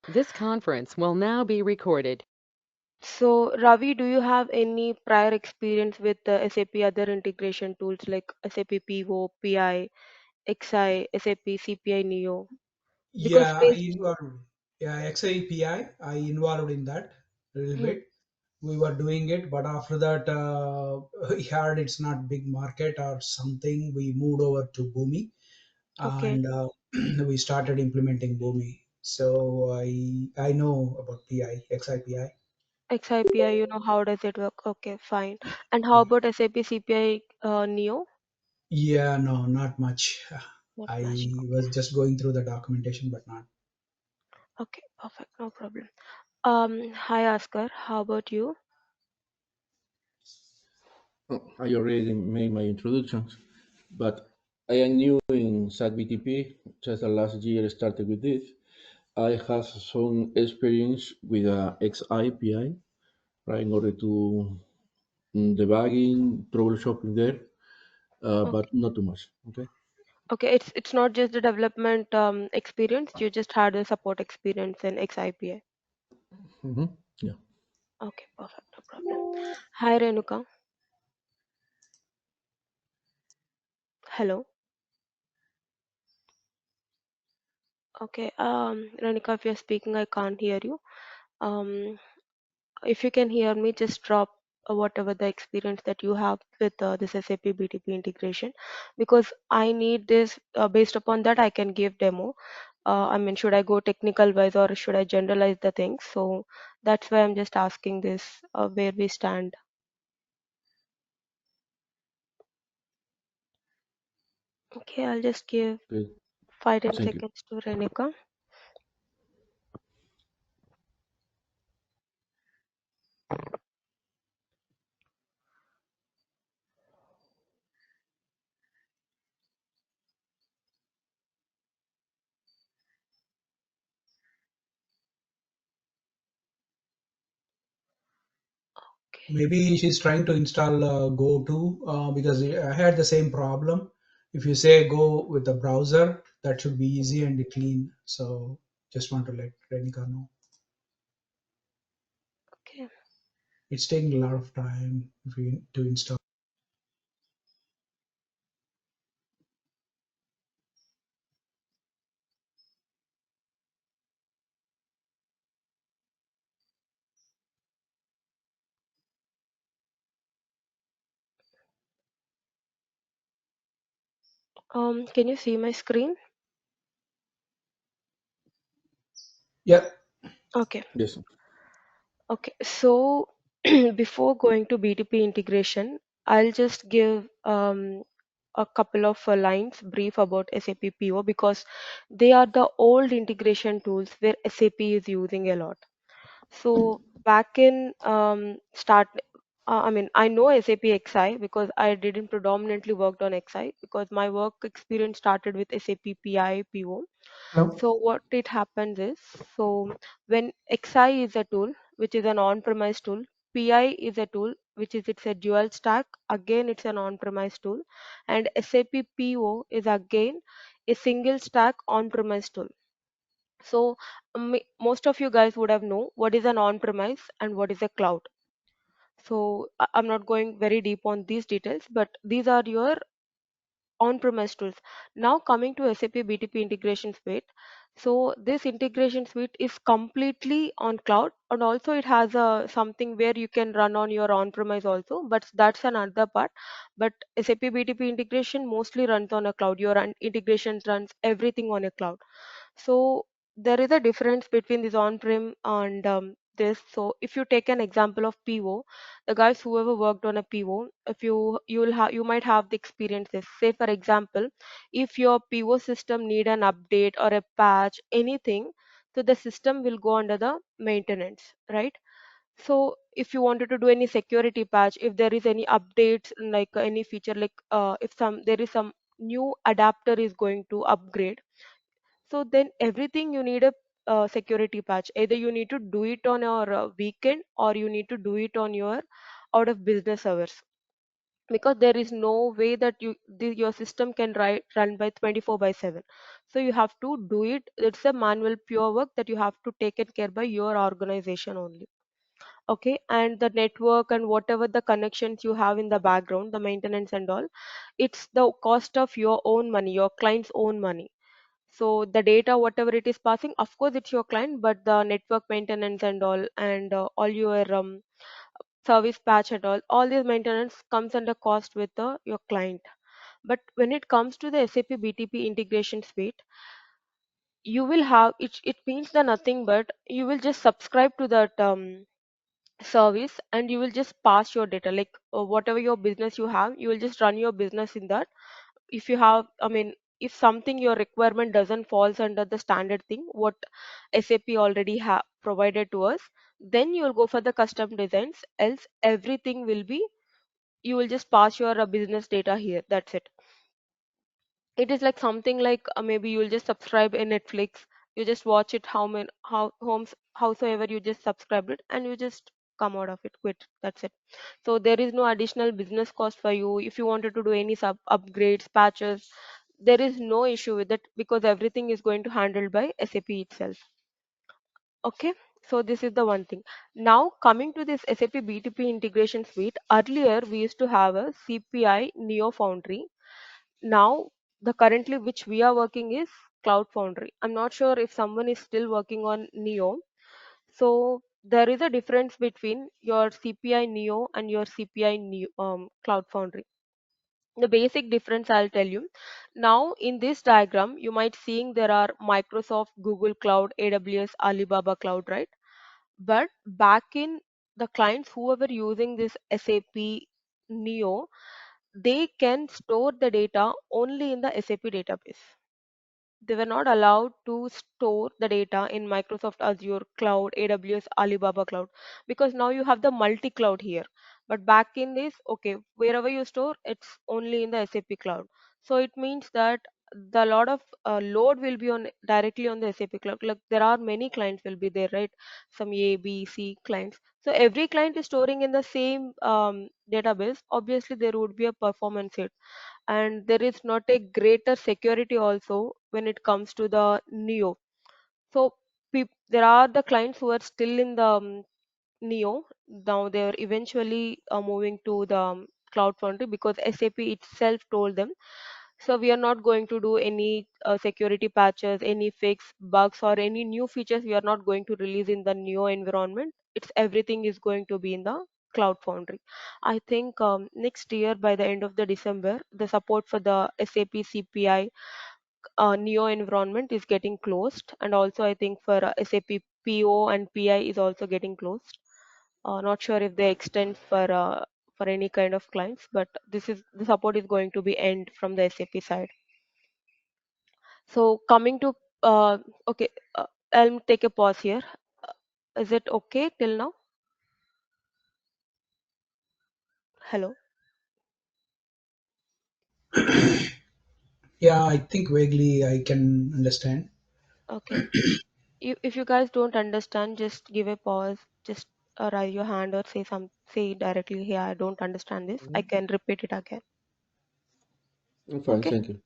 This conference will now be recorded. So, Ravi, do you have any prior experience with the SAP other integration tools like SAP PO, PI, XI, SAP CPI Neo? Because Yeah, I based, involved. Yeah, XIPI, I involved in that a little hmm, bit. We were doing it, but after that, we heard it's not big market or something. We moved over to Boomi, okay, and we started implementing Boomi. So I know about PI, XIPI. XIPI, how does it work? Okay, fine. And how about SAP CPI Neo? Yeah, no, not much. Not much. I was just going through the documentation, but not. Okay, perfect, no problem. Hi Oscar, how about you? Oh, I already made my introductions, but I am new in SAP BTP. Just the last year started with this. I have some experience with XIPI, right, in order to debugging, troubleshooting there, Okay, but not too much. Okay. okay, it's not just the development experience, you just had a support experience in XIPI. Hmm. Yeah. Okay, perfect, no problem. Hi Renuka, hello. Okay, Renuka, if you're speaking, I can't hear you. Um, if you can hear me, just drop whatever the experience that you have with this SAP BTP integration, because I need this. Based upon that, I can give demo. I mean, should I go technical wise or should I generalize the things? So that's why I'm just asking this, where we stand. Okay, I'll just give Okay. 5-10 Thank you. seconds to Renika. Okay. Maybe she's trying to install Go too, because I had the same problem. If you say Go with the browser, that should be easy and clean. So just want to let Renika know. Okay. It's taking a lot of time if you to install. Can you see my screen? Yeah, Okay. Yes. Okay, so before going to BTP integration, I'll just give a couple of lines brief about SAP PO, because they are the old integration tools where SAP is using a lot. So back in I mean, I know SAP XI because I didn't predominantly worked on XI, because my work experience started with SAP PI PO. no, So what it happens is, so when XI is a tool, which is an on-premise tool, PI is a tool, which is it's a dual stack. Again, it's an on-premise tool, and SAP PO is again a single stack on-premise tool. So most of you guys would have know what is an on-premise and what is a cloud. So I'm not going very deep on these details, but these are your on-premise tools. Now coming to SAP BTP integration suite. So this integration suite is completely on cloud, and also it has a something where you can run on your on-premise also, but that's another part. But SAP BTP integration mostly runs on a cloud. Your integrations runs everything on a cloud. So there is a difference between this on-prem and this. So if you take an example of PO, the guys whoever worked on a PO, if you might have the experiences. Say for example, if your PO system need an update or a patch, anything, so the system will go under the maintenance, right? So if you wanted to do any security patch, if there is any updates like any feature, like if there is some new adapter is going to upgrade, so then everything you need a security patch. Either you need to do it on your weekend or you need to do it on your out of business hours. because there is no way that your system can run by 24 by 7. So you have to do it. It's a manual pure work that you have to take it care by your organization only. Okay, and the network and whatever the connections you have in the background, the maintenance and all, it's the cost of your own money, your client's own money. So the data whatever it is passing, of course it's your client, but the network maintenance and all your service patch and all this maintenance comes under cost with your client. But when it comes to the SAP BTP integration suite, you will have it means the nothing but you will just subscribe to that service, and you will just pass your data, like whatever your business you have, you will just run your business in that. If you have, I mean, if something your requirement doesn't falls under the standard thing what SAP already have provided to us, then you will go for the custom designs, else everything will be, you will just pass your business data here, that's it. It is like something like maybe you will just subscribe in Netflix, you just watch it how many how homes howsoever you just subscribe it, and you just come out of it, quit, that's it. So there is no additional business cost for you. If you wanted to do any sub upgrades, patches, there is no issue with it because everything is going to handled by SAP itself. Okay, so this is the one thing. Now coming to this SAP BTP integration suite, earlier we used to have a CPI Neo Foundry. Now the currently which we are working is Cloud Foundry. I'm not sure if someone is still working on Neo. So there is a difference between your CPI Neo and your CPI Neo, Cloud Foundry. The basic difference I'll tell you. Now in this diagram, you might seeing there are Microsoft, Google Cloud, AWS, Alibaba Cloud, right? But back in the clients, whoever using this SAP Neo, they can store the data only in the SAP database. They were not allowed to store the data in Microsoft Azure Cloud, AWS, Alibaba Cloud, because now you have the multi cloud here. But back in this, okay, wherever you store, it's only in the SAP Cloud. So it means that the lot of load will be on directly on the SAP Cloud. Like there are many clients will be there, right? Some A, B, C clients. So every client is storing in the same database. Obviously, there would be a performance hit, and there is not a greater security also when it comes to the Neo. So there are the clients who are still in the Neo. Now they are eventually moving to the Cloud Foundry because SAP itself told them. So we are not going to do any security patches, any fix bugs, or any new features. We are not going to release in the Neo environment. It's everything is going to be in the Cloud Foundry. I think next year by the end of the December, the support for the SAP CPI Neo environment is getting closed, and also I think for SAP PO and PI is also getting closed. Not sure if they extend for any kind of clients, but this is the support is going to be end from the SAP side. So coming to okay, I'll take a pause here. Is it okay till now? Hello. Yeah, I think vaguely I can understand. Okay. If you guys don't understand, just give a pause. Just raise your hand or say directly here. I don't understand this. I Mhm. can repeat it again. I'm fine, Okay. thank you.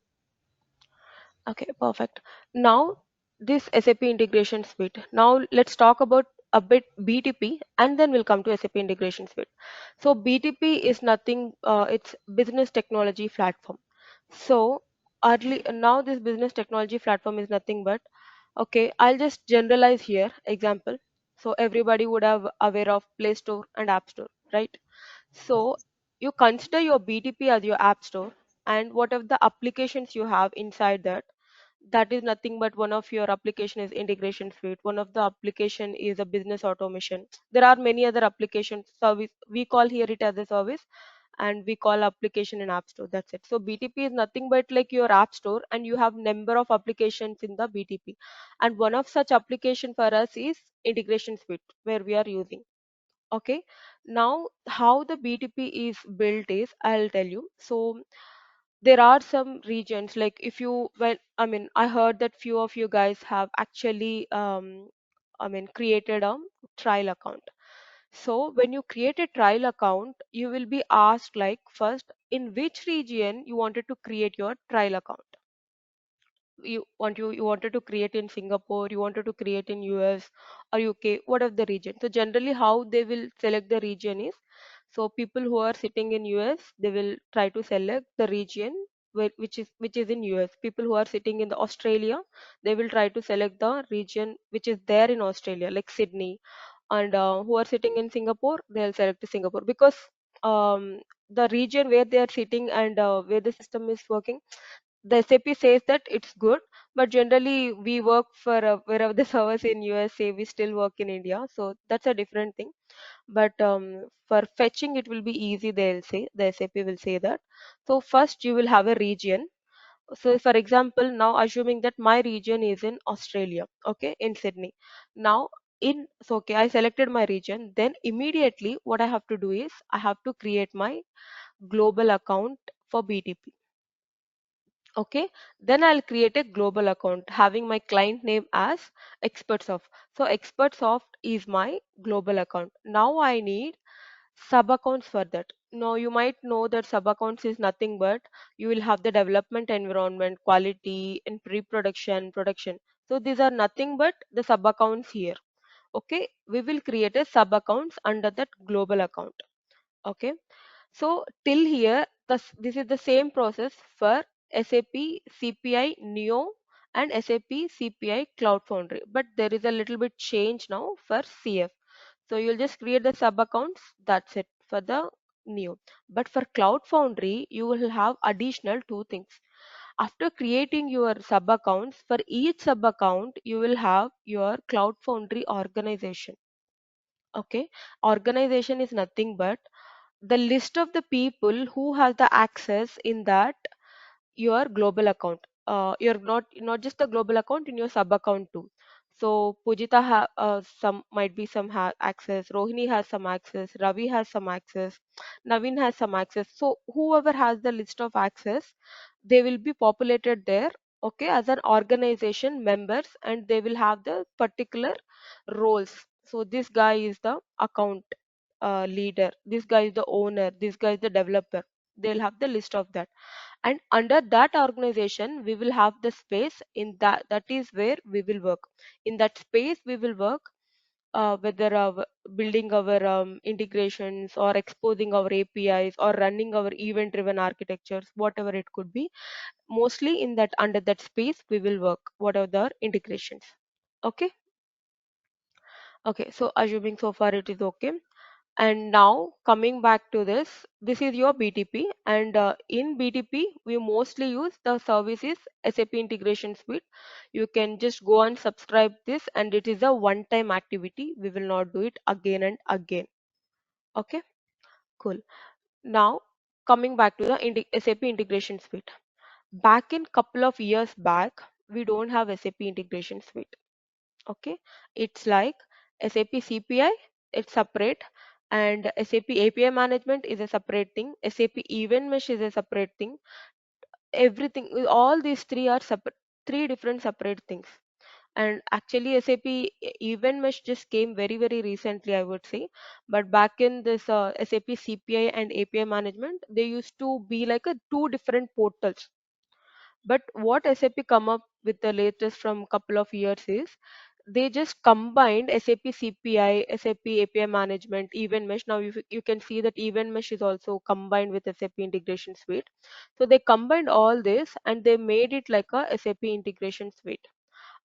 Okay, perfect. Now, this SAP integration suite. Now, let's talk about a bit BTP and then we'll come to SAP integration suite. So, BTP is nothing, it's business technology platform. So, early now, this business technology platform is nothing but, okay, I'll just generalize here. Example. So, everybody would have aware of Play Store and App Store, right? So, you consider your BTP as your app store, and whatever the applications you have inside that, that is nothing but one of your application is integration suite, one of the application is a business automation. There are many other applications service, we call here it as a service, and we call application in app store, that's it. So BTP is nothing but like your app store, and you have number of applications in the BTP, and one of such application for us is integration suite where we are using. Okay, now how the BTP is built is I'll tell you. So there are some regions like if you well I mean I heard that few of you guys have actually created a trial account. So when you create a trial account, you will be asked like first in which region you wanted to create your trial account. You wanted to create in Singapore, you wanted to create in US or UK, whatever the region. So generally how they will select the region is, so people who are sitting in US, they will try to select the region which is in US. People who are sitting in the Australia, they will try to select the region which is there in Australia, like Sydney. And who are sitting in Singapore, they'll select Singapore, because the region where they are sitting and where the system is working, the SAP says that it's good, but generally we work for wherever the servers in USA, we still work in India, so that's a different thing. But for fetching, it will be easy. They'll say the SAP will say that. So first you will have a region. So for example, now assuming that my region is in Australia, okay, in Sydney. Now okay, I selected my region. Then immediately what I have to do is I have to create my global account for BTP. Okay, then I'll create a global account having my client name as Expertsoft. So Expertsoft is my global account. Now I need sub accounts for that. Now you might know that sub accounts is nothing but you will have the development environment, quality, and pre-production, production. So these are nothing but the sub accounts here. Okay, we will create a sub accounts under that global account. Okay, so till here, this is the same process for SAP CPI Neo and SAP CPI Cloud Foundry, but there is a little bit change now for CF. So you'll just create the sub accounts. That's it for the Neo. But for Cloud Foundry, you will have additional two things. After creating your sub accounts, for each sub account, you will have your Cloud Foundry organization. Okay, organization is nothing but the list of the people who have the access in that your global account. You're not just the global account, in your sub account too. So Pujita some might be some access, Rohini has some access, Ravi has some access, Naveen has some access. So whoever has the list of access, they will be populated there, okay, as an organization members, and they will have the particular roles. So this guy is the account leader, this guy is the owner, this guy is the developer. They'll have the list of that, and under that organization we will have the space. In that is where we will work. In that space we will work, whether building our integrations or exposing our APIs or running our event driven architectures, whatever it could be. Mostly in that, under that space we will work, whatever the integrations. Okay, okay, so assuming so far it is okay. And now coming back to this is your BTP, and in BTP we mostly use the services SAP Integration Suite. You can just go and subscribe this, and it is a one-time activity. We will not do it again and again. Okay, cool. Now coming back to the SAP Integration Suite. Back in couple of years back, we don't have SAP Integration Suite. Okay, it's like SAP CPI, it's separate, and SAP API management is a separate thing, SAP event mesh is a separate thing. Everything, all these three are separate, three different separate things. And actually SAP event mesh just came very recently, I would say. But back in this SAP CPI and API management, they used to be like a two different portals. But what SAP come up with the latest from couple of years is they just combined SAP CPI, SAP API management, Event Mesh. Now you can see that Event Mesh is also combined with SAP Integration Suite. So they combined all this and they made it like a SAP Integration Suite.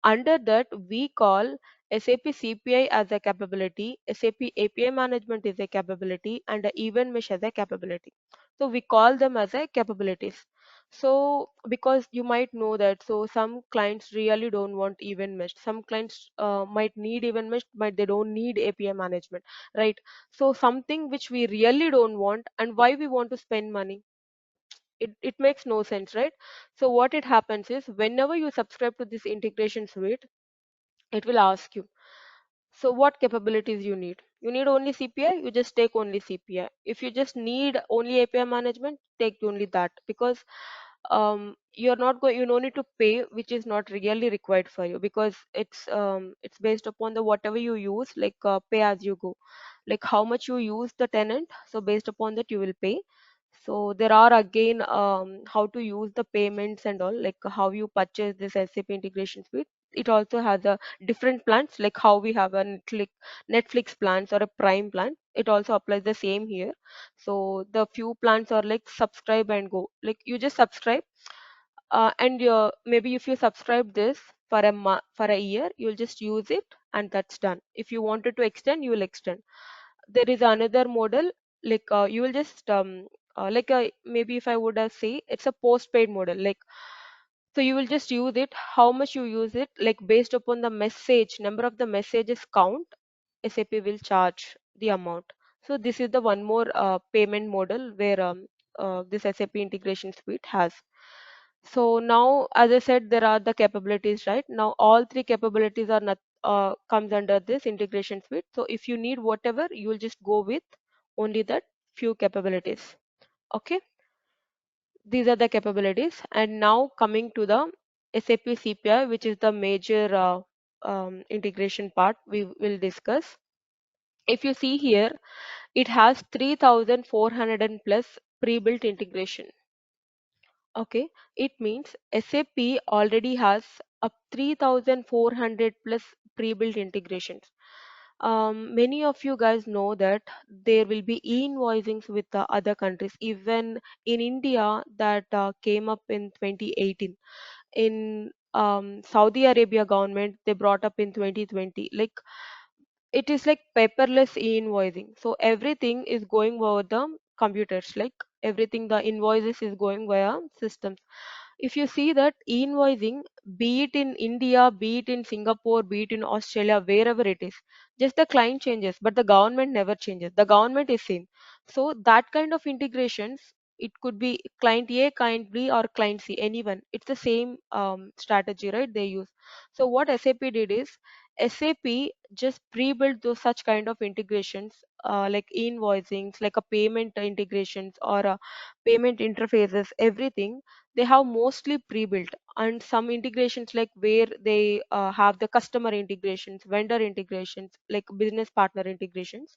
Under that, we call SAP CPI as a capability, SAP API management is a capability, and the event mesh as a capability. So we call them as a capabilities. So because you might know that, so some clients really don't want event mesh. Some clients might need event mesh, but they don't need API management, right? So something which we really don't want, and why we want to spend money, it makes no sense, right? So what it happens is whenever you subscribe to this integration suite, it will ask you, so what capabilities you need. You need only CPI, you just take only CPI. If you just need only API management, take only that, because you're not going, you don't need to pay, which is not really required for you, because it's based upon the whatever you use, like pay as you go, like how much you use the tenant, so based upon that you will pay. So there are again how to use the payments and all, like how you purchase this SAP integration suite. It also has a different plans, like how we have a Netflix plans or a Prime plan. It also applies the same here. So the few plans are like subscribe and go. Like you just subscribe, and maybe if you subscribe this for for a year, you'll just use it and that's done. If you wanted to extend, you will extend. There is another model, like you will just like maybe if I would have say it's a postpaid model, like so you will just use it how much you use it, like based upon the message number of the messages count, SAP will charge the amount. So this is the one more payment model where this SAP integration suite has. So now, as I said, there are the capabilities, right? Now all three capabilities are not comes under this integration suite. So if you need whatever, you will just go with only that few capabilities. Okay, these are the capabilities. And now coming to the SAP CPI, which is the major integration part we will discuss. If you see here, it has 3,400 and plus pre-built integration. Okay, it means SAP already has up 3,400 plus pre-built integrations. Many of you guys know that there will be e-invoicings with the other countries. Even in India, that came up in 2018. In Saudi Arabia government, they brought up in 2020. Like it is like paperless e-invoicing, so everything is going over the computers, like everything, the invoices is going via systems. If you see that e-invoicing, be it in India, be it in Singapore, be it in Australia, wherever it is, just the client changes but the government never changes, the government is same. So that kind of integrations, it could be client A, client B, or client C, anyone, it's the same strategy, right, they use. So what SAP did is, SAP just pre-built those such kind of integrations, like invoicings, like a payment integrations or a payment interfaces, everything they have mostly pre-built. And some integrations like where they have the customer integrations, vendor integrations, like business partner integrations.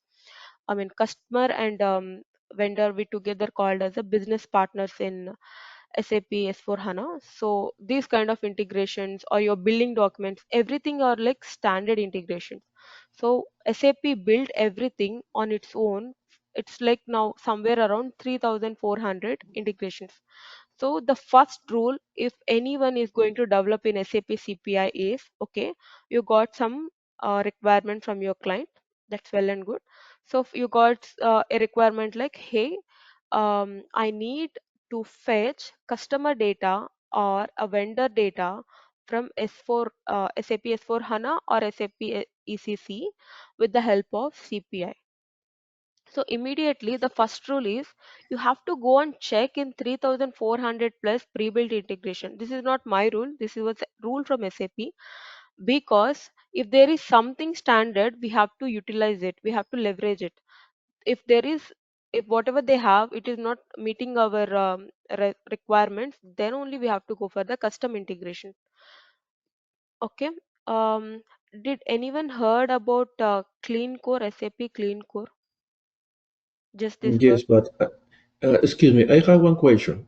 I mean, customer and vendor we together called as a business partners in SAP S4 HANA. So these kind of integrations or your billing documents, everything are like standard integrations. So SAP built everything on its own. It's like now somewhere around 3,400 integrations. So the first rule, if anyone is going to develop in SAP CPI is, okay, you got some requirement from your client. That's well and good. So if you got a requirement like, hey, I need to fetch customer data or a vendor data from S4, SAP S4 HANA or SAP ECC with the help of CPI. So immediately the first rule is, you have to go and check in 3,400 plus pre-built integration. This is not my rule. This is a rule from SAP, because if there is something standard, we have to utilize it. We have to leverage it. If there is, if whatever they have, it is not meeting our requirements, then only we have to go for the custom integration. Okay. Um, did anyone heard about Clean Core, SAP Clean Core? Just this word. Yes, but excuse me, I have one question.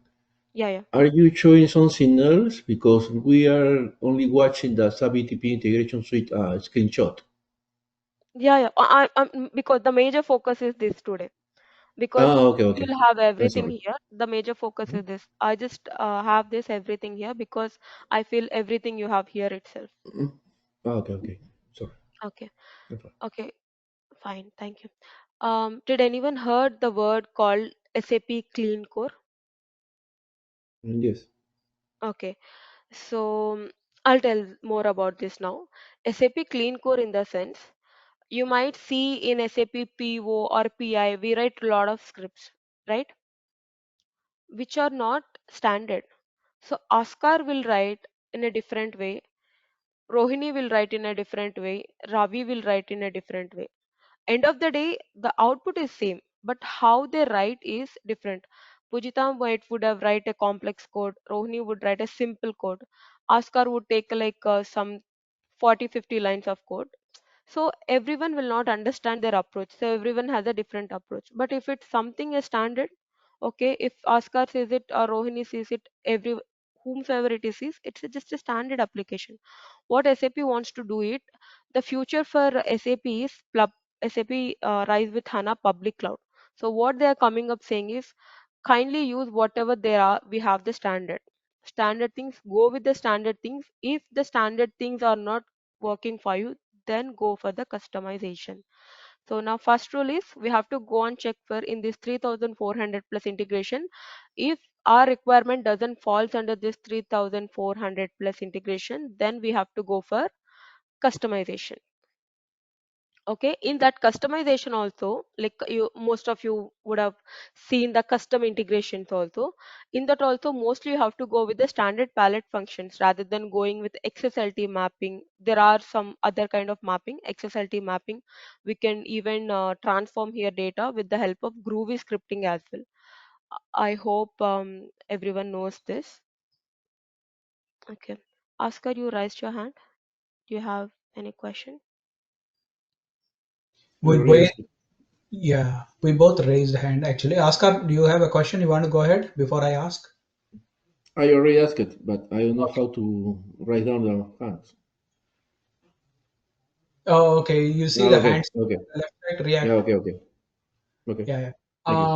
Yeah, yeah. Are you showing something else? Because we are only watching the SAP BTP integration suite screenshot. Yeah, yeah. Because the major focus is this today. Because Okay, okay. you'll have I'm everything sorry. here. The major focus Mhm. is this. I just have this everything here because I feel everything you have here itself. Mhm. Okay, okay. Sorry. Okay. No problem. Okay. Fine. Thank you. Did anyone heard the word called SAP Clean Core? Yes. Okay. So I'll tell more about this now. SAP Clean Core, in the sense, you might see in SAP PO or PI, we write a lot of scripts, right? Which are not standard. So Oscar will write in a different way, Rohini will write in a different way, Ravi will write in a different way. End of the day, the output is same, but how they write is different. Pujita might would have write a complex code. Rohini would write a simple code. Askar would take like some 40, 50 lines of code. So everyone will not understand their approach. So everyone has a different approach. But if it's something a standard, okay, if Askar says it or Rohini sees it, every whomsoever it is, it's just a standard application. What SAP wants to do it, the future for SAP is SAP Rise with HANA public cloud. So what they are coming up saying is kindly use whatever there are. We have the standard things. Go with the standard things. If the standard things are not working for you, then go for the customization. So now first rule is we have to go and check for in this 3400 plus integration. If our requirement doesn't falls under this 3400 plus integration, then we have to go for customization. Okay, in that customization also, like you most of you would have seen the custom integrations also. In that also mostly you have to go with the standard palette functions rather than going with XSLT mapping. There are some other kind of mapping, XSLT mapping. We can even transform here data with the help of Groovy scripting as well. I hope everyone knows this. Okay, Oscar, you raised your hand. Do you have any question? I We already both, asked it. yeah, we both raised hand actually. Oscar, do you have a question? You want to go ahead before I ask? I already asked it, but I don't know Okay. how to write down the hands. Oh, okay. You see Ah, the okay, hands okay. left, right, Yeah, react. okay, okay. Okay, Yeah, yeah. thank you.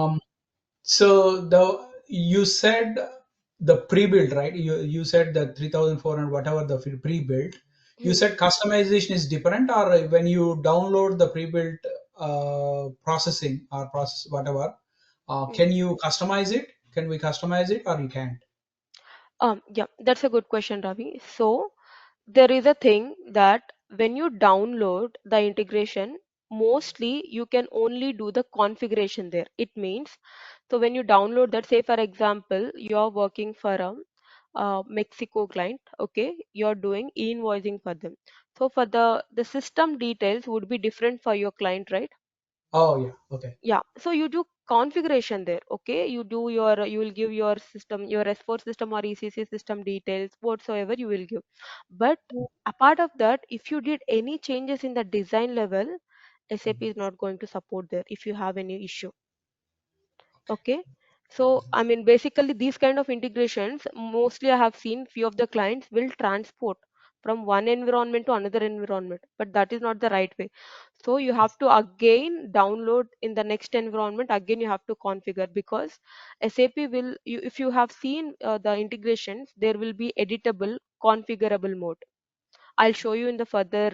So the you said the pre-built, right? You said the 3400 whatever the pre-built. You Hmm. said customization is different, or when you download the pre-built processing or process whatever, Hmm. can you customize it? Can we customize it, or you can't? Yeah, that's a good question, Ravi. So there is a thing that when you download the integration, mostly you can only do the configuration there. It means, so when you download that, say for example, you're working for a Mexico client, okay, you're doing e-invoicing for them. So for the system details would be different for your client, right? Oh yeah, okay. Yeah, so you do configuration there, okay? You do your, you will give your system, your S4 system or ECC system details, whatsoever you will give. But apart of that, if you did any changes in the design level, SAP is not going to support there if you have any issue. Okay, so I mean basically these kind of integrations mostly I have seen few of the clients will transport from one environment to another environment, but that is not the right way. So you have to again download in the next environment, again you have to configure, because SAP will you, if you have seen the integrations, there will be editable configurable mode. I'll show you in the further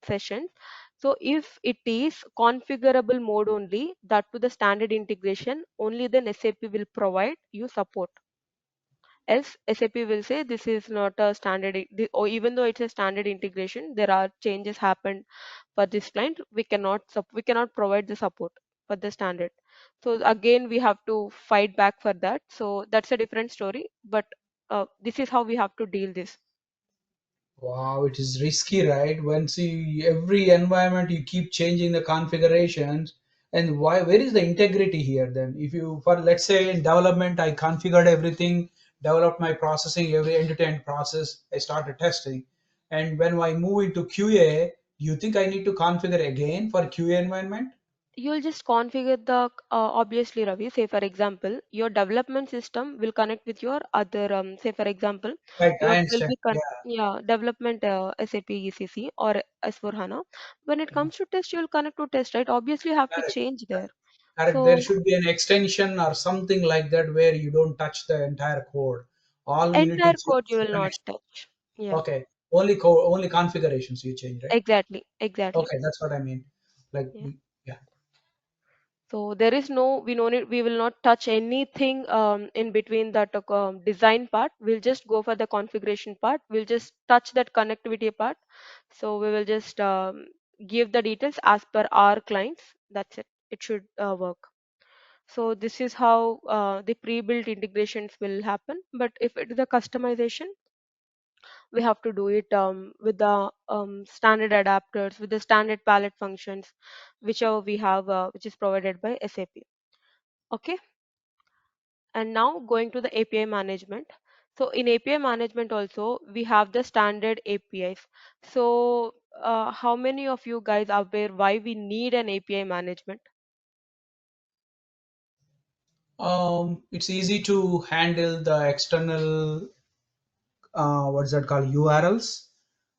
sessions. So if it is configurable mode only, that to the standard integration, only then SAP will provide you support. Else SAP will say this is not a standard, or even though it's a standard integration, there are changes happened for this client. We cannot provide the support for the standard. So again, we have to fight back for that. So that's a different story. But this is how we have to deal this. Wow, it is risky, right? When see every environment you keep changing the configurations, and why? Where is the integrity here then? If you, for let's say in development, I configured everything, developed my processing, every end-to-end process, I started testing, and when I move into QA, do you think I need to configure again for QA environment? You'll just configure the obviously, Ravi, say for example your development system will connect with your other say for example Right, I your will understand. be Yeah, yeah, development SAP ECC or S4 HANA. When it comes to test, you'll connect to test, right? Obviously you have to correct. change there. Correct. There So should be an extension or something like that where you don't touch the entire code. All you need to entire change code you is the will not connection. touch. Yeah, Okay. Only configurations you change, right? exactly, exactly. Okay, that's what I mean. Like Yeah. yeah. So there is no, we know it, we will not touch anything in between that design part. We'll just go for the configuration part. We'll just touch that connectivity part. So we will just give the details as per our clients. That's it. It should work. So this is how the pre-built integrations will happen. But if it is a customization, we have to do it with the standard adapters, with the standard palette functions, whichever we have, which is provided by SAP. Okay. And now going to the API management. So in API management also we have the standard APIs. So how many of you guys are aware why we need an API management? It's easy to handle the external, what's that called, URLs,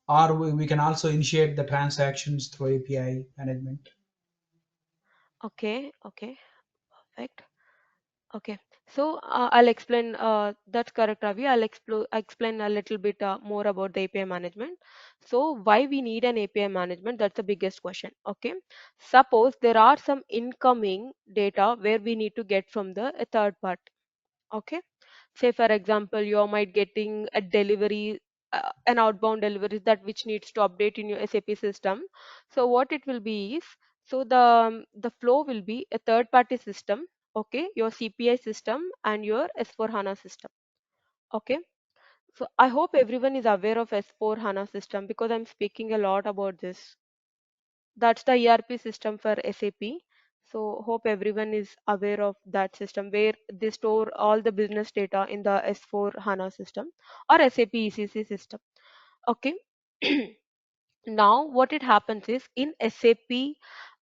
or we can also initiate the transactions through API management. Okay, okay, perfect. Okay, so I'll explain. That's correct, Ravi. I'll explain a little bit more about the API management. So, why we need an API management? That's the biggest question. Okay, suppose there are some incoming data where we need to get from the a third party. Okay, say for example, you might getting a delivery, an outbound delivery that which needs to update in your SAP system. So what it will be is, so the flow will be a third party system, okay, your CPI system and your S4 HANA system. Okay, so I hope everyone is aware of S4 HANA system because I'm speaking a lot about this. That's the ERP system for SAP. So hope everyone is aware of that system where they store all the business data in the S4 HANA system or SAP ECC system. Okay. Now what it happens is in SAP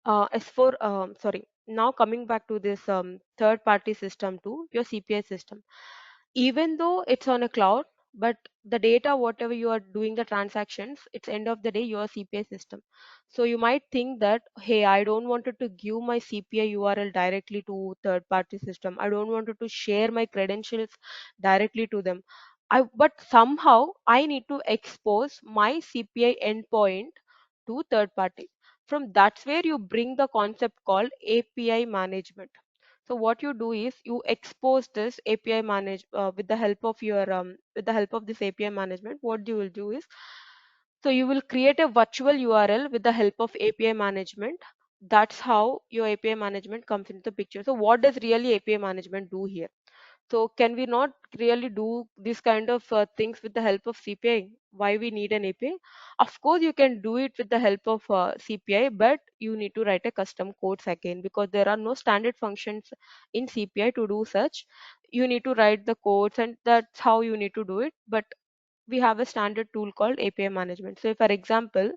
S4, sorry, now coming back to this third party system to your CPI system, even though it's on a cloud, but the data whatever you are doing the transactions, it's end of the day your CPI system. So you might think that, hey, I don't wanted to give my CPI URL directly to third party system, I don't wanted to share my credentials directly to them, but somehow I need to expose my CPI endpoint to third party. From that's where you bring the concept called API management. So what you do is you expose this API manage with the help of your with the help of this API management. What you will do is, so you will create a virtual URL with the help of API management. That's how your API management comes into the picture. So what does really API management do here? So can we not really do this kind of things with the help of CPI? Why we need an API? Of course, you can do it with the help of CPI, but you need to write a custom codes again because there are no standard functions in CPI to do such. You need to write the codes, and that's how you need to do it. But we have a standard tool called API management. So, for example,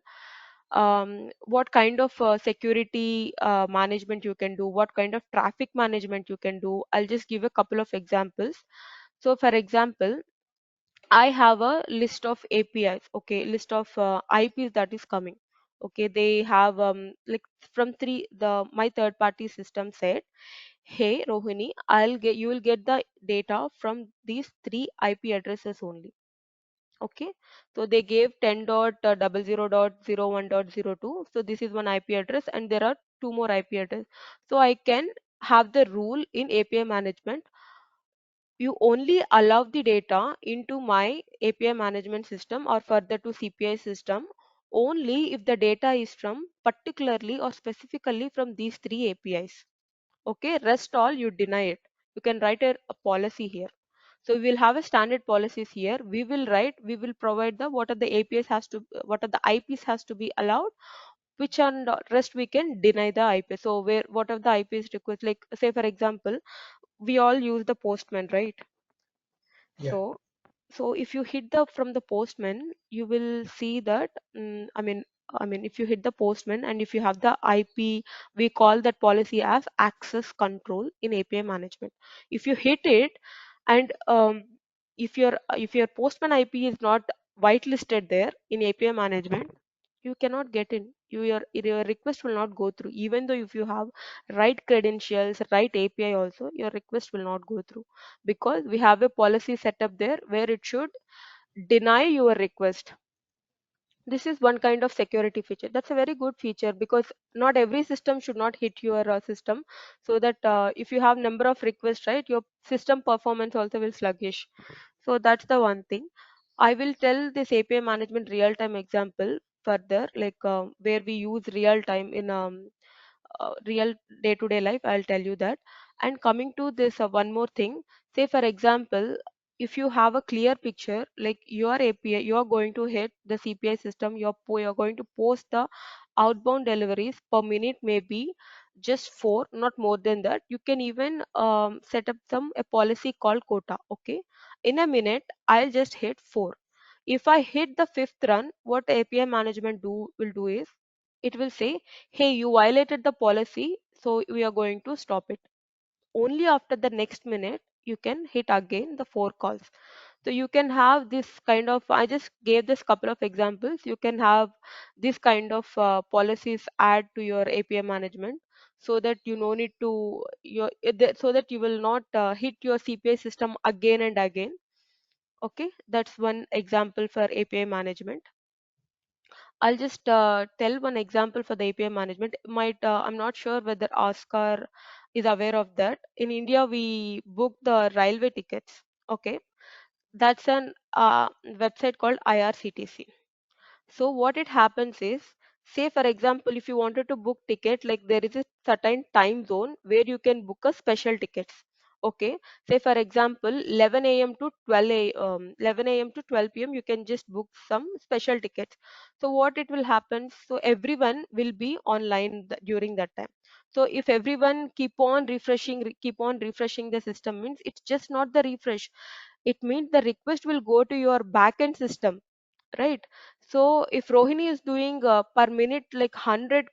what kind of security management you can do, what kind of traffic management you can do. I'll just give a couple of examples. So for example, I have a list of APIs, okay, list of IPs that is coming. Okay, they have like from three, the my third party system said, hey Rohini, I'll get, you will get the data from these three IP addresses only. Okay, so they gave 10.00.01.02. So this is one IP address and there are two more IP address. So I can have the rule in API management, you only allow the data into my API management system or further to CPI system only if the data is from particularly or specifically from these three APIs. Okay, rest all you deny it. You can write a policy here. So we will have a standard policies here. We will write, we will provide the what are the APIs has to, what are the IPs has to be allowed, which and rest we can deny the IP. So where what are the IPs request, like say for example, we all use the postman, right? Yeah. So so if you hit the from the postman, you will see that I mean if you hit the postman and if you have the IP, we call that policy as access control in API management. If you hit it and if your postman IP is not whitelisted there in API management, you cannot get in. Your request will not go through. Even though if you have right credentials, right API also, your request will not go through because we have a policy set up there where it should deny your request. This is one kind of security feature. That's a very good feature because not every system should not hit your system, so that if you have number of requests, right, your system performance also will sluggish. So that's the one thing. I will tell this API management real time example further, like where we use real time in real day to day life. I'll tell you that. And coming to this one more thing, say for example, if you have a clear picture, like your API, you are going to hit the CPI system, you're going to post the outbound deliveries per minute may be just 4, not more than that. You can even set up some a policy called quota. Okay, in a minute I'll just hit 4. If I hit the fifth run, what API management do will do is it will say, hey, you violated the policy, so we are going to stop it. Only after the next minute you can hit again the 4 calls. So you can have this kind of, I just gave this couple of examples. You can have this kind of policies add to your API management, so that you no need to so that you will not hit your CPI system again and again. Okay, that's one example for API management. I'll just tell one example for the API management. Might I'm not sure whether Oscar is aware of that. In India, we book the railway tickets. Okay, that's an website called IRCTC. So what it happens is, say for example, if you wanted to book ticket, like there is a certain time zone where you can book a special tickets. Okay, say for example, 11 a.m. to 11 a.m. to 12 p.m. you can just book some special tickets. So what it will happen? So everyone will be online during that time. So if everyone keep on refreshing the system, means it's just not the refresh. It means the request will go to your backend system, right? So if Rohini is doing per minute like 100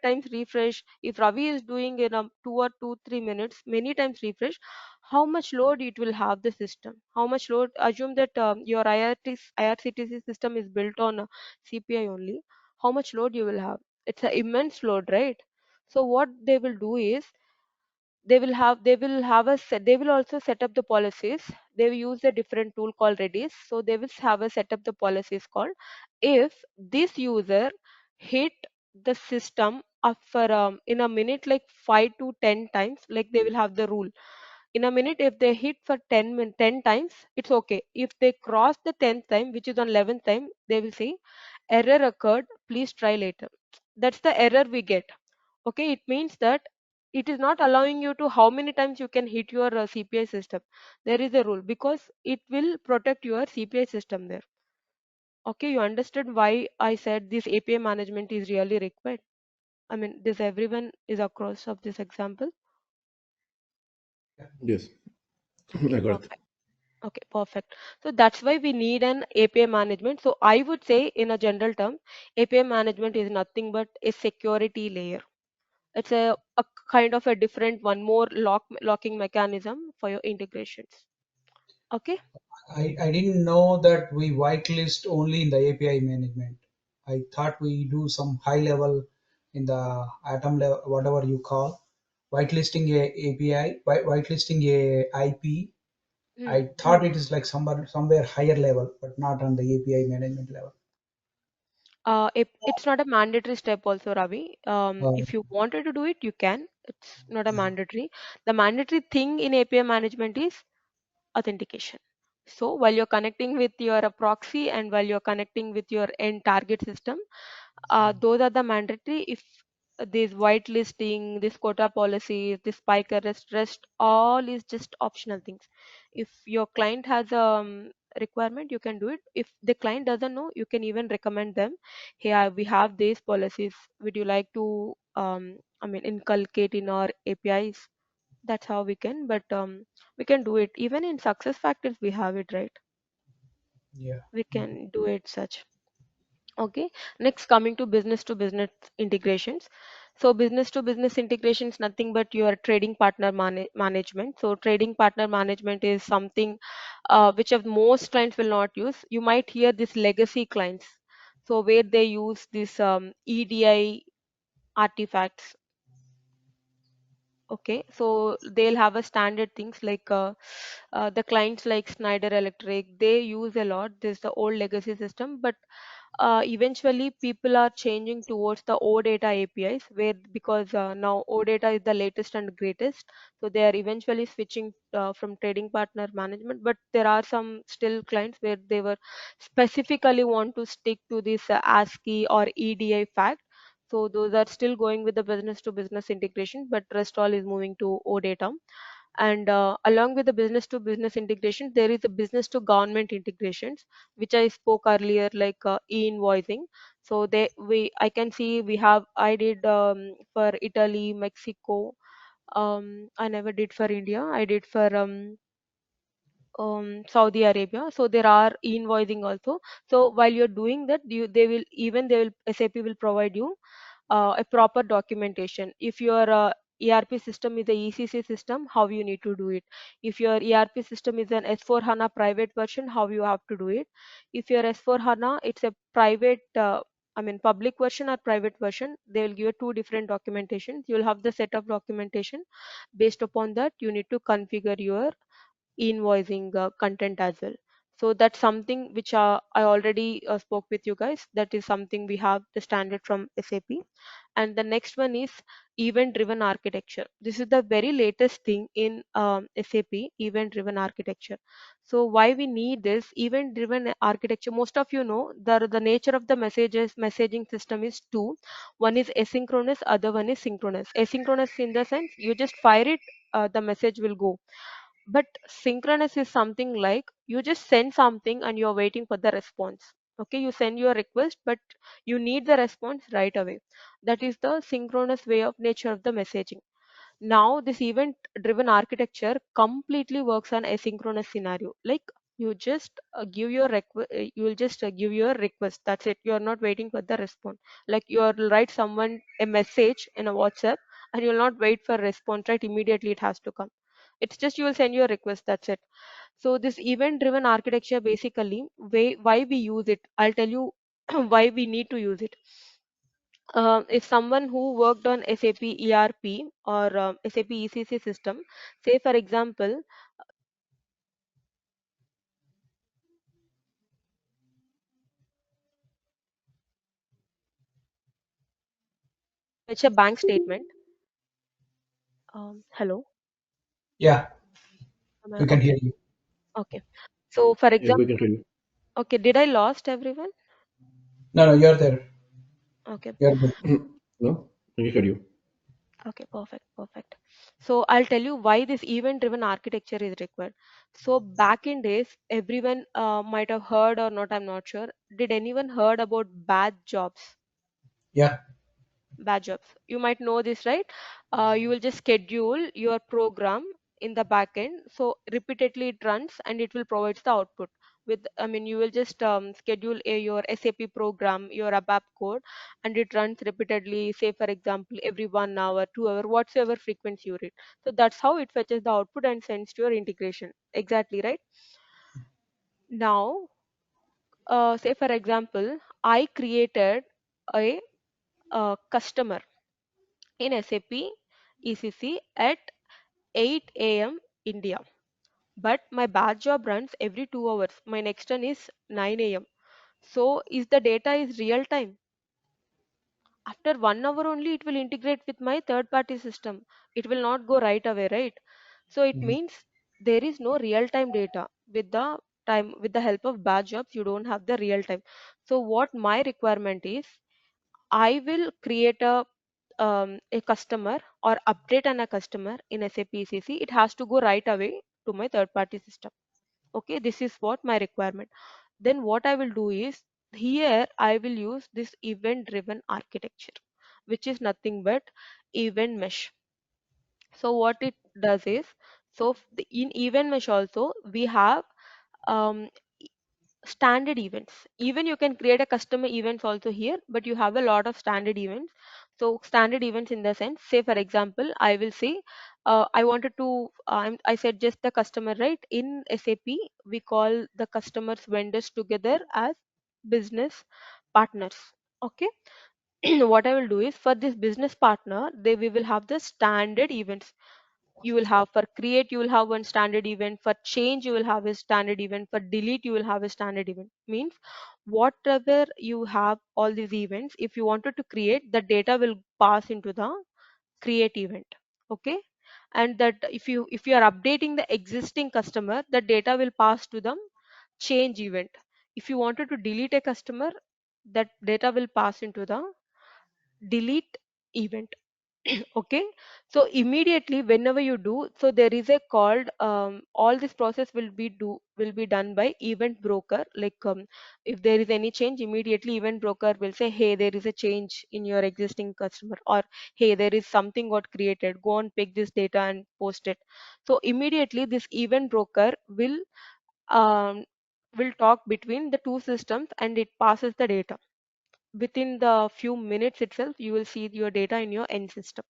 times refresh, if Ravi is doing in a 2 or 2 3 minutes many times refresh, how much load it will have the system? How much load? Assume that your IRCTC system is built on CPI only. How much load you will have? It's an immense load, right? So what they will do is, they will also set up the policies. They will use a different tool called Redis. So they will have a set up the policies called, if this user hit the system up for in a minute like 5 to 10 times, like they will have the rule. In a minute if they hit for 10 times, it's okay. If they cross the 10th time, which is on 11th time, they will say error occurred, please try later. That's the error we get. Okay, it means that it is not allowing you to how many times you can hit your CPI system. There is a rule because it will protect your CPI system there. Okay, you understood why I said this API management is really required? I mean, this everyone is across of this example. Yes, Okay, I got it. perfect. Okay, perfect. So that's why we need an API management. So I would say in a general term, API management is nothing but a security layer. It's a kind of a different one more locking mechanism for your integrations. Okay. I didn't know that we whitelist only in the API management. I thought we do some high level in the atom level, whatever you call, whitelisting a API, whitelisting a IP. Hmm. I thought it is like somewhere higher level, but not on the API management level. It's not a mandatory step also, Ravi. Uh, If you wanted to do it, you can. It's not a mandatory. The mandatory thing in API management is authentication. So while you're connecting with your proxy and while you're connecting with your end target system, those are the mandatory. If this whitelisting, this quota policy, this spike arrest, rest, all is just optional things. If your client has a requirement, you can do it. If the client doesn't know, you can even recommend them. Hey, we have these policies. Would you like to, inculcate in our APIs? That's how we can. But we can do it even in success factors. We have it, right? yeah. We can do it such. Okay, next coming to business integrations. So business to business integration is nothing but your trading partner management. So trading partner management is something which of most clients will not use. You might hear this legacy clients. So where they use this EDI artifacts. Okay, so they'll have a standard things like the clients like Schneider Electric, they use a lot. This is the old legacy system, but eventually people are changing towards the OData APIs, where because now OData is the latest and greatest, so they are eventually switching from trading partner management. But there are some still clients where they were specifically want to stick to this ASCII or EDI fact. So those are still going with the business to business integration, but rest all is moving to OData. And along with the business to business integration, there is a business to government integrations, which I spoke earlier, like e-invoicing. So I can see we have, I did for Italy, Mexico. I never did for India. I did for Saudi Arabia. So there are e-invoicing also. So while you're doing that, SAP will provide you a proper documentation. If your ERP system is a ECC system, how you need to do it. If your ERP system is an S4 HANA private version, how you have to do it. If your S4 HANA, it's a public version or private version, they will give you two different documentations. You'll have the set of documentation. Based upon that, you need to configure your invoicing content as well. So that's something which I already spoke with you guys. That is something we have the standard from SAP. And the next one is event driven architecture. This is the very latest thing in SAP, event driven architecture. So why we need this event driven architecture? Most of you know the nature of the messaging system is two. One is asynchronous, other one is synchronous. Asynchronous in the sense you just fire it, the message will go. But synchronous is something like you just send something and you're waiting for the response. Okay, you send your request, but you need the response right away. That is the synchronous way of nature of the messaging. Now this event driven architecture completely works on asynchronous scenario. Like you just you will just give your request, that's it. You are not waiting for the response. Like you will write someone a message in a WhatsApp, and you will not wait for response, right? Immediately it has to come. It's just you will send your request, that's it. So this event driven architecture, basically why we use it, I'll tell you why we need to use it. If someone who worked on SAP ERP or SAP ECC system, say for example, it's a bank statement. Hello, Yeah, am I we can hear okay? you. Okay. So for Yeah, we can example, hear you. okay, did I lost everyone? No, no, you're there. Okay. You're good. No, I can hear you. Okay, perfect, perfect. So I'll tell you why this event-driven architecture is required. So back in days, everyone might have heard or not, I'm not sure. Did anyone heard about bad jobs? Yeah. Bad jobs. You might know this, right? You will just schedule your program in the backend. So repeatedly it runs and it will provide the output. You will just schedule your SAP program, your ABAP code, and it runs repeatedly, say for example, every 1 hour, 2 hour, whatsoever frequency you read. So that's how it fetches the output and sends to your integration. Exactly, right? Now, say for example, I created a, customer in SAP ECC at 8 a.m. India. But my batch job runs every 2 hours. My next one is 9 a.m. So is the data is real time? After 1 hour only it will integrate with my third party system. It will not go right away, right? So it Mhm. means there is no real time data. With the help of batch jobs, you don't have the real time. So what my requirement is, I will create a customer or update on a customer in SAP ECC. It has to go right away to my third party system. Okay, this is what my requirement. Then what I will do is, here I will use this event driven architecture, which is nothing but event mesh. So what it does is, in event mesh also we have um, standard events. Even you can create a customer events also here, but you have a lot of standard events. So standard events in the sense, say for example, I will say I wanted to I said just the customer, right? In SAP we call the customers vendors together as business partners. Okay. What I will do is, for this business partner, they we will have the standard events. You will have for create, you will have one standard event. For change, you will have a standard event. For delete, you will have a standard event. Means whatever you have all these events, if you wanted to create, the data will pass into the create event. Okay. And that if you are updating the existing customer, the data will pass to the change event. If you wanted to delete a customer, that data will pass into the delete event. Okay, so immediately whenever you do, so there is a called all this process will be done by event broker. Like if there is any change, immediately event broker will say, hey, there is a change in your existing customer, or hey, there is something got created, go and pick this data and post it. So immediately this event broker um, will talk between the two systems, and it passes the data. Within the few minutes itself, you will see your data in your end system.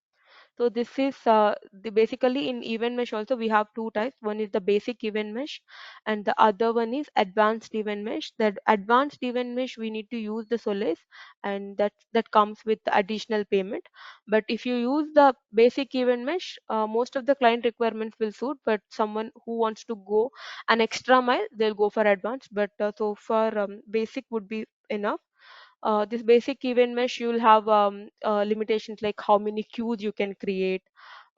So this is basically in event mesh also we have two types. One is the basic event mesh, and the other one is advanced event mesh. That advanced event mesh we need to use the Solace, and that comes with additional payment. But if you use the basic event mesh, most of the client requirements will suit. But someone who wants to go an extra mile, they'll go for advanced. But so far basic would be enough. This basic event mesh, you'll have limitations like how many queues you can create,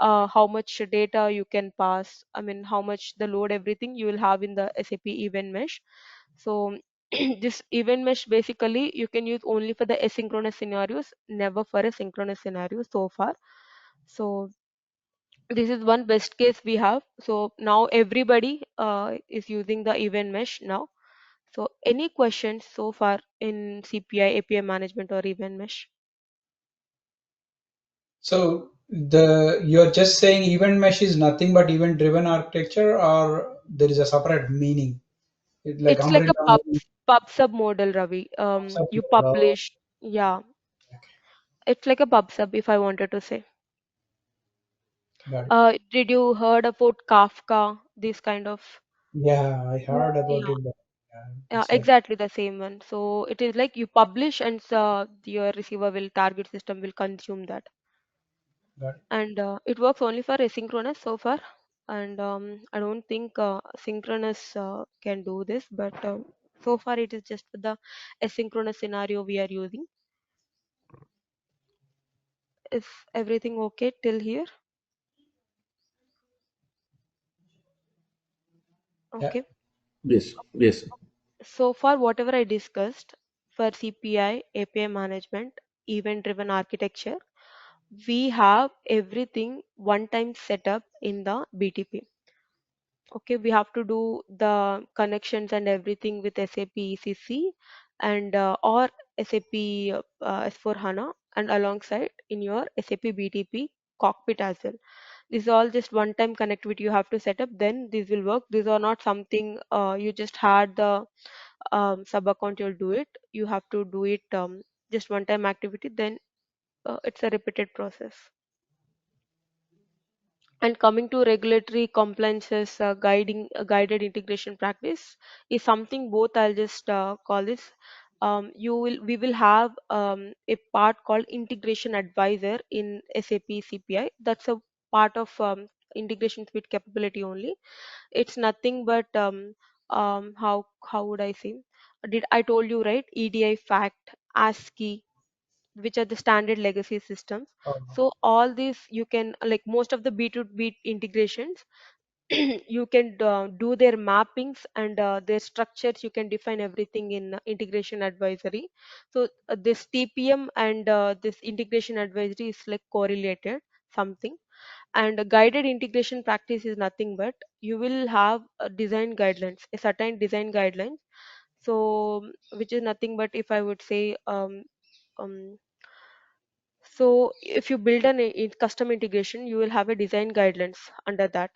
how much data you can pass, I mean how much the load, everything you will have in the SAP event mesh. So this event mesh basically you can use only for the asynchronous scenarios, never for a synchronous scenario so far. So this is one best case we have. So now everybody is using the event mesh now. So any questions so far in CPI, API management or event mesh? So the you're just saying event mesh is nothing but event driven architecture, or there is a separate meaning? It like It's like umbrella a meaning. pub sub model, Ravi. You Oh, publish, yeah, okay, it's like a pub sub if I wanted to say. got it. Did you heard about Kafka? This kind of, Yeah, I heard about yeah, it, but yeah, it's like exactly the same one. So it is like you publish and your receiver will target system will consume that. got it. And it works only for asynchronous so far. And I don't think synchronous can do this, but so far it is just for the asynchronous scenario we are using. Is everything okay till here? Yeah. Okay. Yes, yes. So far, whatever I discussed for CPI, API management, event-driven architecture, we have everything one-time setup in the BTP. Okay, we have to do the connections and everything with SAP ECC and or SAP S4HANA, and alongside in your SAP BTP cockpit as well. This is all just one time connectivity you have to set up, then this will work. These are not something you just had the sub account, you'll do it. You have to do it just one time activity, then it's a repeated process. And coming to regulatory compliances, guided integration practice is something both. I'll just call this. We will have a part called integration advisor in SAP CPI. That's a part of integration suite capability only. It's nothing but how would I say? Did I told you right? EDI fact, ASCII, which are the standard legacy systems. Oh, So all these you can, like most of the B2B integrations, you can do their mappings and their structures. You can define everything in integration advisory. So this TPM and this integration advisory is like correlated something. And a guided integration practice is nothing but you will have a design guidelines, a certain design guidelines. So which is nothing but if I would say um, so if you build custom integration, you will have a design guidelines under that.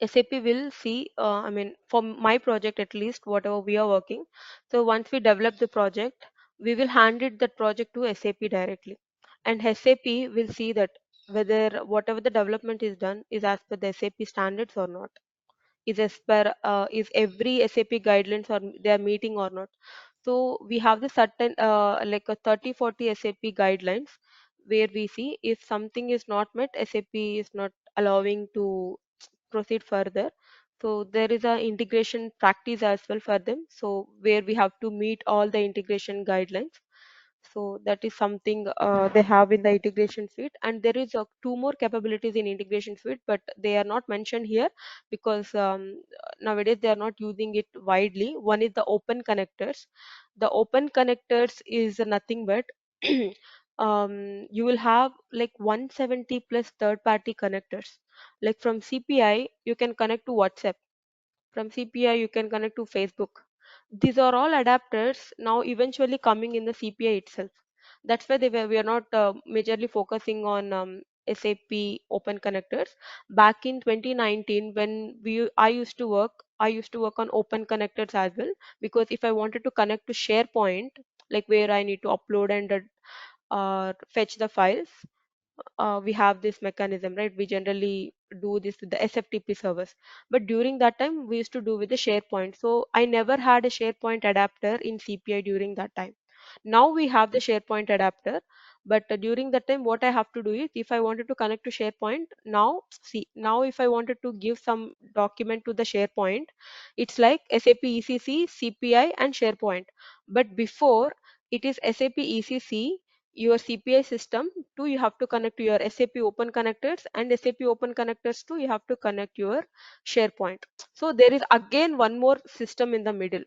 SAP will see, I mean, for my project at least, whatever we are working. So once we develop the project, we will hand it that project to SAP directly. And SAP will see that whether whatever the development is done is as per the SAP standards or not, is as per is every SAP guidelines or they are meeting or not. So we have the certain like a 30-40 SAP guidelines where we see if something is not met, SAP is not allowing to proceed further. So there is a integration practice as well for them. So where we have to meet all the integration guidelines. So that is something they have in the integration suite, and there is two more capabilities in integration suite, but they are not mentioned here because nowadays they are not using it widely. One is the open connectors. The open connectors is nothing but you will have like 170 plus third party connectors. Like from CPI, you can connect to WhatsApp. From CPI, you can connect to Facebook. These are all adapters now eventually coming in the CPI itself. That's why we are not majorly focusing on SAP open connectors. Back in 2019, when I used to work on open connectors as well, because if I wanted to connect to SharePoint, like where I need to upload and fetch the files, we have this mechanism, right? We generally do this with the SFTP servers, but during that time we used to do with the SharePoint. So I never had a SharePoint adapter in CPI during that time. Now we have the SharePoint adapter, but during that time, what I have to do is, if I wanted to connect to SharePoint, now see, now if I wanted to give some document to the SharePoint, it's like SAP ECC, CPI, and SharePoint. But before, it is SAP ECC, your CPI system, to you have to connect to your SAP open connectors, and SAP open connectors to you have to connect your SharePoint. So there is again one more system in the middle.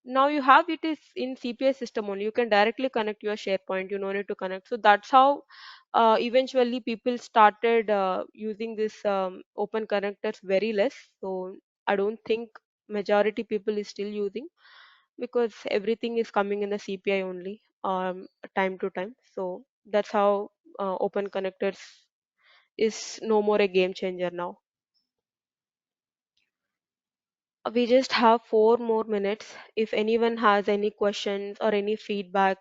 Now you have it is in CPI system only. You can directly connect your SharePoint. You no need to connect. So that's how eventually people started using this open connectors very less. So I don't think majority people is still using, because everything is coming in the CPI only time to time. So that's how open connectors is no more a game changer now. We just have 4 more minutes. If anyone has any questions or any feedback,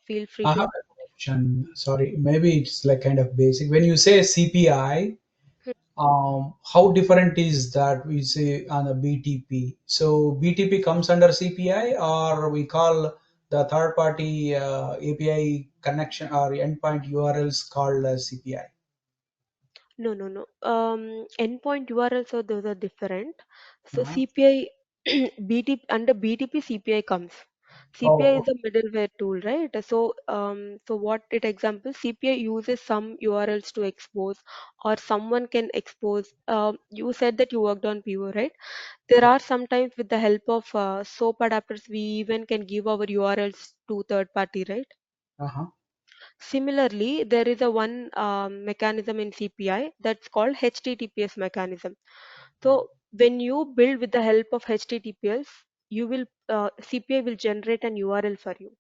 feel free I to. have a question. Sorry, maybe it's like kind of basic. When you say CPI, how different is that we say on a BTP? So BTP comes under CPI, or we call the third party API connection or endpoint URLs called CPI? No, no, no. Endpoint URLs, so those are different. So Uh-huh. CPI, BTP, under BTP, CPI comes. CPI Oh, is the middleware tool, right? So, so what it example, CPI uses some URLs to expose, or someone can expose. You said that you worked on PO, right? There okay. are sometimes with the help of SOAP adapters, we even can give our URLs to third party, right? Uh-huh. Similarly, there is a one mechanism in CPI that's called HTTPS mechanism. So when you build with the help of HTTPS, you will CPI will generate an URL for you.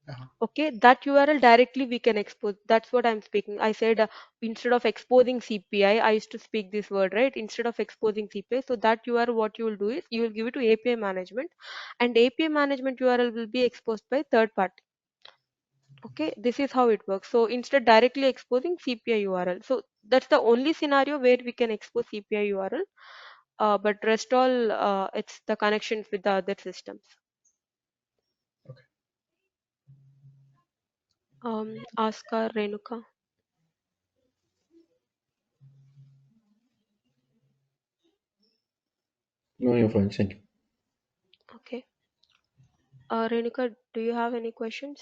Uh-huh. Okay, that URL directly we can expose. That's what I'm speaking. I said instead of exposing CPI, I used to speak this word, right? Instead of exposing CPI, so that URL, what you will do is you will give it to API management, and API management URL will be exposed by third party. Okay, this is how it works. So instead directly exposing CPI URL. So that's the only scenario where we can expose CPI URL. But rest all, it's the connections with the other systems. Okay. Askar, Renuka. No, you're fine. Thank you. Okay. Renuka, do you have any questions?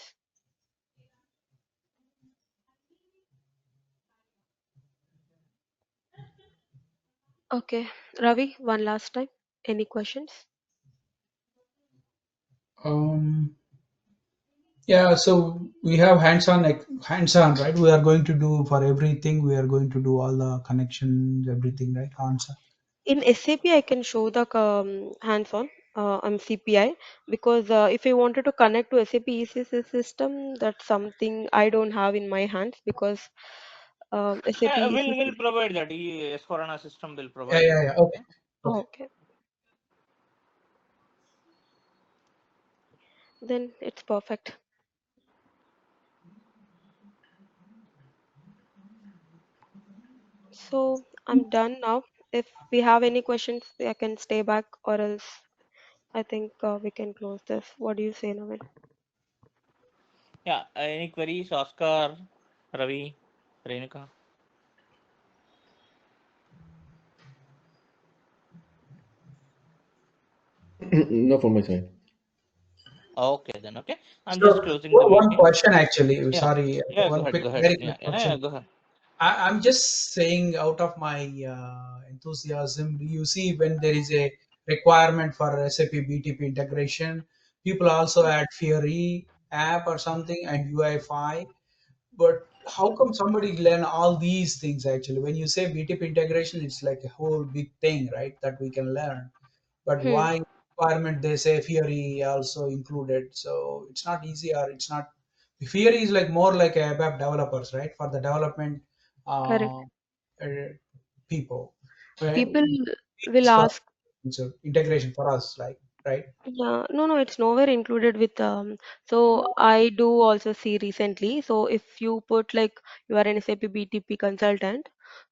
Okay. Ravi, one last time. Any questions? Um, yeah, so we have hands-on, like hands-on, right? We are going to do for everything. We are going to do all the connections, everything, right? Hands-on. In SAP, I can show the hands-on CPI, because if I wanted to connect to SAP ECC system, that's something I don't have in my hands, because SAP We'll ECC. provide that. S4HANA system will Yeah, provide yeah, that. yeah. Okay, Okay. Oh, okay. okay, then it's perfect. So I'm done now. If we have any questions, I can stay back, or else I think we can close this. What do you say, Naveen? Yeah. Any queries, Oscar, Ravi, Renuka? Not from my side. Okay, then. Okay. I'm So just closing the one meeting. question actually. Yeah. Sorry, Yeah. Go one ahead. quick, Go ahead. very Yeah. quick Yeah. Yeah, question. go ahead. I'm just saying out of my enthusiasm. You see, when there is a requirement for SAP BTP integration, people also add Fiori app or something and UI5. But how come somebody learn all these things actually? When you say BTP integration, it's like a whole big thing, right? That we can learn. But Hmm. why requirement they say theory also included? So it's not easy, or it's not. Theory is like more like a web developers, right? For the development Correct. uh, people. Right? People will It's for ask. so integration for us, like, right? Yeah, no, no, it's nowhere included with so I do also see recently. So if you put like you are an SAP BTP consultant,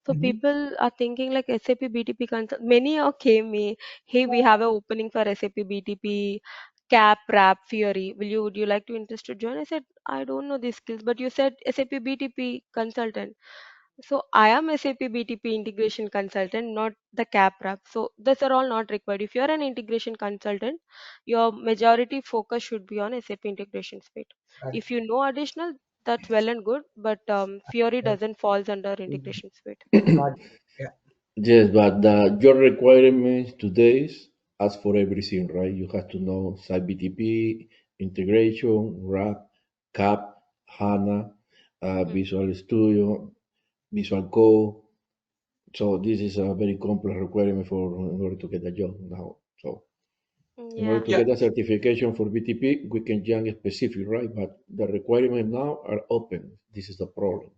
so Hmm. people are thinking like SAP BTP consult many are came me, hey, we have a opening for SAP BTP cap wrap theory. Would you like to interest to join? I said, I don't know these skills, but you said SAP BTP consultant. So I am SAP BTP integration consultant, not the cap wrap. So these are all not required. If you are an integration consultant, your majority focus should be on SAP integration suite. Right. If you know additional, that's well and good, but Fiori Right. doesn't falls under integration suite. Got it. Yeah. Yes, but your requirements today ask for everything, right? You have to know SAP BTP, integration, RAP, CAP, HANA, Hmm. Visual Studio, Visual Code. So this is a very complex requirement for in order to get a job now. So in order Yeah. to Yeah. get a certification for BTP, we can join specific, right? But the requirements now are open. This is the problem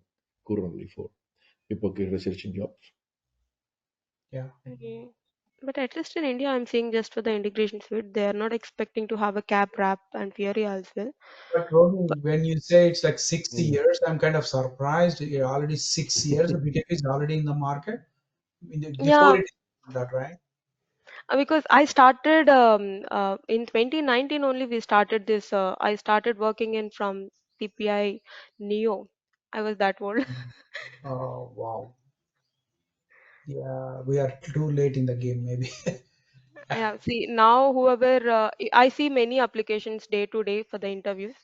currently for people get researching jobs. Yeah. Mhm. But at least in India, I'm seeing just for the integration suite, they are not expecting to have a cap wrap and Fiori as well. But Rohini, when you say it's like six Mm. years, I'm kind of surprised. Already 6 years, the BTP is already in the market. Before Yeah, it, that, right? because I started in 2019 only. We started this. I started working in from CPI Neo. I was that old. Oh, wow. Yeah, we are too late in the game, maybe. Yeah. See now, whoever I see many applications day to day for the interviews.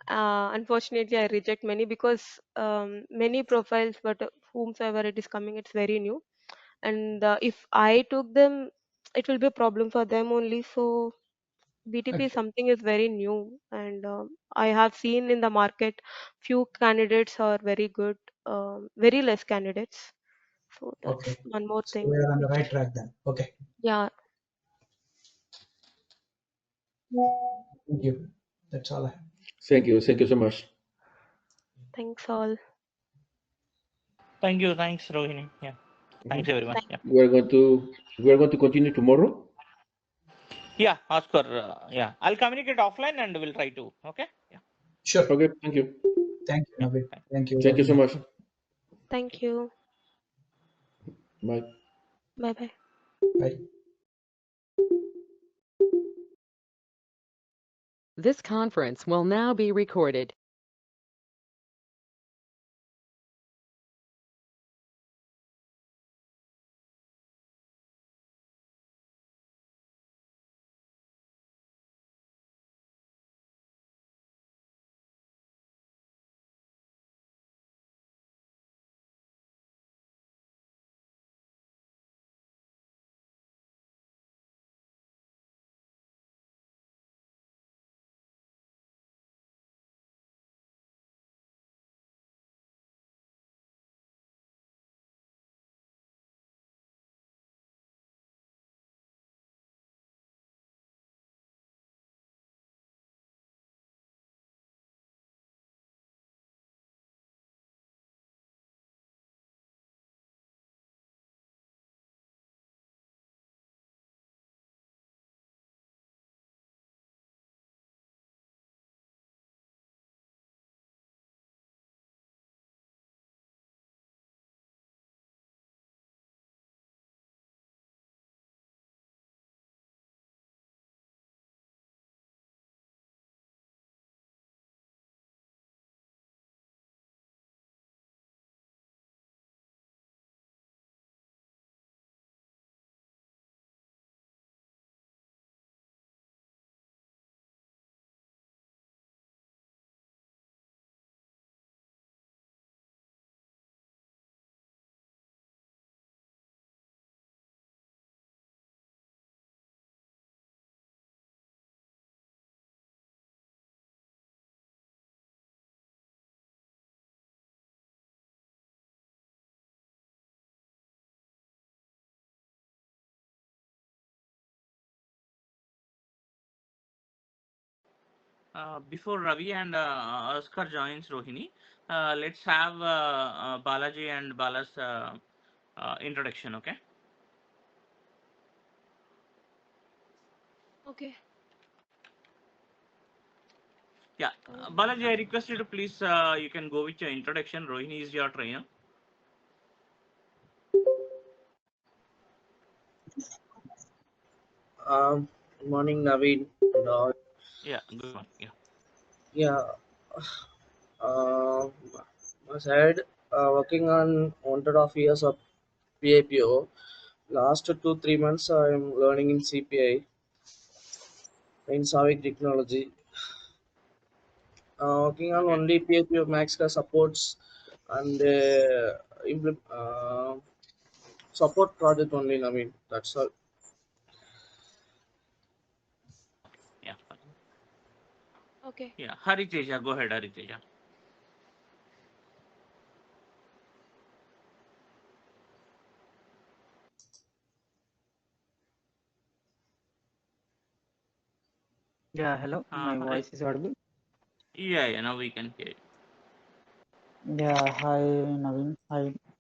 Unfortunately, I reject many because many profiles, but whomsoever it is coming, it's very new. And if I took them, it will be a problem for them only. So BTP is Okay. something is very new, and I have seen in the market few candidates are very good, very less candidates. So that's Okay. one more So we thing are on the which, right track then. Okay. yeah, Thank you. That's all I have. Thank you. Thank you so much. thanks all. Thank you. Thanks, Rohini. Yeah. Thanks, everyone. Thank, Yeah. We are going to continue tomorrow. Yeah, Oscar. Yeah. I'll communicate offline and we'll try to. Okay. Yeah. Sure. Okay. Thank you. Thank you, Yeah. Naveen. Thank Thank you, Thank you so Rohini. much. thank you. Bye. Bye bye. Bye. This conference will now be recorded. Before Ravi and Oscar joins Rohini, let's have Balaji and Bala's introduction. Okay. Okay. Yeah, Uh, Balaji, I request you to please, you can go with your introduction. Rohini is your trainer. Good morning, Naveen. And all. Yeah, good one. Yeah. Yeah, uh, my side, working on 1.5 years of PAPO. Last 2 3 months, I'm learning in CPI in Savik technology. Working on Okay. only PAPO Max ka supports and support project only, Naveen. That's all. Yeah. Fine. okay. Yeah. Hariteja, go ahead, Hariteja. Yeah, hello. My Hari. voice is audible. Yeah, yeah. Now we can hear you. Yeah, hi Naveen.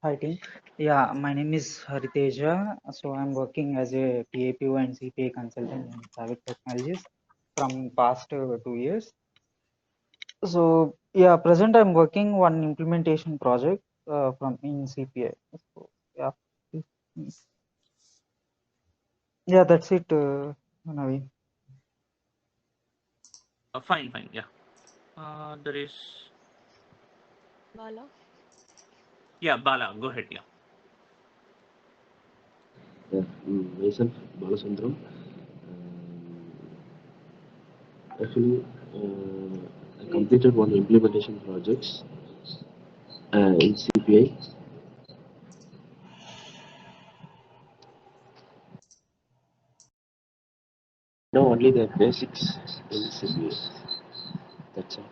Hi team. Yeah, my name is Hariteja. So I'm working as a PAPO and CPA consultant in Savik Technologies from past 2 years. So yeah, present I'm working one implementation project from in CPA. So yeah, mm, yeah, that's it, Naveen. Fine, fine. Yeah. There is. Bala. Yeah, Bala, go ahead. Yeah. Yeah, myself, Balasundram. Actually, I completed one implementation projects in CPI. Know only the basics in CPI. That's all.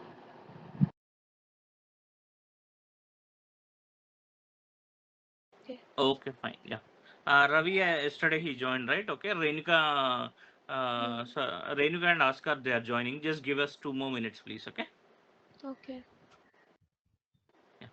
Okay. Okay, fine. Yeah. Ravi, yesterday he joined, right? Okay. Renuka, Hmm. so Renuka and Oscar, they are joining. Just give us 2 more minutes, please. Okay. Okay. Yeah.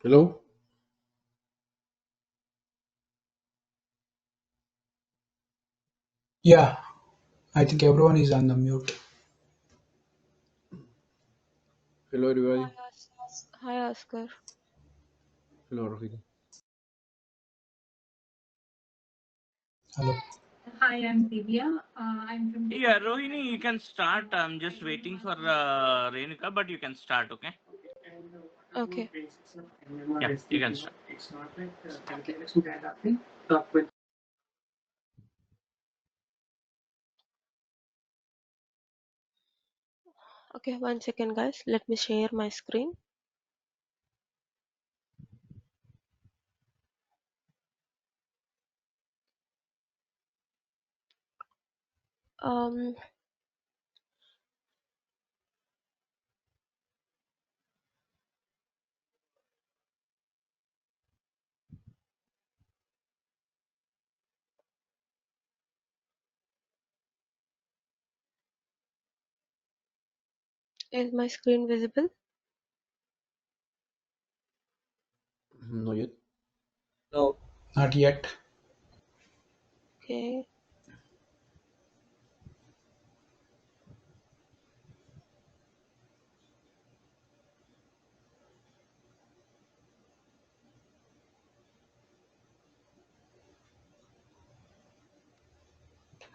Hello? Yeah, I think everyone is on the mute. Hello, Hi, everybody. Hi, Oscar. Hello, Rohini. Hello. Yeah, Rohini, you can start. I'm just waiting for Renuka, but you can start, okay? Okay. Yeah, you can start. Okay. Okay, 1 second, guys. Let me share my screen. Um, is my screen visible? Not yet. No. Not yet. Okay.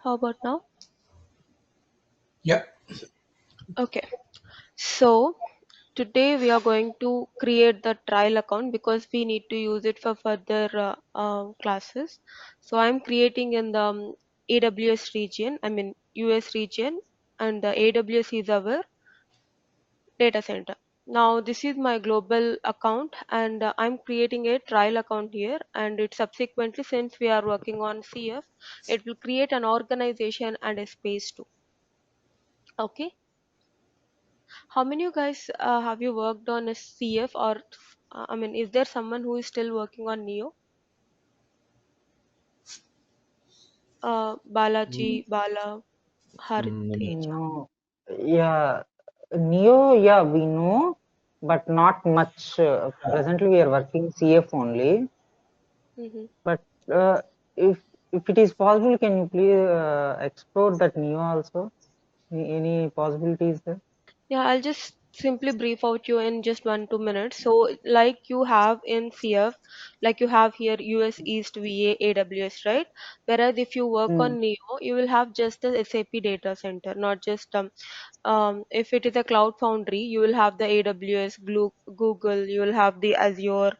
How about now? Yeah. Okay. So today we are going to create the trial account because we need to use it for further classes. So I'm creating in the AWS region, I mean US region, and the AWS is our data center. Now this is my global account, and I'm creating a trial account here, and it subsequently, since we are working on CF, it will create an organization and a space too. Okay. How many you guys have you worked on a CF, or I mean, is there someone who is still working on Neo? Mm, Balaji, Bala, no. Hariteja. No, yeah, Neo, yeah, we know, but not much. Presently, we are working CF only. Mm-hmm. But uh, if if it is possible, can you please explore that Neo also? Any possibilities there? Yeah, I'll just simply brief out you in just 1 2 minutes. So, like you have in CF, like you have here US East VA AWS, right? Whereas if you work Mm, on Neo, you will have just the SAP data center, not just if it is a cloud foundry, you will have the AWS, Google, you will have the Azure,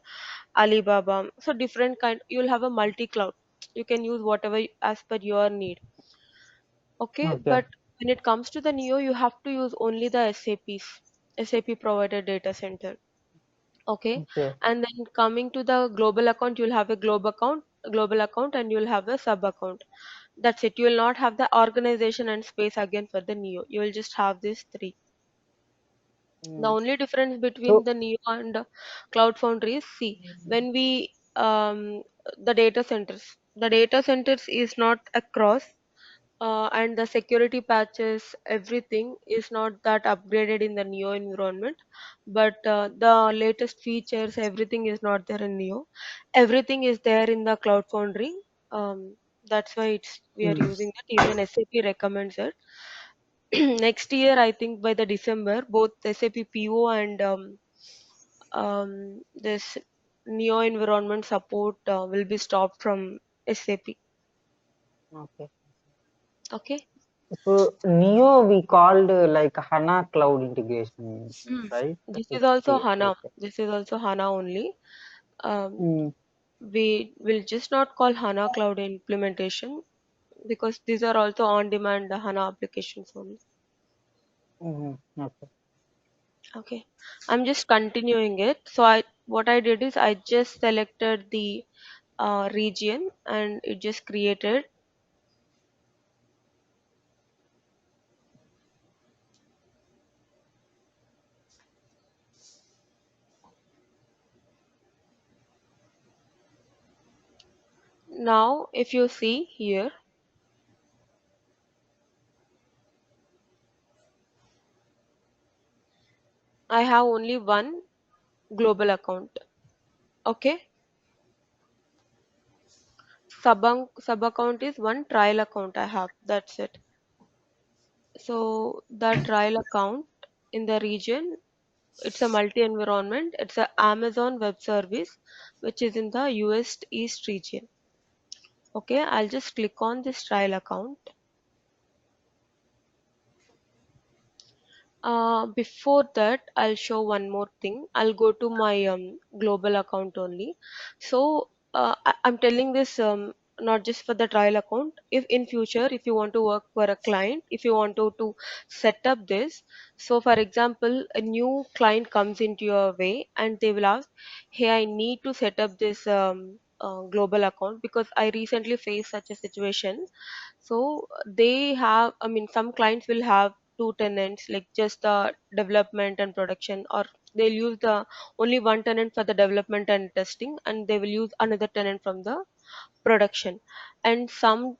Alibaba. So different kind, you will have a multi-cloud. You can use whatever as per your need. Okay, okay, but when it comes to the Neo, you have to use only the SAP provided data center. Okay, okay. and then coming to the global account, you'll have global account, and you'll have a sub account. That's it. You will not have the organization and space again for the Neo. You will just have these three. The Mm. only difference between So, the Neo and Cloud Foundry is, see, when we the data centers is not across, and the security patches, everything is not that upgraded in the Neo environment. But the latest features, everything is not there in Neo. Everything is there in the Cloud Foundry. That's why we are mm, using that. Even SAP recommends it. Next year, I think by the December, both SAP PO and this Neo environment support will be stopped from SAP. okay. Okay. So Neo we called like HANA cloud integration, Mm. right? This is It's also HANA. okay. This is also HANA only. Um, Mm, we will just not call HANA cloud implementation because these are also on-demand HANA applications only. okay. Okay. I'm just continuing it. So what I did is I just selected the region and it just created. Now, if you see here, I have only one global account. Okay, sub account is one trial account I have. That's it. So the trial account in the region, it's a multi-environment. It's a Amazon Web Service, which is in the US East region. Okay, I'll just click on this trial account. Before that, I'll show one more thing. I'll go to my global account only. So I'm telling this not just for the trial account. If in future, if you want to work for a client, if you want to set up this, so for example, a new client comes into your way and they will ask, "Hey, I need to set up this global account because I recently faced such a situation." So they have, I mean, some clients will have two tenants, like just the development and production, or they'll use the only one tenant for the development and testing, and they will use another tenant from the production. And some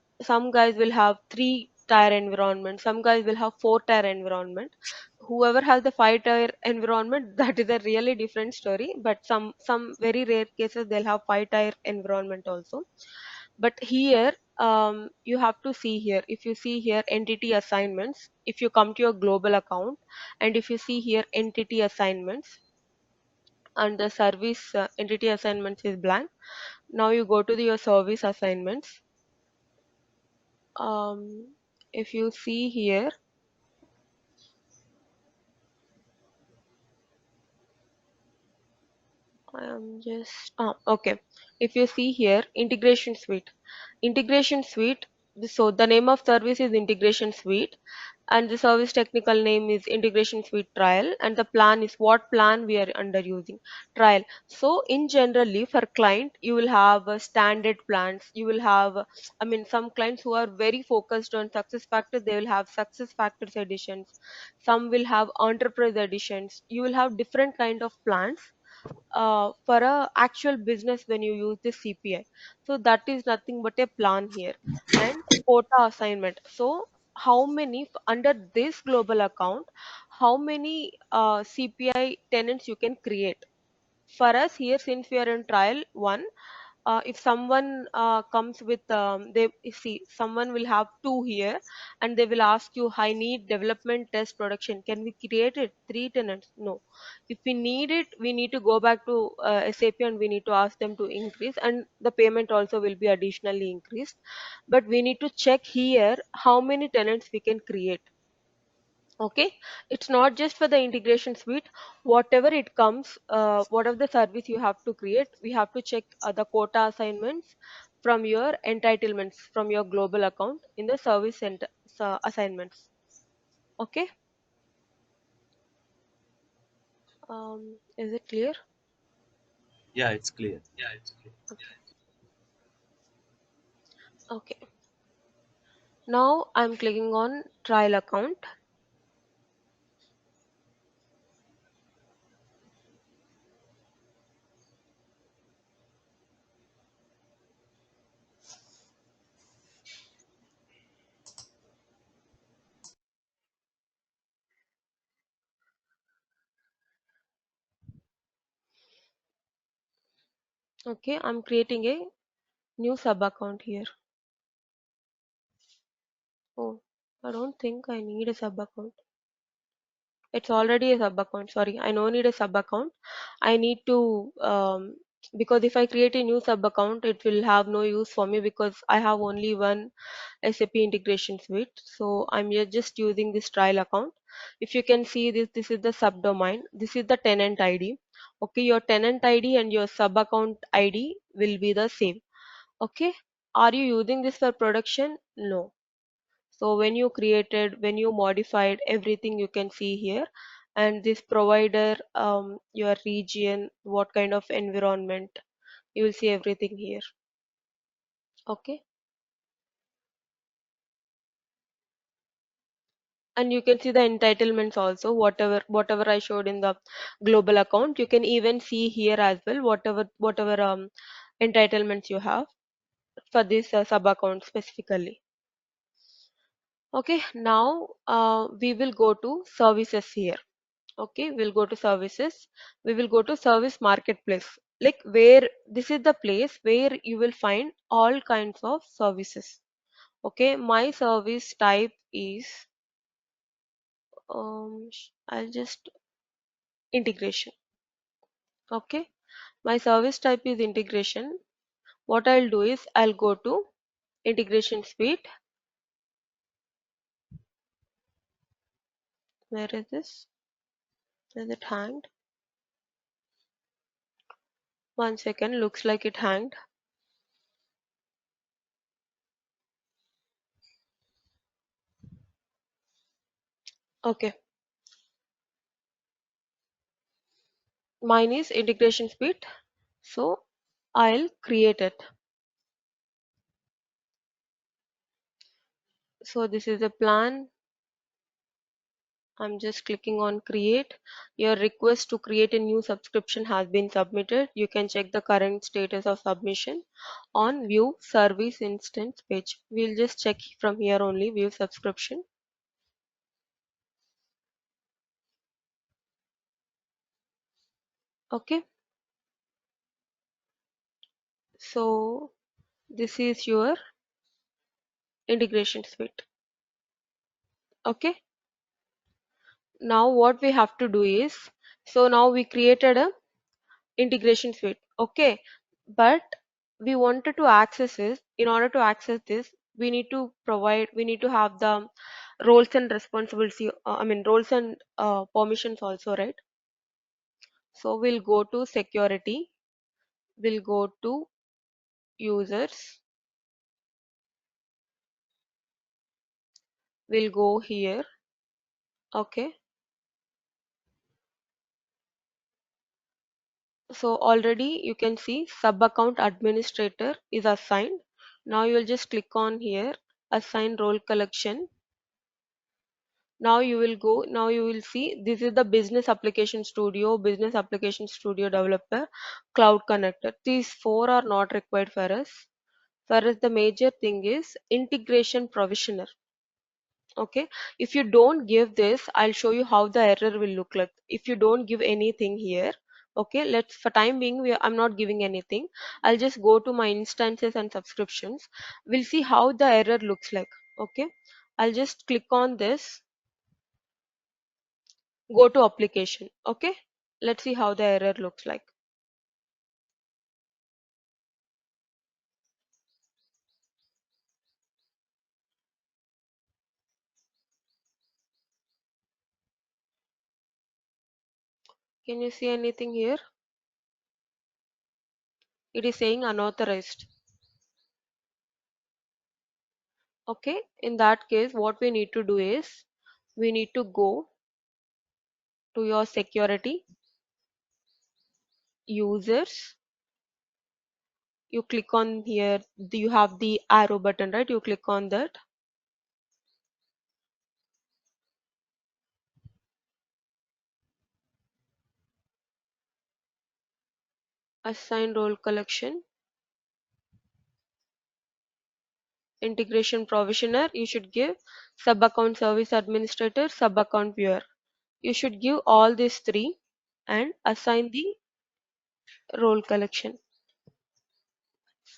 guys will have three tier environment, some guys will have four tier environment. Whoever has the five tier environment, that is a really different story, but some very rare cases they'll have five tier environment also. But here, you have to see here, if you see here entity assignments, if you come to your global account and if you see here entity assignments, and the service entity assignments is blank. Now you go to your service assignments. If you see here, I am just okay. If you see here, integration suite. So the name of service is integration suite, and the service technical name is integration suite trial, and the plan is what plan we are under using, trial. So in generally for client, you will have standard plans. You will have, I mean, some clients who are very focused on success factors, they will have success factors editions. Some will have enterprise editions. You will have different kind of plans for a actual business when you use the CPI. So that is nothing but a plan here. And quota assignment. So how many under this global account, how many CPI tenants you can create? For us here, since we are in trial one, if someone comes with they you see someone will have two here, and they will ask you, I need development test production, can we create it three tenants? No. If we need it, we need to go back to SAP and we need to ask them to increase, and the payment also will be additionally increased. But we need to check here how many tenants we can create. Okay, it's not just for the integration suite. Whatever it comes, whatever the service you have to create, we have to check the quota assignments from your entitlements from your global account in the service center assignments. Okay, is it clear? Yeah, it's clear. Okay. Okay, now I'm clicking on trial account. Okay, I'm creating a new sub account here. Oh, I don't think I need a sub account. It's already a sub account. Sorry, I don't need a sub account. I need to because if I create a new sub account, it will have no use for me because I have only one SAP integration suite. So I'm just using this trial account. If you can see this, this is the subdomain. This is the tenant ID. Okay, your tenant ID and your sub account ID will be the same. Okay, are you using this for production? No. So when you created, when you modified everything, you can see here, and this provider, your region, what kind of environment, you will see everything here. Okay, and you can see the entitlements also. Whatever I showed in the global account, you can even see here as well. Whatever entitlements you have for this sub account specifically. Okay, now we will go to services here. Okay, we'll go to services. We will go to service marketplace. like where this is the place where you will find all kinds of services. Okay, my service type is I'll just integration. Okay, my service type is integration. What I'll do is I'll go to integration suite. Where is this? Is it hanged? One second, looks like it hanged. Okay, mine is integration suite. So I'll create it. So this is a plan. I'm just clicking on create. Your request to create a new subscription has been submitted. You can check the current status of submission on view service instance page. We'll just check from here only, view subscription. Okay, so this is your integration suite. Okay, now what we have to do is, so now we created a integration suite. Okay, but we wanted to access this. In order to access this, we need to have the roles and responsibility, roles and permissions also, right? So we'll go to security, we'll go to users, we'll go here. Okay, so already you can see sub account administrator is assigned. Now you'll just click on here, assign role collection. Now you will go, now you will see this is the business application studio developer, cloud connector. These four are not required for us. For us, the major thing is integration provisioner. Okay, if you don't give this, I'll show you how the error will look like. If you don't give anything here, okay, let's for time being I'm not giving anything. I'll just go to my instances and subscriptions. We'll see how the error looks like. Okay, I'll just click on this, go to application. Okay, let's see how the error looks like. Can you see anything here? It is saying unauthorized. Okay, in that case what we need to do is we need to go to your security, users, you click on here, you have the arrow button, right? You click on that, assign role collection, integration provisioner, you should give sub account service administrator, sub account viewer. You should give all these three and assign the role collection.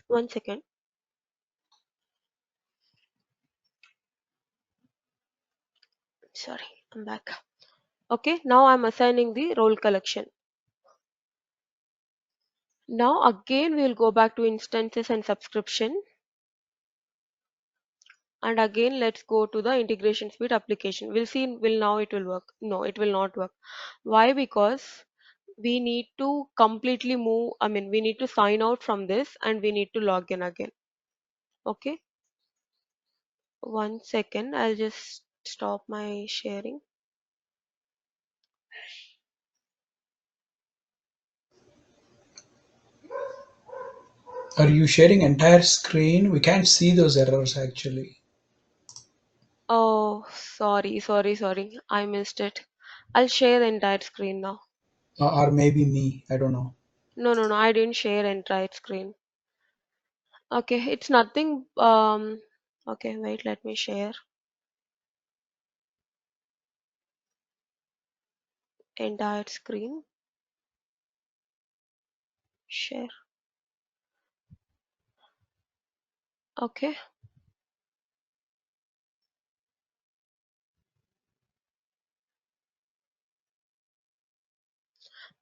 One second. Sorry, I'm back. Okay, now I'm assigning the role collection. Now again we'll go back to instances and subscription, and again let's go to the integration suite application. We'll see will now it will work. No, it will not work. Why? Because we need to completely move, we need to sign out from this and we need to log in again. Okay, one second, I'll just stop my sharing. Are you sharing entire screen? We can't see those errors actually. Oh, sorry, I missed it. I'll share the entire screen now. Or maybe me. I don't know. No, I didn't share entire screen. Okay, it's nothing. Okay, wait, let me share entire screen. share. Okay.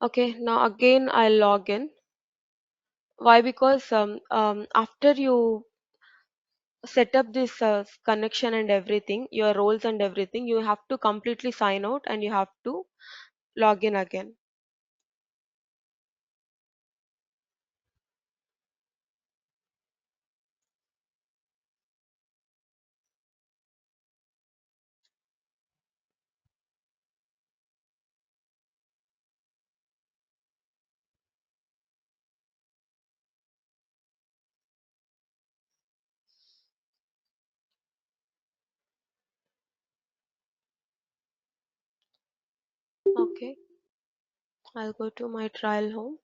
Okay, now again I'll log in. Why? Because after you set up this connection and everything, your roles and everything, you have to completely sign out and you have to log in again. Okay, I'll go to my trial home.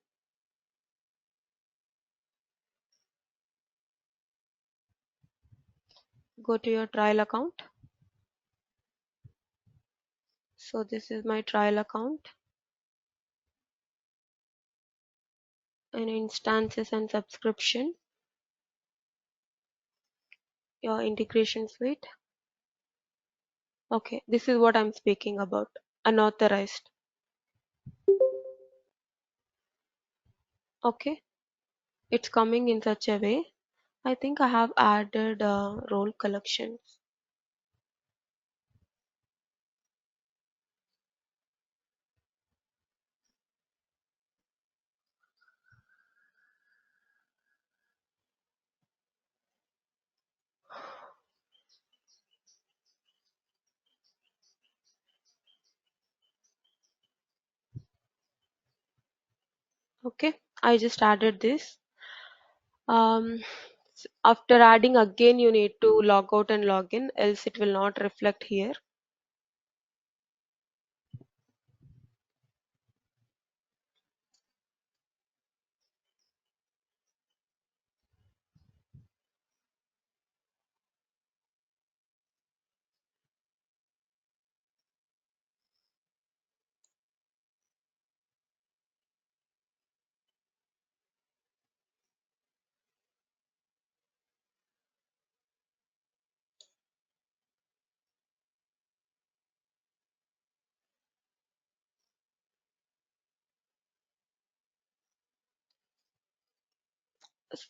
Go to your trial account. So this is my trial account and instances and subscription, your integration suite. Okay, this is what I'm speaking about, unauthorized. Okay, it's coming in such a way. I think I have added role collections. Okay, I just added this. After adding again, you need to log out and log in, else it will not reflect here.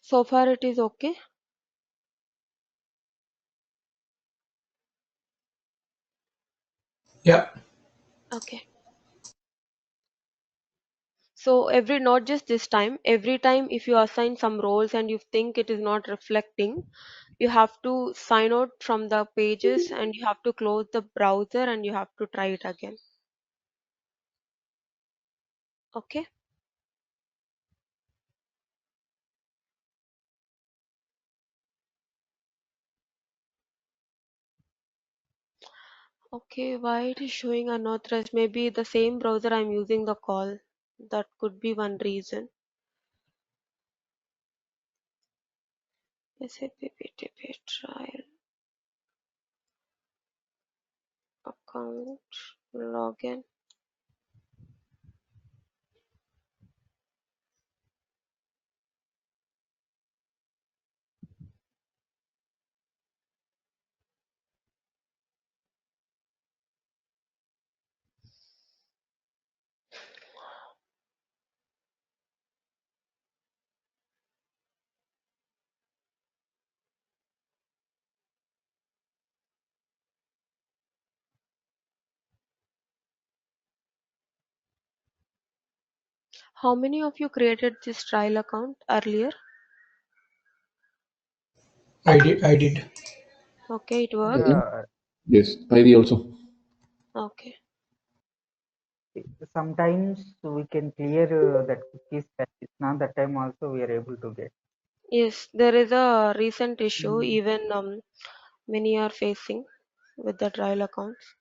So far it is okay. Yeah. Okay. So every, not just this time, every time if you assign some roles and you think it is not reflecting, you have to sign out from the pages and you have to close the browser and you have to try it again. Okay. Okay, why it is showing unauthorized? Maybe the same browser I'm using the call. That could be one reason. SAP BTP trial account login. How many of you created this trial account earlier? I did. Okay, it worked. Mhm. Yeah, Yes, I did also. Okay. sometimes we can clear that cookies that is not that time also we are able to get. Yes, there is a recent issue Mm. even many are facing with the trial accounts.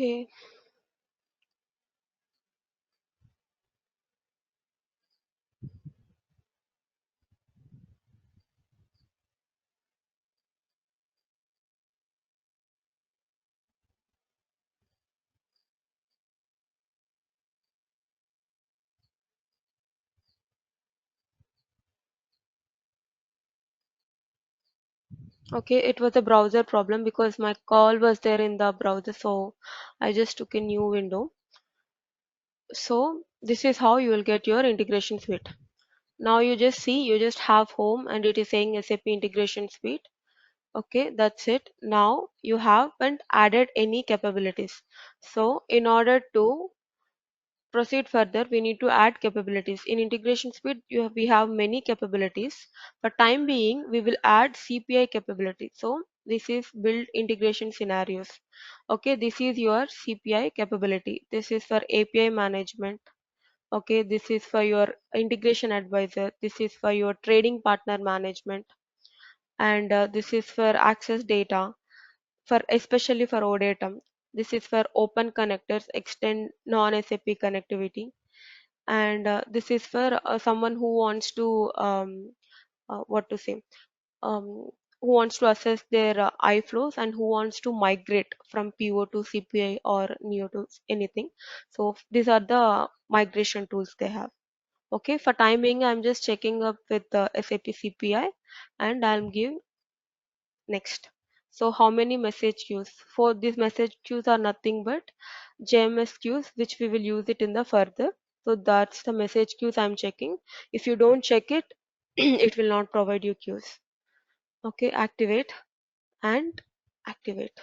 Okay. Okay, it was a browser problem because my call was there in the browser, so I just took a new window. So this is how you will get your integration suite. Now you just see, you just have home and it is saying SAP integration suite. Okay, that's it. Now you haven't added any capabilities. So in order to proceed further, we need to add capabilities. In integration suite, we have many capabilities. For time being, we will add CPI capability. So this is build integration scenarios. Okay, this is your CPI capability. This is for API management. Okay, this is for your integration advisor. This is for your trading partner management. And this is for access data, for especially for OData. This is for open connectors, extend non-SAP connectivity, and this is for someone who wants to what to say um, who wants to assess their iFlows and who wants to migrate from PO to CPI or NEO to anything. So these are the migration tools they have. Okay, for time being, I'm just checking up with the SAP CPI and I'll give next. So how many message queues? For these message queues are nothing but JMS queues, which we will use it in the further. So that's the message queues I'm checking. If you don't check it, it will not provide you queues. Okay, activate and activate.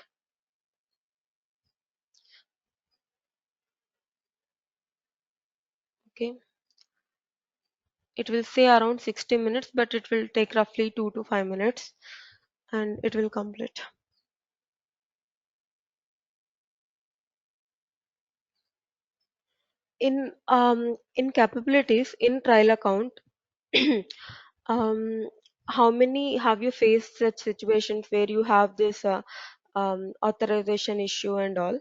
Okay, it will say around 60 minutes, but it will take roughly 2 to 5 minutes and it will complete. In capabilities in trial account, um, how many have you faced such situations where you have this authorization issue and all?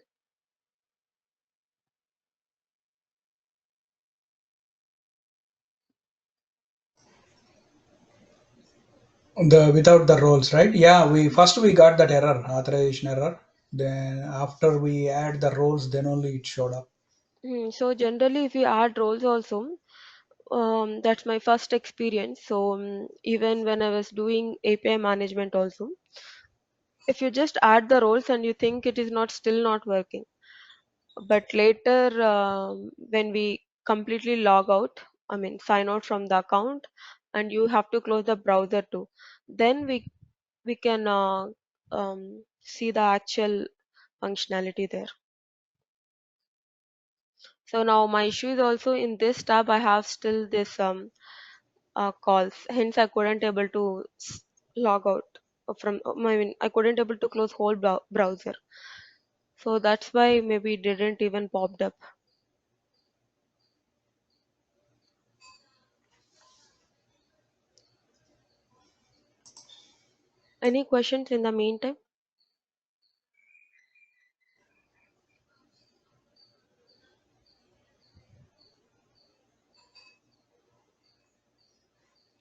The without the roles, right? Yeah, we got that error, authorization error. Then after we add the roles, then only it showed up. So generally, if you add roles also, that's my first experience. So even when I was doing API management also, if you just add the roles and you think it is not still not working, but later when we completely log out, I mean sign out from the account, and you have to close the browser too, then we can see the actual functionality there. So now my issue is also in this tab I have still this calls, hence I couldn't able to log out from I mean I couldn't able to close whole browser, so that's why maybe it didn't even popped up. Any questions in the meantime?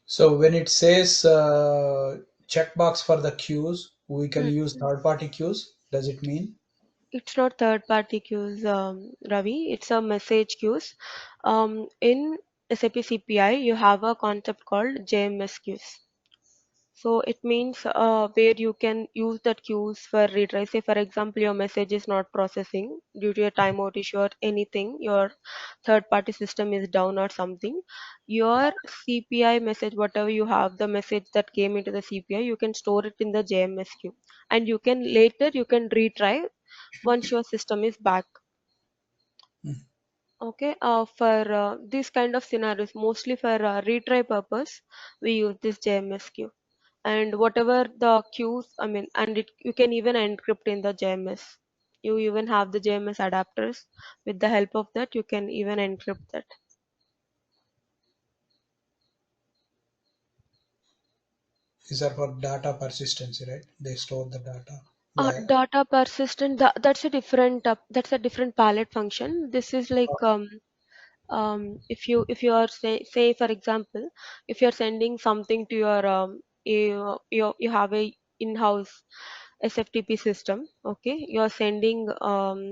So when it says checkbox for the queues, we can Hmm. use third-party queues. Does it mean? It's not third party queues, Ravi. It's a message queues. In SAP CPI, you have a concept called JMS queues. So it means where you can use that queues for retry. Say, for example, your message is not processing due to a timeout issue or anything, your third party system is down or something. Your CPI message, whatever you have, the message that came into the CPI, you can store it in the JMS queue. And you can later you can retry once your system is back. Okay, for these kind of scenarios, mostly for retry purpose, we use this JMS queue. And whatever the queues, I mean, and you can even encrypt in the JMS. You even have the JMS adapters. With the help of that, you can even encrypt that. These are for data persistency, right? They store the data. Yeah. Data persistent, that's a different palette function. This is like if you are say for example, if you are sending something to your you have a in-house SFTP system, okay, you are sending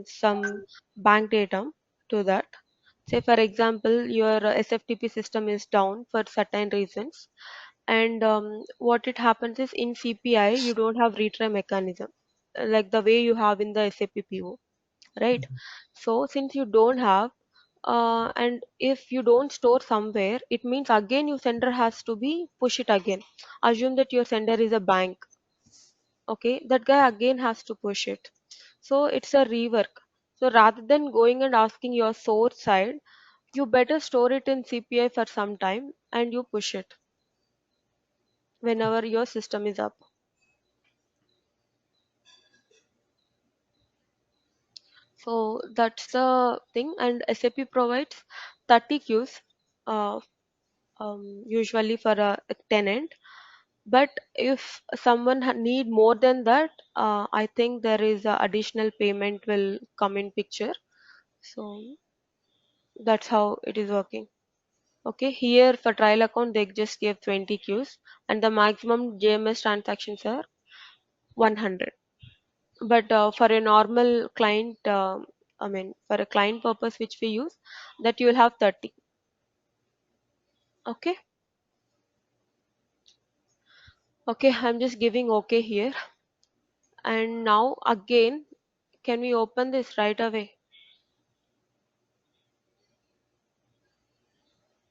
some bank data to that. Say for example, your SFTP system is down for certain reasons, and what it happens is in CPI you don't have retry mechanism like the way you have in the SAP PO, right? So since you don't have, and if you don't store somewhere, it means again your sender has to be push it again. Assume that your sender is a bank, okay? That guy again has to push it. So it's a rework. So rather than going and asking your source side, you better store it in CPI for some time and you push it whenever your system is up. So that's the thing, and SAP provides 30 queues, uh, usually for a tenant. But if someone need more than that, I think there is a additional payment will come in picture. So that's how it is working. Okay, here for trial account they just give 20 queues, and the maximum JMS transactions are 100. But for a normal client, I mean for a client purpose which we use, that you will have 30. Okay, okay, I'm just giving okay here. And now again, can we open this right away?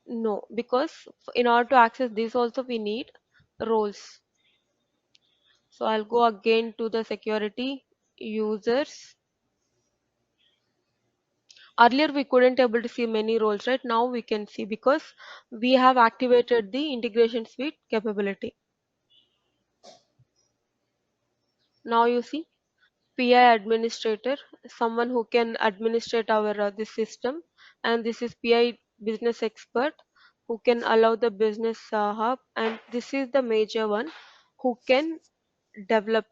No, because in order to access this also we need roles. So I'll go again to the security users. Earlier we couldn't able to see many roles, right? Now we can see because we have activated the integration suite capability. Now you see PI administrator, someone who can administrate our this system, and this is PI business expert who can allow the business hub, and this is the major one who can develop.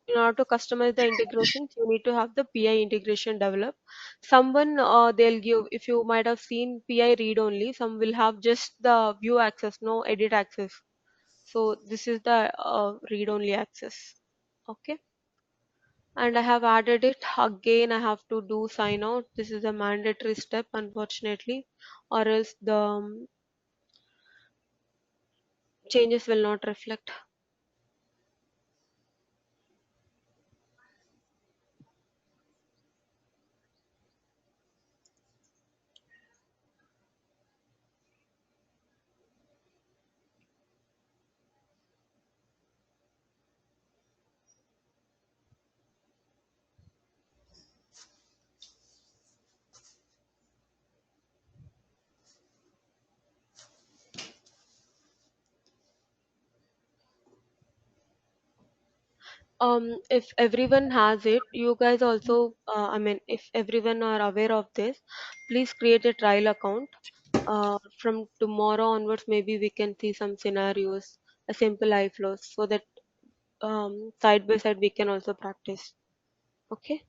In order to customize the integrations, you need to have the PI integration develop. Someone they'll give, if you might have seen PI read only, some will have just the view access, no edit access. So this is the read only access. Okay. And I have added it again. I have to do sign out. This is a mandatory step, unfortunately, or else the changes will not reflect. If everyone has it, you guys also, I mean, if everyone are aware of this, please create a trial account. From tomorrow onwards, maybe we can see some scenarios, a simple eye flows, so that side by side we can also practice. Okay.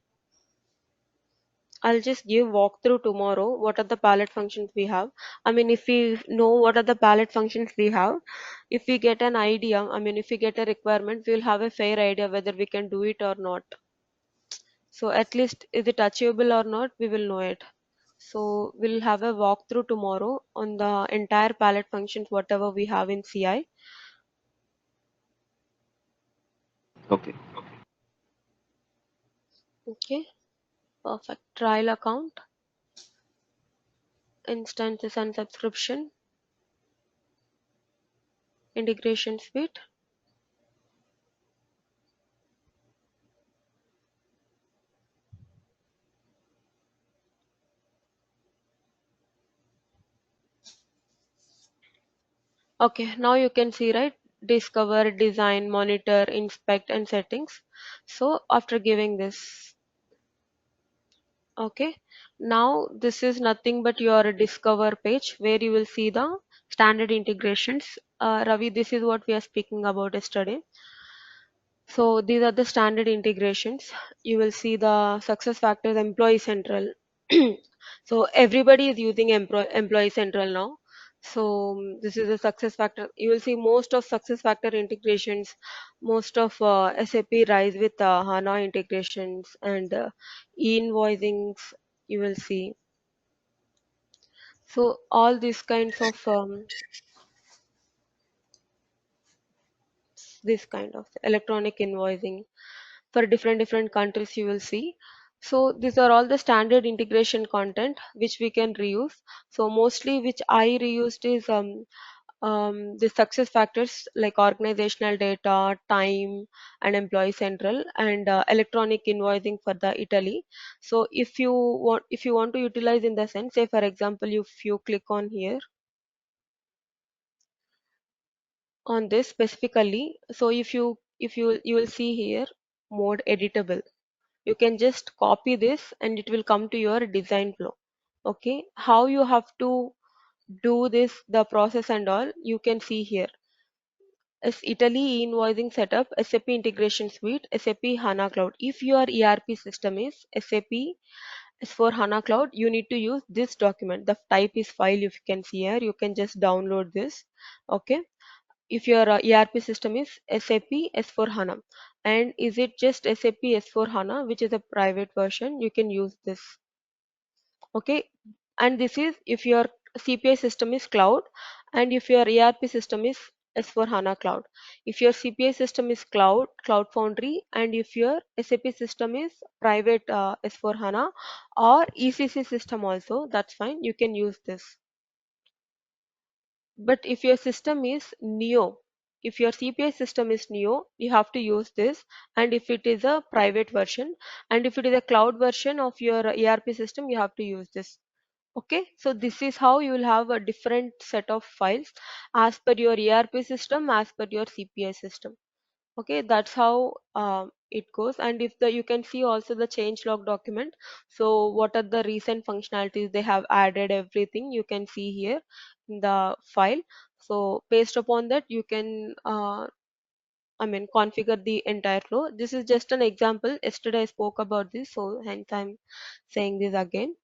I'll just give walkthrough tomorrow. What are the palette functions we have? I mean, if we know what are the palette functions we have, if we get an idea, I mean, if we get a requirement, we'll have a fair idea whether we can do it or not. So at least is it achievable or not, we will know it. So we'll have a walkthrough tomorrow on the entire palette functions, whatever we have in CI. Okay. Okay, perfect. Trial account, instances and subscription, integration suite. Okay, now you can see, right? Discover, design, monitor, inspect, and settings. So after giving this, okay, now this is nothing but your discover page where you will see the standard integrations. Ravi, this is what we are speaking about yesterday. So these are the standard integrations. You will see the success factors employee central. So everybody is using employee central now. So this is a success factor. You will see most of success factor integrations, most of SAP Rise with HANA integrations and e-invoicings. You will see. So all these kinds of this kind of electronic invoicing for different countries you will see. So these are all the standard integration content which we can reuse. So mostly which I reused is the success factors like organizational data, time, and employee central, and electronic invoicing for the Italy. So if you want to utilize in the sense, say for example, if you click on here on this specifically, so if you will see here mode editable. You can just copy this and it will come to your design flow. Okay, how you have to do this, the process and all, you can see here. As Italy invoicing setup, SAP integration suite, SAP HANA Cloud. If your ERP system is SAP S4 HANA Cloud, you need to use this document. The type is file. If you can see here, you can just download this. Okay. If your ERP system is SAP S4 HANA, and is it just SAP S4 HANA, which is a private version, you can use this. Okay, and this is if your CPI system is cloud, and if your ERP system is S4 HANA cloud. If your CPI system is cloud foundry, and if your SAP system is private S4 HANA or ECC system also, that's fine. You can use this. But if your system is Neo, if your CPI system is Neo, you have to use this. And if it is a private version, and if it is a cloud version of your ERP system, you have to use this. Okay, so this is how you will have a different set of files as per your ERP system, as per your CPI system. Okay, that's how it goes. And if the you can see also the change log document. So what are the recent functionalities they have added, everything you can see here in the file. So based upon that you can configure the entire flow. This is just an example. Yesterday I spoke about this, so hence I'm saying this again.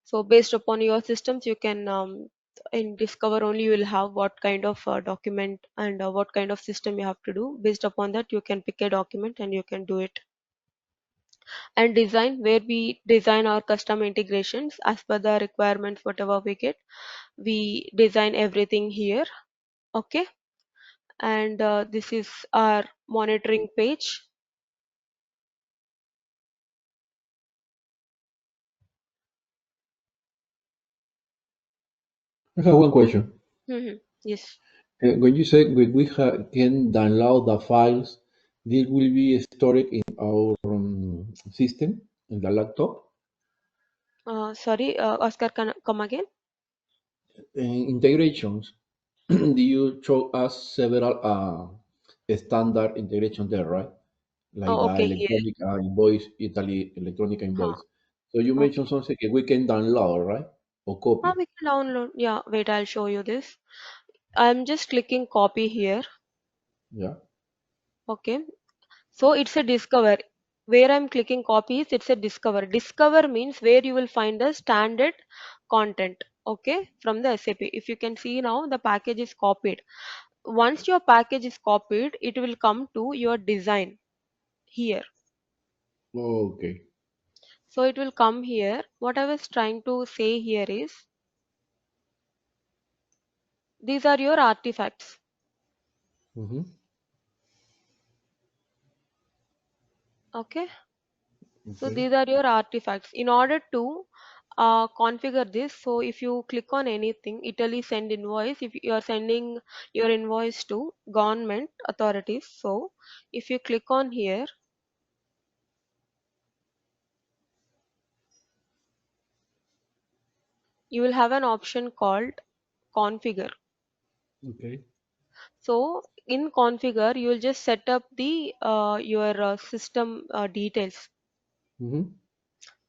So based upon your systems, you can in Discover only you will have what kind of document and what kind of system you have to do. Based upon that, you can pick a document and you can do it. And design, where we design our custom integrations as per the requirements, whatever we get, we design everything here. Okay, and this is our monitoring page. I have one question. Yes. When you say can download the files, this will be stored in our system, in the laptop. Sorry, Oscar, can come again? Integrations. You show us several standard integration there, right? Like the Okay, here. electronic invoice, Italy electronic Huh, invoice. So you mentioned okay. something that we can download, right? Or copy. We can download. Yeah, wait, I'll show you this. I'm just clicking copy here. Yeah. Okay. So it's a discover. Where I'm clicking copies, it's a discover. Discover means where you will find the standard content. Okay. From the SAP. If you can see now, the package is copied. Once your package is copied, it will come to your design here. Okay. So it will come here. What I was trying to say here is these are your artifacts. Mm-hmm. Okay. So Okay. these are your artifacts. In order to configure this, so if you click on anything, Italy send invoice, if you are sending your invoice to government authorities, so if you click on here, you will have an option called configure. Okay. So in configure, you will just set up the your system details. Mm-hmm.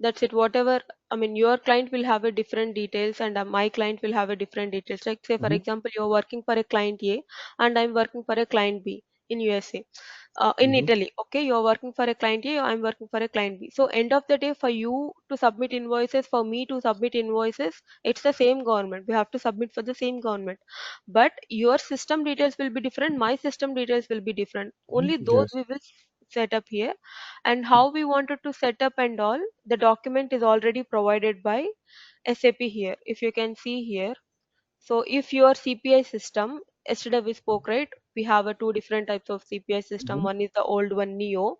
That's it. Whatever, your client will have a different details, and my client will have a different details. Like say, for Mm-hmm. example, you're working for a client A, and I'm working for a client B in USA. in Mm-hmm. Italy. Okay, you're working for a client A, I'm working for a client B. So end of the day, for you to submit invoices, for me to submit invoices, it's the same government. We have to submit for the same government. But your system details will be different, my system details will be different. Only those Yes. we will set up here. And how we wanted to set up and all, the document is already provided by SAP here. If you can see here, so if your CPI system, yesterday we spoke, right? We have a two different types of CPI system. Mm-hmm. One is the old one, Neo.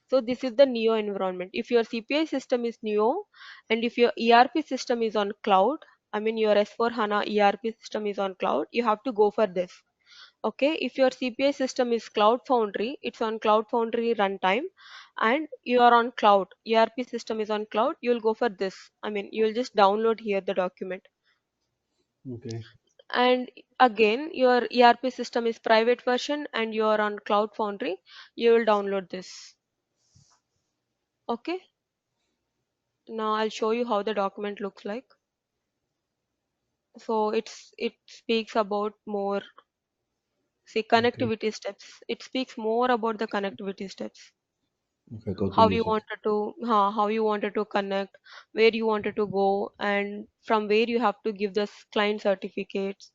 So this is the Neo environment. If your CPI system is Neo, and if your ERP system is on cloud, I mean your S4 HANA ERP system is on cloud, you have to go for this. Okay, if your CPI system is Cloud Foundry, it's on Cloud Foundry runtime, and you are on cloud. ERP system is on cloud, you'll go for this. I mean, you'll just download here the document. Okay. And again, your ERP system is private version and you are on Cloud Foundry, you will download this. Okay, now I'll show you how the document looks like. So it speaks about more, see, Okay. connectivity steps. It speaks more about the connectivity steps. Okay, go to How you use it. wanted to how you wanted to connect, where you wanted to go, and from where you have to give the client certificates.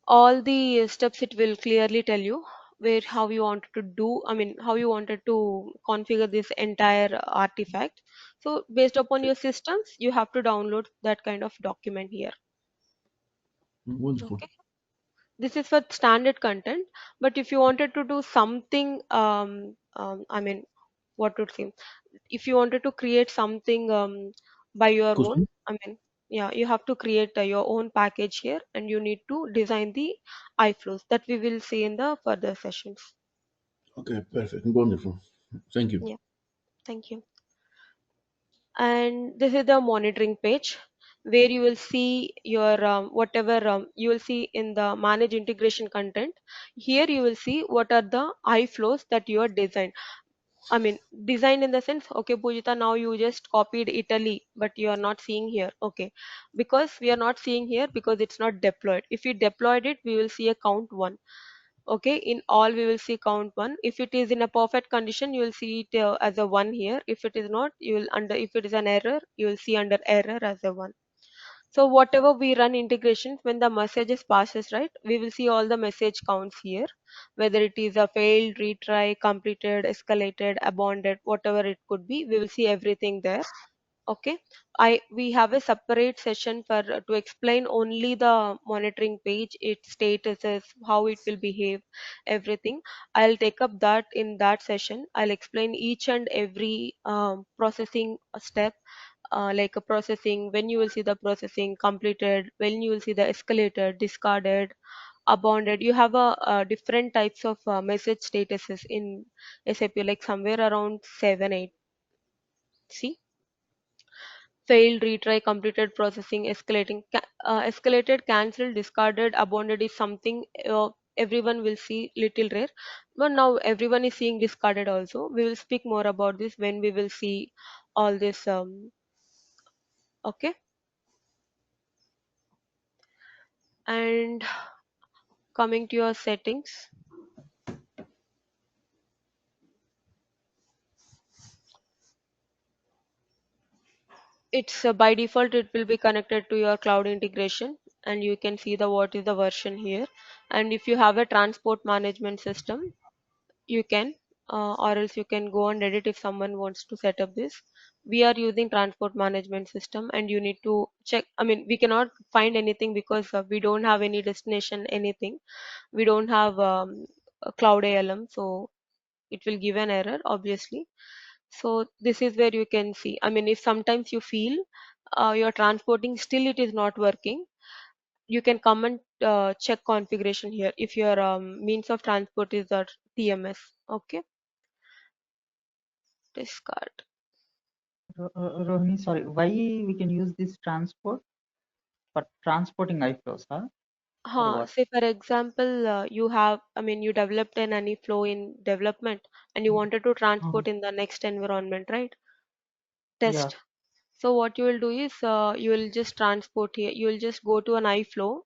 All the steps it will clearly tell you where how you wanted to do, I mean how you wanted to configure this entire artifact. So based upon Okay. your systems, you have to download that kind of document here. Wonderful. Okay, this is for standard content, but if you wanted to do something, I mean, what to say, if you wanted to create something by your own, Custom? I mean, yeah, you have to create your own package here, and you need to design the iflows that we will see in the further sessions. Okay, perfect. Wonderful. Thank you. Yeah, thank you. And this is the monitoring page where you will see your whatever you will see in the manage integration content. Here you will see what are the iflows that you are designed. I mean, design in the sense, okay, Pujita, now you just copied Italy, but you are not seeing here. Okay, because we are not seeing here because it's not deployed. If we deployed it, we will see a count one. Okay, in all we will see count one. If it is in a perfect condition, you will see it as a one here. If it is not, you will under. If it is an error, you will see under error as a one. So whatever we run integrations, when the messages passes, right, we will see all the message counts here, whether it is a failed, retry, completed, escalated, abandoned, whatever it could be, we will see everything there. Okay, we have a separate session for to explain only the monitoring page, its statuses, how it will behave, everything. I'll take up that in that session. I'll explain each and every processing step, like a processing, when you will see the processing completed, when you will see the escalated, discarded, abandoned. You have a different types of message statuses in SAP, like somewhere around 7 8. See, failed, retry, completed, processing, escalating, escalated, cancelled, discarded, abandoned is something everyone will see little rare, but now everyone is seeing discarded also. We will speak more about this when we will see all this. Okay, and coming to your settings, it's by default it will be connected to your cloud integration, and you can see the what is the version here. And if you have a transport management system, you can, or else you can go and edit if someone wants to set up this. We are using transport management system, and you need to check, I mean, we cannot find anything because we don't have any destination, anything. We don't have a cloud ALM, so it will give an error obviously. So this is where you can see, I mean, if sometimes you feel you're transporting still it is not working, you can come and check configuration here if your means of transport is the TMS. Okay, discard. Rohini, sorry, why we can use this transport for transporting iFlows, huh? Or what? Say for example, you have, I mean, you developed an any flow in development and you wanted to Uh-huh. transport in the next environment, right? Yeah. Test. So what you will do is you will just transport here. You will just go to an iFlow.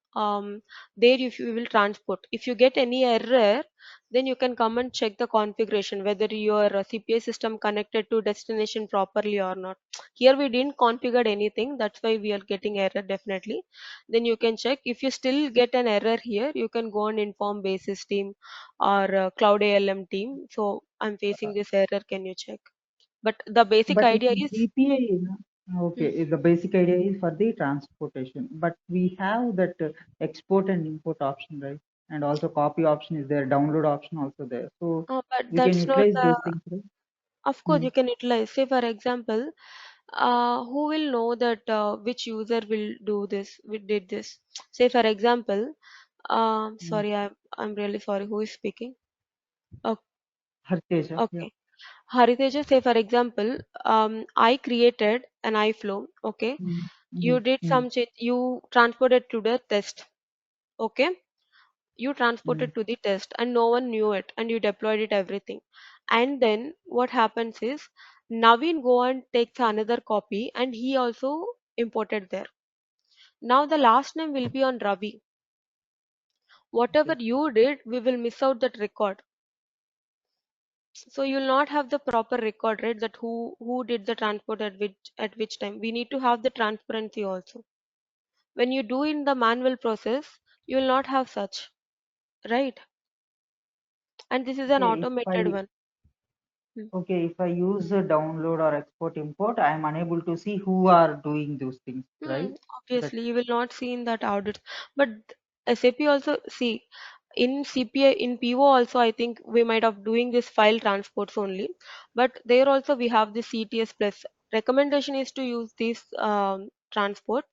There you will transport. If you get any error, then you can come and check the configuration whether your CPI system connected to destination properly or not. Here we didn't configure anything. That's why we are getting error definitely. Then you can check. If you still get an error here, you can go and inform basis team or Cloud ALM team. So I'm facing this error. Can you check? But the basic But idea in is. CPI, okay, Hmm. the basic idea is for the transportation, but we have that export and import option, right? And also copy option is there, download option also there. So But we can that's not utilize the. those things, right? Of course, Hmm. you can utilize. Say, for example, who will know that which user will do this, will did this? Say, for example, Hmm. sorry, I'm really sorry. Who is speaking? Oh, Harteja, yeah. okay. Hariteja, say, for example, I created an iFlow. Okay, Hmm. Hmm. you did Hmm. some change. You transported to the test. Okay, you Hmm. transported to the test and no one knew it and you deployed it everything, and then what happens is Naveen go and takes another copy and he also imported there. Now the last name will be on Ravi. Whatever Okay. you did, we will miss out that record. So you'll not have the proper record, right, that who did the transport at which time. We need to have the transparency also. When you do in the manual process, you will not have such, right? And this is an Okay, if automated I one. Hmm. okay, if I use a download or export import, I am unable to see who are doing those things, right? That Obviously, you will not see in that audit. But SAP also see in CPI in PO also. I think we might have doing this file transports only. But there also we have the CTS plus. Recommendation is to use this transport,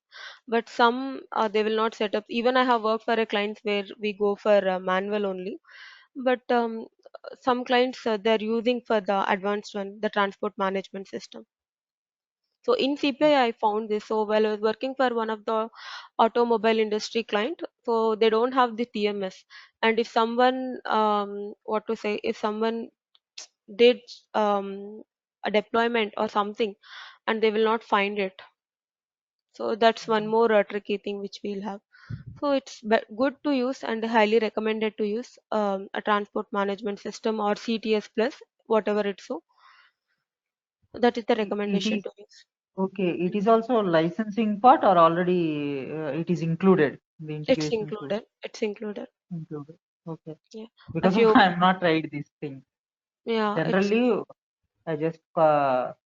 but some they will not set up. Even I have worked for a client where we go for manual only. But some clients they're using for the advanced one, the transport management system. So in CPI, I found this. So while I was working for one of the automobile industry client, so they don't have the TMS. And if someone, what to say, if someone did a deployment or something, and they will not find it. So that's one more tricky thing which we'll have. So it's good to use and highly recommended to use a transport management system or CTS plus, whatever it's so. That is the it recommendation is to use. okay. It is also licensing part or already it is included, the It's integration tool included. It's included. included. Okay. Yeah. Because If of you, I have not tried this thing. yeah, it's, Generally, I just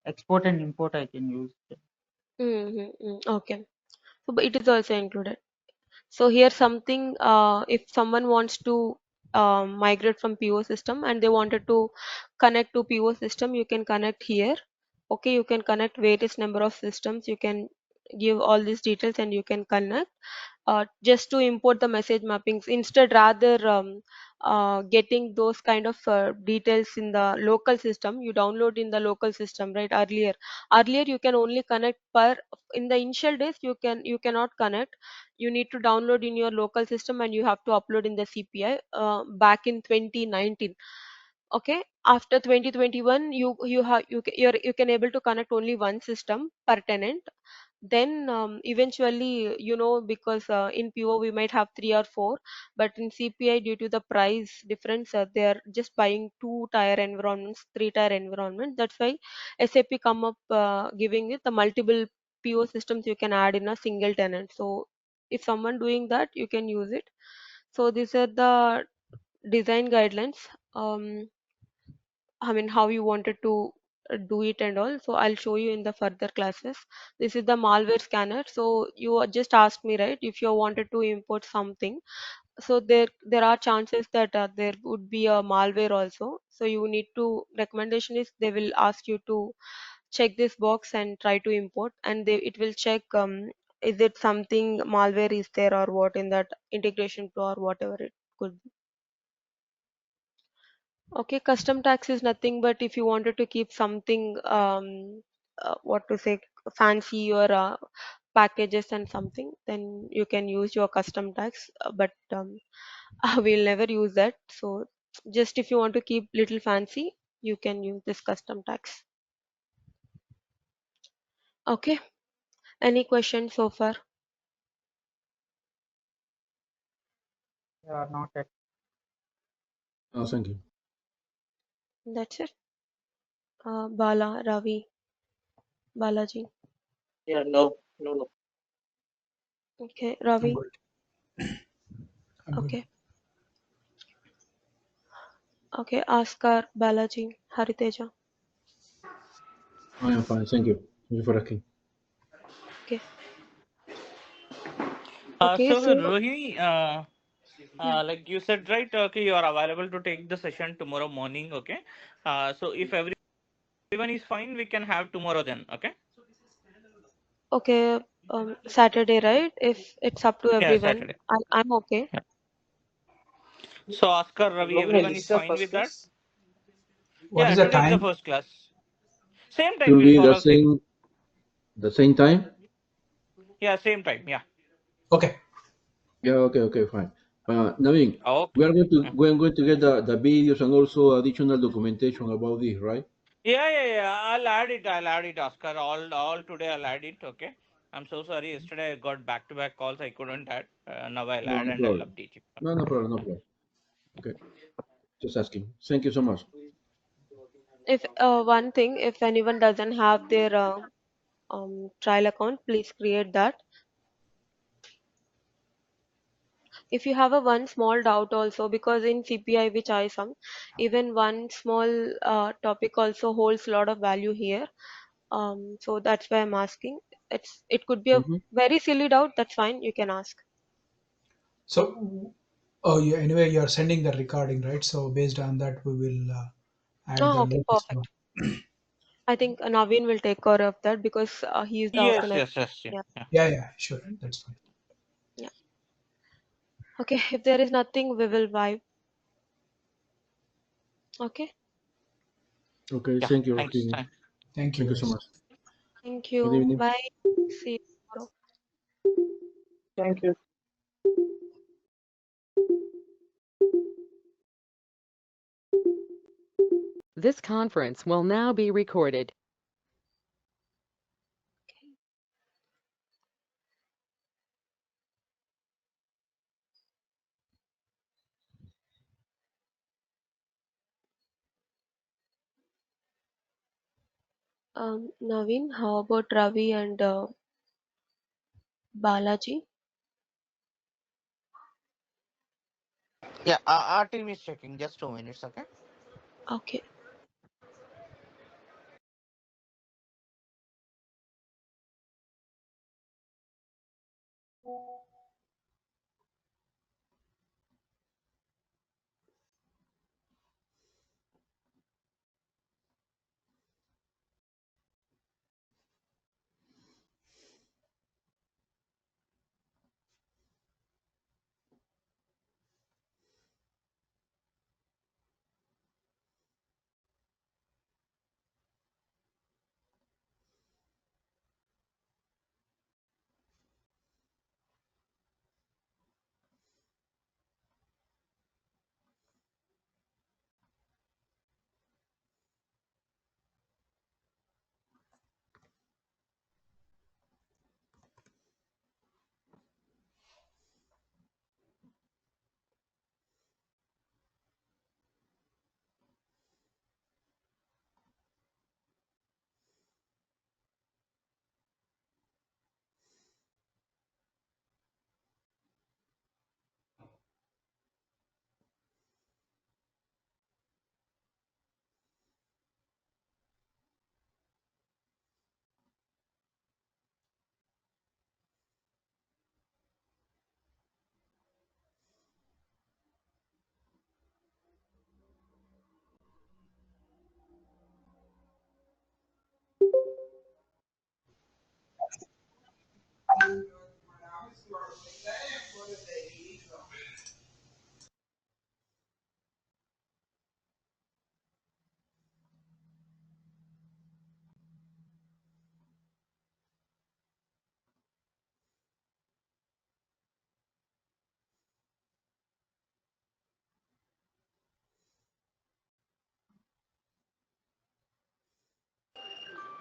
export and import I can use. okay. So but it is also included. So here something, if someone wants to migrate from PO system and they wanted to connect to PO system, you can connect here. Okay, you can connect various number of systems. You can give all these details and you can connect. Just to import the message mappings instead rather getting those kind of details in the local system, you download in the local system, right? Earlier you can only connect per in the initial days, you cannot connect. You need to download in your local system and you have to upload in the CPI back in 2019. Okay, after 2021 you have you can able to connect only one system per tenant. Then eventually, because in PO we might have three or four, but in CPI due to the price difference, they are just buying two tier environments, three tier environments. That's why SAP come up giving it the multiple PO systems you can add in a single tenant. So if someone doing that, you can use it. So these are the design guidelines. I mean, how you wanted to do it and all. So I'll show you in the further classes. This is the malware scanner. So you just asked me, right, if you wanted to import something. So there are chances that there would be a malware also. So you need to, recommendation is they will ask you to check this box and try to import, and it will check is it something malware is there or what in that integration flow or whatever it could be. Okay, custom tags is nothing but if you wanted to keep something, what to say, fancy or packages and something, then you can use your custom tags. But we'll never use that. So just if you want to keep little fancy, you can use this custom tags. Okay. Any questions so far? Yeah, not yet. No, thank you. That's it. Bala, Ravi, Balaji. Yeah, no, no, no. Okay, I'm Ravi. good. I'm good. Okay. Okay, Askar, Balaji, Hariteja. I am fine, thank you. Thank you for asking. Okay. Okay, So so Rohini, yeah. like you said, right? Okay, you are available to take the session tomorrow morning. Okay. So if everyone is fine, we can have tomorrow then. Okay. Okay, Saturday, right? If it's up to Yeah, everyone, Saturday. I'm okay. Yeah. So Oscar, Ravi, Rohini, everyone this is is your fine first with that. class? What Yeah, is the today is the time? first class. Same It time will we'll be follow same. the same time? Yeah, same time. Yeah. Okay. Yeah, okay, fine. Naveen, Okay. we're going to get the videos and also additional documentation about this, right? Yeah. I'll add it. I'll add it, Oscar. All today I'll add it. Okay. I'm so sorry. Yesterday I got back-to-back calls. I couldn't add. Now I'll No, add no and I'll problem. update you. No problem, no problem. Okay, just asking. Thank you so much. If one thing, if anyone doesn't have their trial account, please create that. If you have a one small doubt also, because in CPI which I sum, even one small topic also holds a lot of value here. So that's why I'm asking. It could be a Mm-hmm. very silly doubt. That's fine. You can ask. So, oh yeah. Anyway, you are sending the recording, right? So based on that, we will add Oh, the okay, latest one. perfect. I think Naveen will take care of that because he is the Yes, organizer. yes, yes, yeah, Yeah, yeah. Yeah, sure. That's fine. yeah. Okay, if there is nothing, we will vibe. Okay. Okay, Yeah. thank you, Thanks. Rohini. Thanks. Thank you, Thank you so guys. much. Thank Good you. evening. Bye. See you tomorrow. Thank you. This conference will now be recorded. Naveen, how about Ravi and Balaji? Yeah, our team is checking. Just 2 minutes, okay? Okay.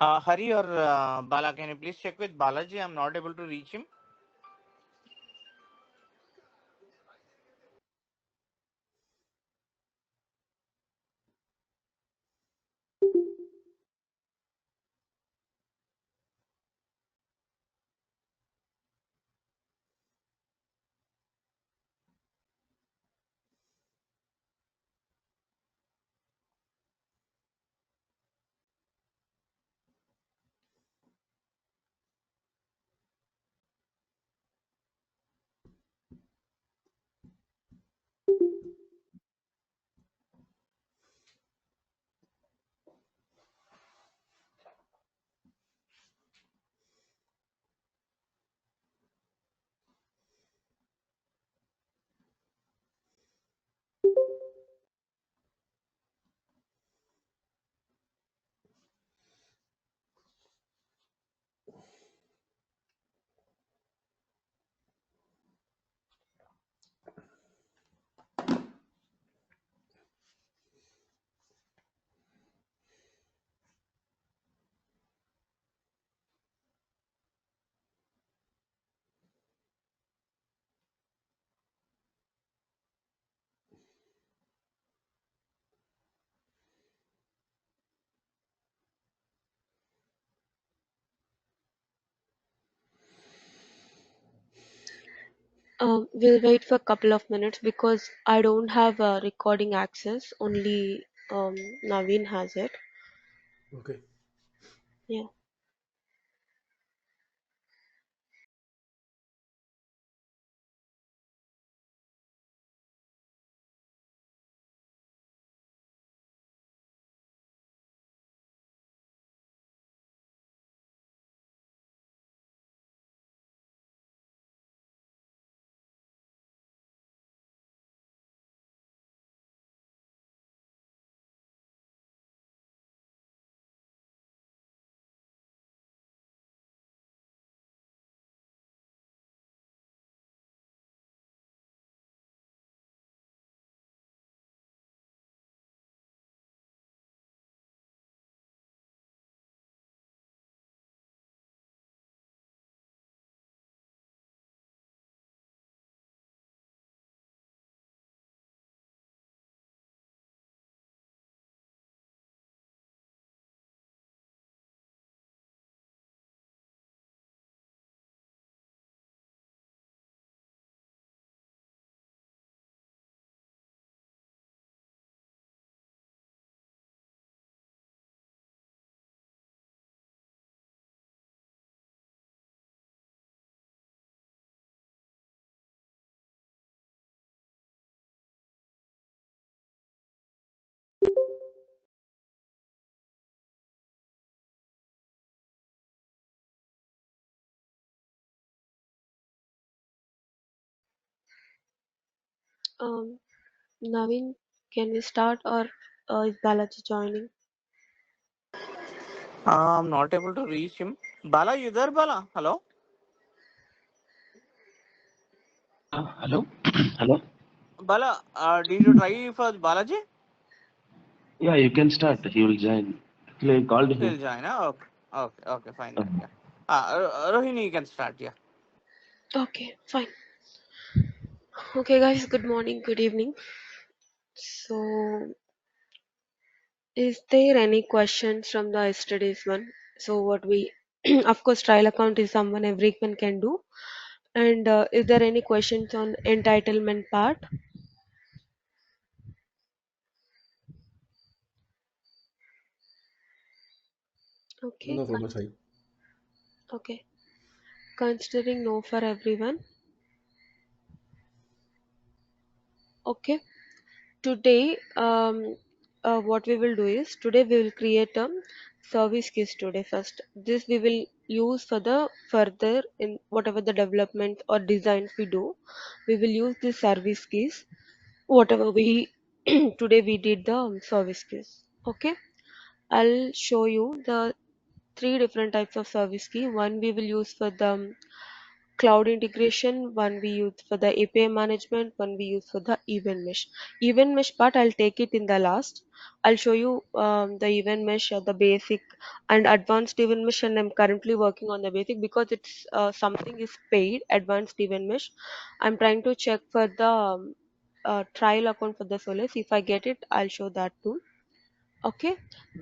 Hari or Bala, can you please check with Balaji? I'm not able to reach him. We'll wait for a couple of minutes because I don't have recording access. Only Naveen has it. Okay. Yeah. Um, Naveen, can we start or is Balaji joining? I'm not able to reach him. Bala, you there, Bala? Hello? Hello? Hello? Bala, did you try for Balaji? Yeah, you can start. He will join. Actually, I called He'll him. join. Huh? Okay. Okay, okay, fine Uh, then. Yeah. Rohini, you can start. Yeah. Okay, fine. Okay, guys, good morning, good evening. So, is there any questions from the yesterday's one? So, what we, of course, trial account is someone everyone can do. And is there any questions on entitlement part? Okay, No from my side. okay. Considering no for everyone. Okay. Today, what we will do is today we will create a service case today first. This we will use for the further in whatever the development or designs we do. We will use this service keys. Whatever we today we did the service keys. Okay. I'll show you the three different types of service key. One we will use for the cloud integration, one we use for the API management, one we use for the event mesh. Event mesh part, I'll take it in the last. I'll show you the event mesh, the basic and advanced event mesh, and I'm currently working on the basic because it's something is paid advanced event mesh. I'm trying to check for the trial account for the Solace. If I get it, I'll show that too. Okay.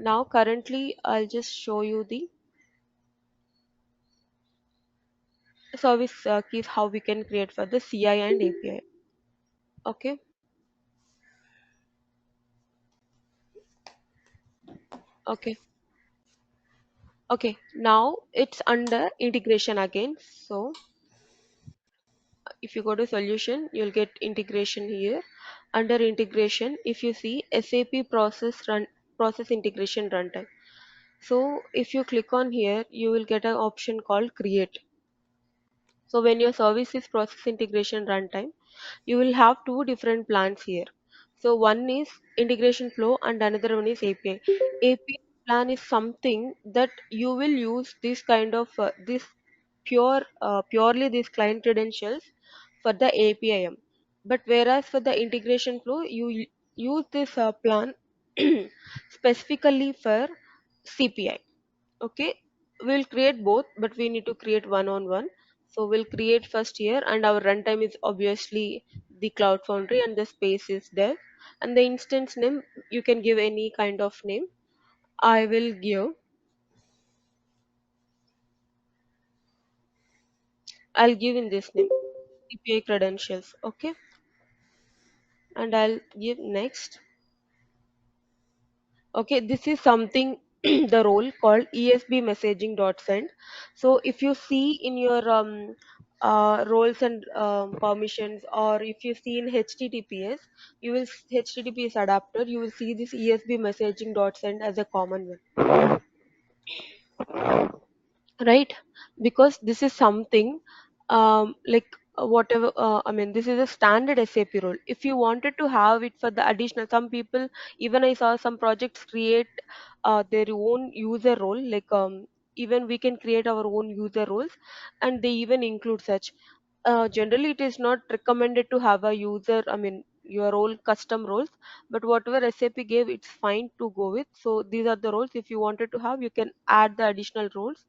Now currently, I'll just show you the service keys how we can create for the CI and API. Okay. Okay. Okay. Now it's under integration again. So if you go to solution, you'll get integration here. Under integration, if you see SAP process integration runtime. So if you click on here, you will get an option called create. So when your service is process integration runtime, you will have two different plans here. So one is integration flow and another one is API. API plan is something that you will use this kind of this purely these client credentials for the APIM. But whereas for the integration flow, you use this plan specifically for CPI. Okay, we'll create both, but we need to create one on one. So we'll create first here, and our runtime is obviously the Cloud Foundry, and the space is dev, and the instance name you can give any kind of name. I will give. I'll give in this name CPI credentials. Okay, and I'll give next. Okay, this is something the role called ESB messaging dot send. So if you see in your roles and permissions, or if you see in HTTPS, you will HTTPS adapter, you will see this ESB messaging dot send as a common one, right? Because this is something like whatever I mean, this is a standard SAP role. If you wanted to have it for the additional, some people, even I saw some projects create their own user role, like even we can create our own user roles, and they even include such. Generally it is not recommended to have a user, I mean your own custom roles, but whatever SAP gave, it's fine to go with. So these are the roles. If you wanted to have, you can add the additional roles.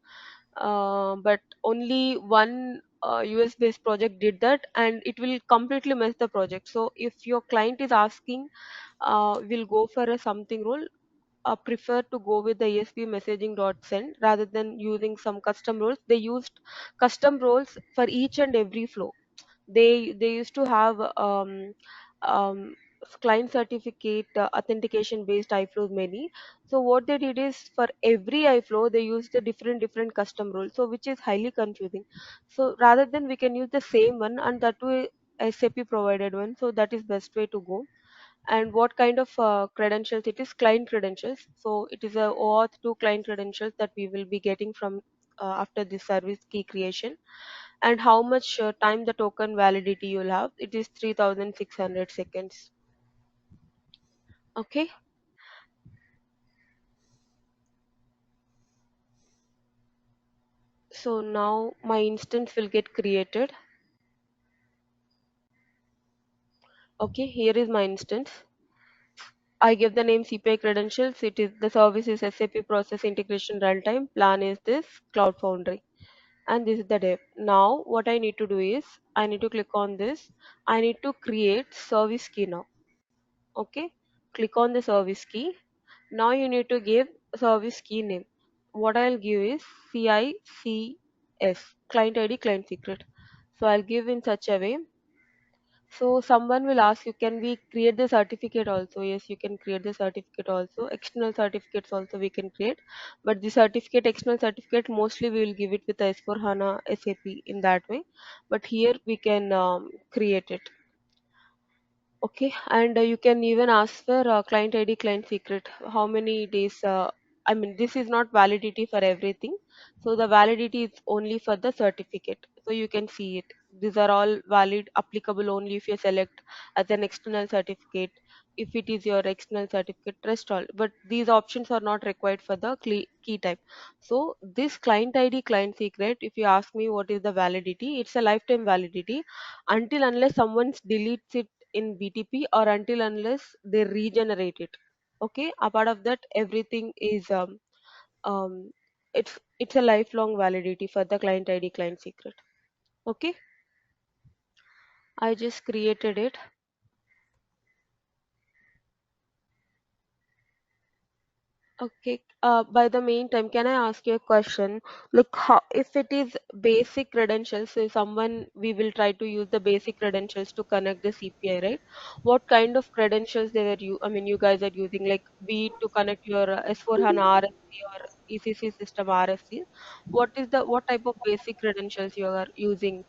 But only one US based project did that, and it will completely mess the project. So if your client is asking, will go for a something role, prefer to go with the ESP messaging dot send rather than using some custom roles. They used custom roles for each and every flow. They used to have um, client certificate authentication based iFlows many. So what they did is for every iFlow they used a different custom rule, so which is highly confusing. So rather than we can use the same one, and that way SAP provided one, so that is best way to go. And what kind of credentials it is? Client credentials. So it is a OAuth 2 client credentials that we will be getting from after the service key creation. And how much time the token validity you'll have? It is 3600 seconds. Okay. So now my instance will get created. Okay, here is my instance. I give the name CPI credentials. It is the service is SAP process integration runtime. Plan is this Cloud Foundry, and this is the dev. Now what I need to do is I need to click on this. I need to create service key now. Okay, click on the service key. Now you need to give service key name. What I'll give is CICS, client ID, client secret. So I'll give in such a way. So someone will ask you, can we create the certificate also? Yes, you can create the certificate also. External certificates also we can create. But the certificate, external certificate, mostly we will give it with S4 HANA SAP in that way. But here we can create it. Okay, and you can even ask for client ID, client secret. How many days? I mean, this is not validity for everything. So the validity is only for the certificate. So you can see it. These are all valid, applicable only if you select as an external certificate. if it is your external certificate, rest all. But these options are not required for the key type. So this client ID, client secret, if you ask me what is the validity, it's a lifetime validity until unless someone deletes it in BTP, or until unless they regenerate it. Okay, apart of that, everything is um it's a lifelong validity for the client ID, client secret. Okay, I just created it. Okay. By the meantime, can I ask you a question? Like, how, if it is basic credentials, so someone we will try to use the basic credentials to connect the CPI, right? What kind of credentials they were you? I mean, you guys are using, like, be it to connect your S4 HANA RFC or ECC system RFC. What type of basic credentials you are using?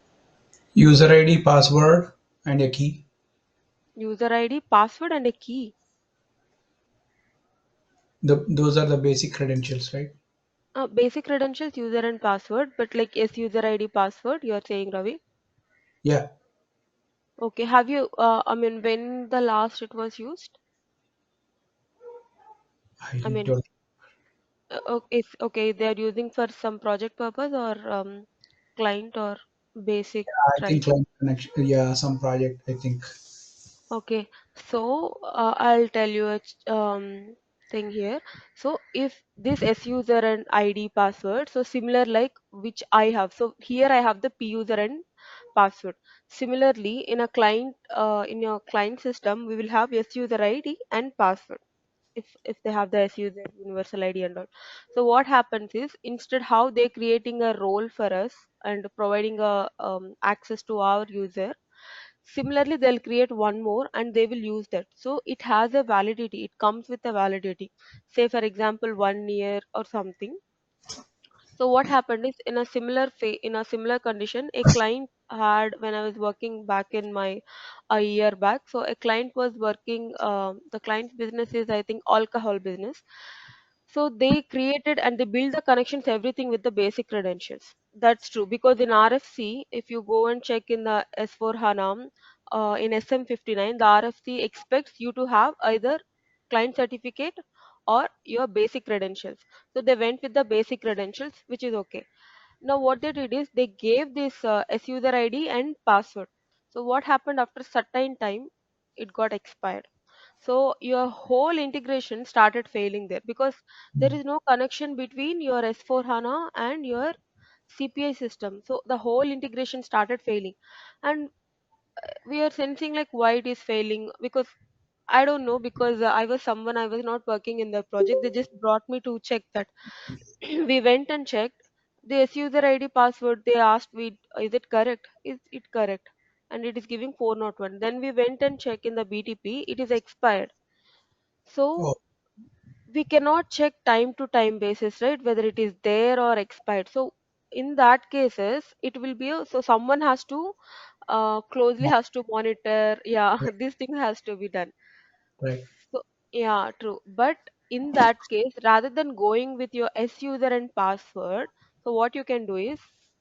User ID, password, and a key. User ID, password, and a key. Those are the basic credentials, right? Basic credentials, user and password, but like yes, user ID, password. You are saying, Ravi. Yeah, Okay, have you, I mean, when the last it was used? I I mean, don't. if, okay, they are using for some project purpose or client or basic I think try. client connection. Yeah, some project. I think. Okay, so I'll tell you a thing here. So if this S user and ID password, so similar like which I have. So here I have the P user and password. Similarly, in a client, in your client system, we will have S user ID and password. If they have the SU, the universal ID and all. So what happens is instead how they creating a role for us and providing a access to our user. Similarly, they'll create one more and they will use that. So it has a validity. It comes with a validity. Say for example, 1 year or something. So what happened is in a similar condition, a client had when I was working back in my a year back. So a client was working. The client's business is I think alcohol business. So they created and they build the connections everything with the basic credentials. That's true because in RFC, if you go and check in the S4 HANA in SM59, the RFC expects you to have either client certificate or your basic credentials. So they went with the basic credentials, which is okay. Now what they did is they gave this S user ID and password. So what happened after certain time, it got expired. So your whole integration started failing there because there is no connection between your S4 HANA and your CPI system. So the whole integration started failing, and we are sensing like why it is failing because I don't know because I was not working in the project. They just brought me to check that. We went and checked the S user ID password. They asked we is it correct? Is it correct? And it is giving 401. Then we went and checked in the BTP. It is expired. Oh, So we cannot check time to time basis, right? Whether it is there or expired. So in that cases, it will be so someone has to closely has to monitor. Yeah, right. this thing has to be done. Right. So yeah, true. But in that case, rather than going with your S user and password, so what you can do is,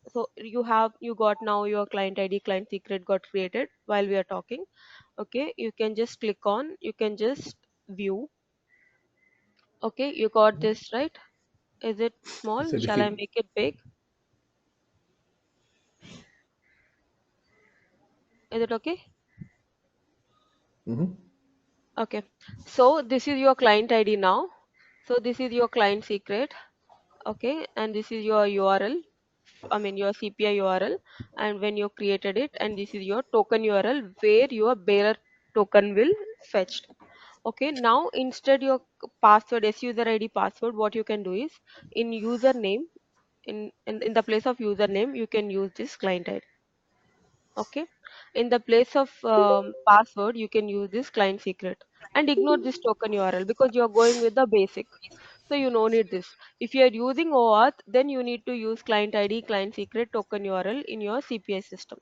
so you got now your client ID, client secret got created while we are talking. Okay, you can just click on, you can just view. Okay, you got this right. Is it small? Shall I Certificate. make it big? Is it okay? Mm-hmm. Okay. So this is your client ID now. So this is your client secret. Okay, and this is your URL. I mean your CPI URL, and when you created it, and this is your token URL where your bearer token will fetched. Okay, now instead your password, S user ID password, what you can do is in username, in the place of username, you can use this client ID. Okay, in the place of password, you can use this client secret and ignore this token URL because you are going with the basic. So you no need this. If you are using OAuth, then you need to use client ID, client secret, token URL in your CPI system.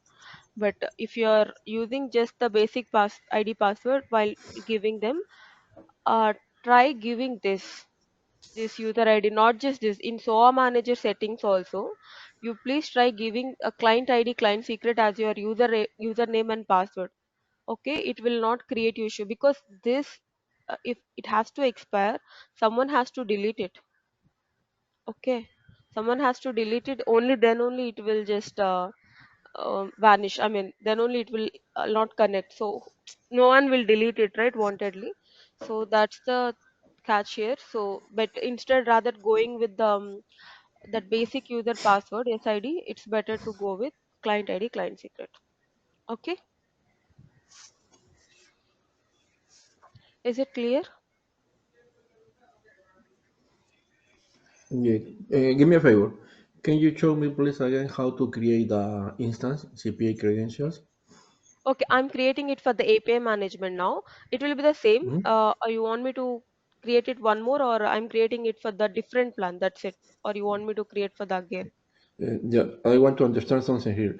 But if you are using just the basic pass ID password while giving them, uh, try giving this user ID, not just this. In SOA manager settings also, you please try giving a client ID, client secret as your username and password. Okay, it will not create you issue because this if it has to expire, someone has to delete it. Okay, someone has to delete it, only then only it will just vanish. I mean, then only it will not connect. So no one will delete it, right, wantedly. So that's the catch here. So but instead, rather going with the that basic user password SID, it's better to go with client ID, client secret. Okay, is it clear? Yeah. Give me a favor. Can you show me, please, again how to create the instance CPA credentials? Okay, I'm creating it for the API management now. It will be the same. Mhm. You want me to create it one more, or I'm creating it for the different plan? That's it. Or you want me to create for the again? Yeah, I want to understand something here.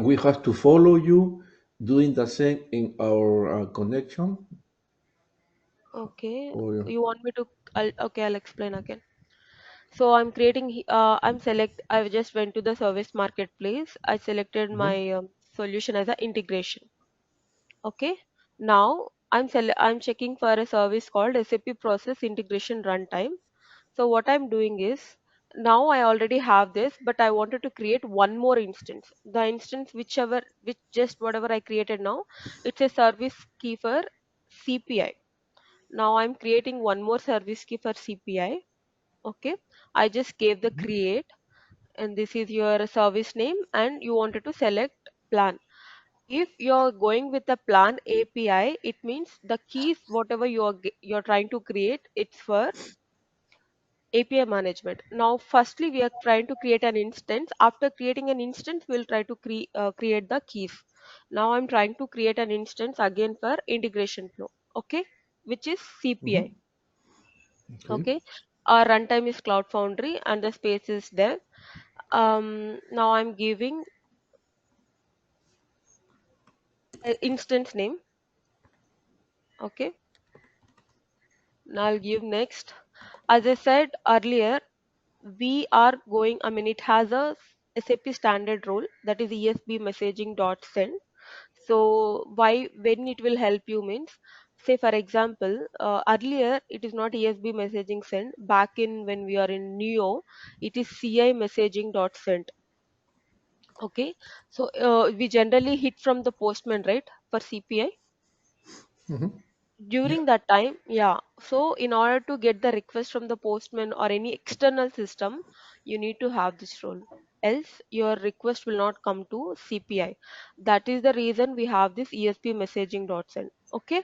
We have to follow you doing the same in our connection, Okay, or you want me to? Okay, I'll explain again. So I'm creating. I just went to the service marketplace. I selected Mhm. my solution as an integration. Okay. Now I'm checking for a service called SAP Process Integration Runtime. So what I'm doing is now I already have this, but I wanted to create one more instance. The instance which just whatever I created now, it's a service key for CPI. Now I'm creating one more service key for CPI. Okay. I just gave the Mhm. create, and this is your service name, and you wanted to select plan. If you're going with the plan API, it means the keys whatever you're trying to create, it's for API management. Now, firstly, we are trying to create an instance. After creating an instance, we'll try to create the keys. Now, I'm trying to create an instance again for integration flow. Okay, which is CPI. Mhm. Okay. Okay, our runtime is Cloud Foundry and the space is there. Now I'm giving an instance name. Okay, now I'll give next. As I said earlier, we are going, I mean, it has a SAP standard role, that is ESB messaging dot send. So why when it will help you means, say for example, earlier it is not ESB messaging send. Back in when we are in Neo, it is CI messaging dot send. Okay, so we generally hit from the postman, right, for CPI Mhm. Yeah. during that time. Yeah, so in order to get the request from the postman or any external system, you need to have this role, else your request will not come to CPI. That is the reason we have this ESP messaging dot send. Okay,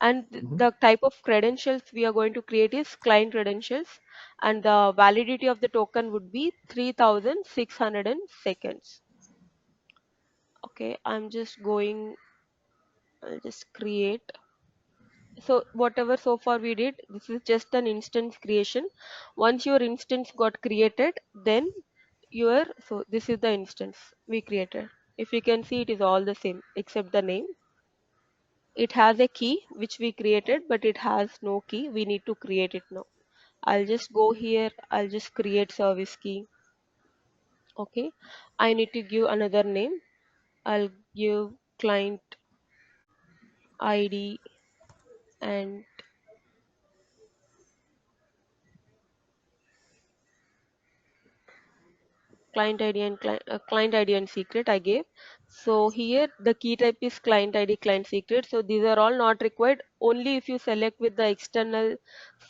and Mhm. the type of credentials we are going to create is client credentials, and the validity of the token would be 3600 seconds. Okay, I'm just going, I'll just create. So whatever so far we did, this is just an instance creation. Once your instance got created, then your, so this is the instance we created. If you can see, it is all the same except the name. It has a key which we created, but it has no key. We need to create it now. I'll just go here, I'll just create service key. Okay, I need to give another name. I'll give client ID and client ID and secret I gave. So here the key type is client ID, client secret. So these are all not required. Only if you select with the external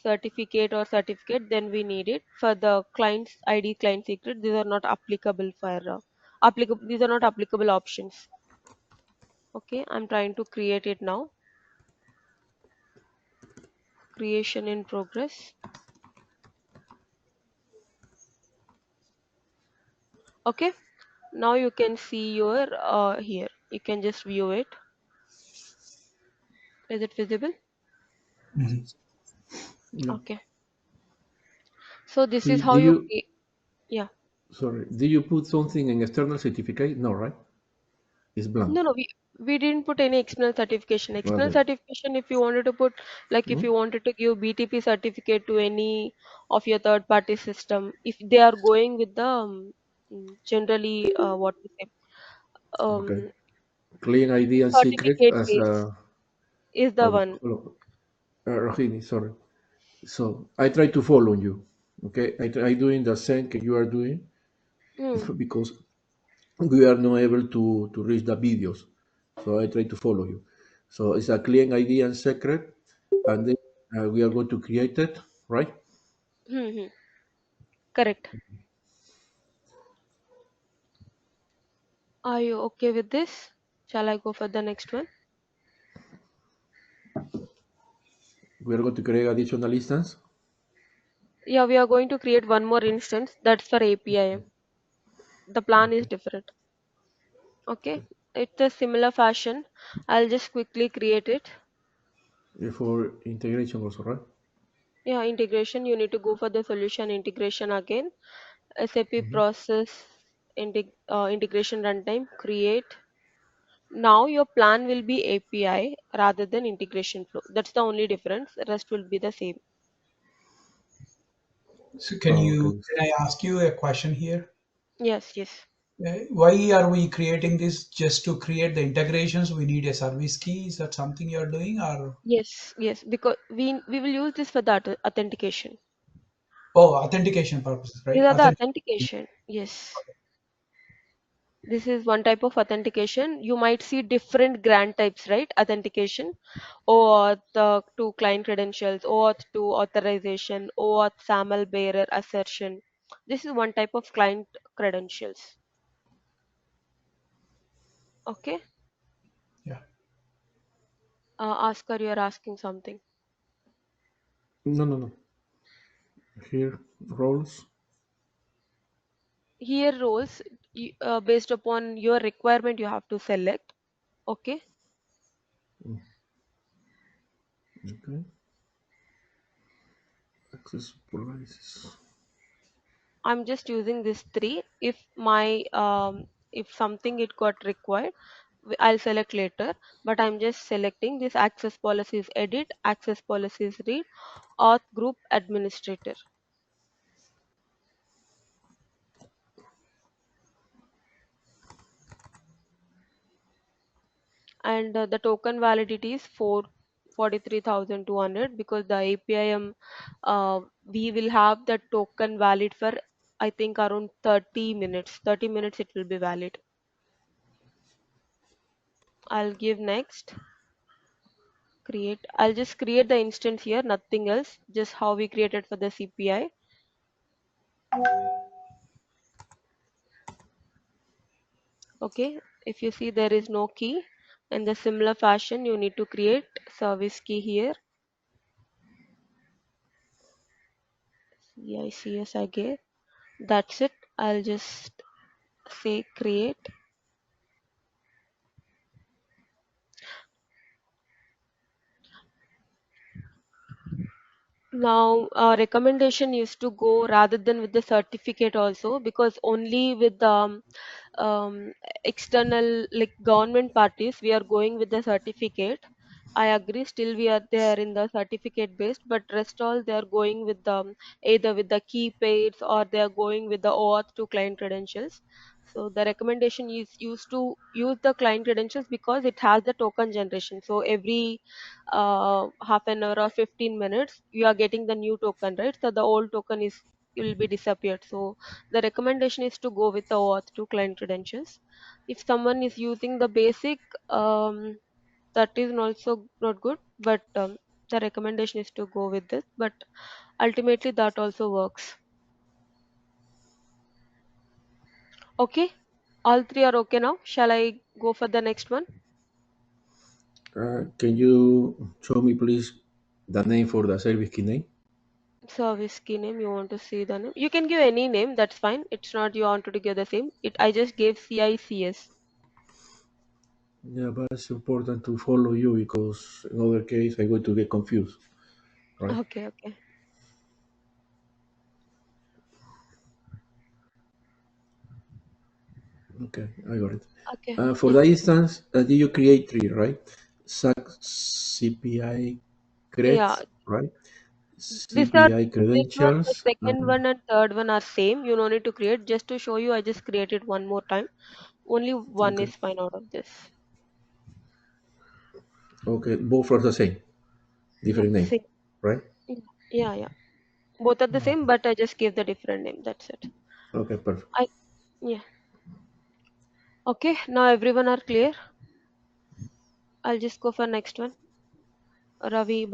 certificate, then we need it. For the client's ID, client secret, these are not applicable for applicable. These are not applicable options. Okay, I'm trying to create it now. Creation in progress. Okay, now you can see your here. You can just view it. Is it visible? Mhm. Yeah. Okay. So this is Do how you you create. Yeah. sorry? Do you put something in external certificate? No, right? It's blank. No, we didn't put any external certification. External Okay. certification, if you wanted to put, like if Mhm. you wanted to give BTP certificate to any of your third party system, if they are going with the generally what we say, Okay. um, Client ID and secret certificate as base a. is the Okay, one. hold on. Rohini, sorry. So I try to follow you. Okay, I doing the same you are doing Hmm. because we are not able to reach the videos. So I try to follow you. So it's a client ID and secret, and then we are going to create it, right? Hmm. Hmm. Correct. Are you okay with this? Shall I go for the next one? We are going to create additional instance. Yeah, we are going to create one more instance. That's for API. The plan is Okay. different. Okay. It's a similar fashion. I'll just quickly create it. For integration also, right? Yeah, integration. You need to go for the solution integration again. SAP Mhm. process integration runtime. Create. Now your plan will be API rather than integration flow. That's the only difference. The rest will be the same. So Okay. can I ask you a question here? Yes, yes. Why are we creating this just to create the integrations? We need a service key. Is that something you're doing, or Yes, yes, because we will use this for the authentication. oh, authentication purposes, right? These are the Authentication. authentication. Yes. This is one type of authentication. You might see different grant types, right? Authentication, OAuth to client credentials, OAuth to authorization, OAuth SAML bearer assertion. This is one type of client credentials. Okay. Yeah. Oscar, you're asking something. No, no, no. Here, roles. Here roles, based upon your requirement, you have to select. Okay. Okay. Access policies. I'm just using this three. If something it got required, I'll select later. But I'm just selecting this access policies edit, access policies read, auth group administrator, and the token validity is 43,200 because the APIM we will have the token valid for I think around 30 minutes. 30 minutes it will be valid. I'll give next. Create. I'll just create the instance here, nothing else, just how we created for the CPI. Okay, if you see there is no key, in the similar fashion you need to create service key here. CICS again. That's it. I'll just say create. Now, recommendation is to go rather than with the certificate also, because only with the um, external like government parties we are going with the certificate. I agree, still we are there in the certificate based, but rest all they are going with the either with the key pairs or they are going with the OAuth to client credentials. So the recommendation is used to use the client credentials because it has the token generation. So every half an hour or 15 minutes you are getting the new token, right? So the old token is will be disappeared. So the recommendation is to go with the OAuth to client credentials. If someone is using the basic, that is also not good, but the recommendation is to go with this. But ultimately, that also works. Okay, all three are okay now. Shall I go for the next one? Can you show me, please, the name for the service key name? Service key name. You want to see the name? You can give any name. That's fine. It's not you wanted to give the same. It I just gave CICS. Yeah, but it's important to follow you because in other case I'm going to get confused, right? Okay, okay, Okay, I got it. okay. For Yeah, the instance, did you create three, right? SAC CPI yeah. creds, right? These are CPI these are the credentials, second and one and third one are same. You no need to create. Just to show you, I just created one more time. Only one okay, is fine out of this. Okay, both are the same, Yeah, different name, same. right? Yeah, yeah. Both are the Okay. same, but I just gave the different name. That's it. Okay, perfect. I Yeah. Okay, now everyone are clear. I'll just go for next one. Ravi,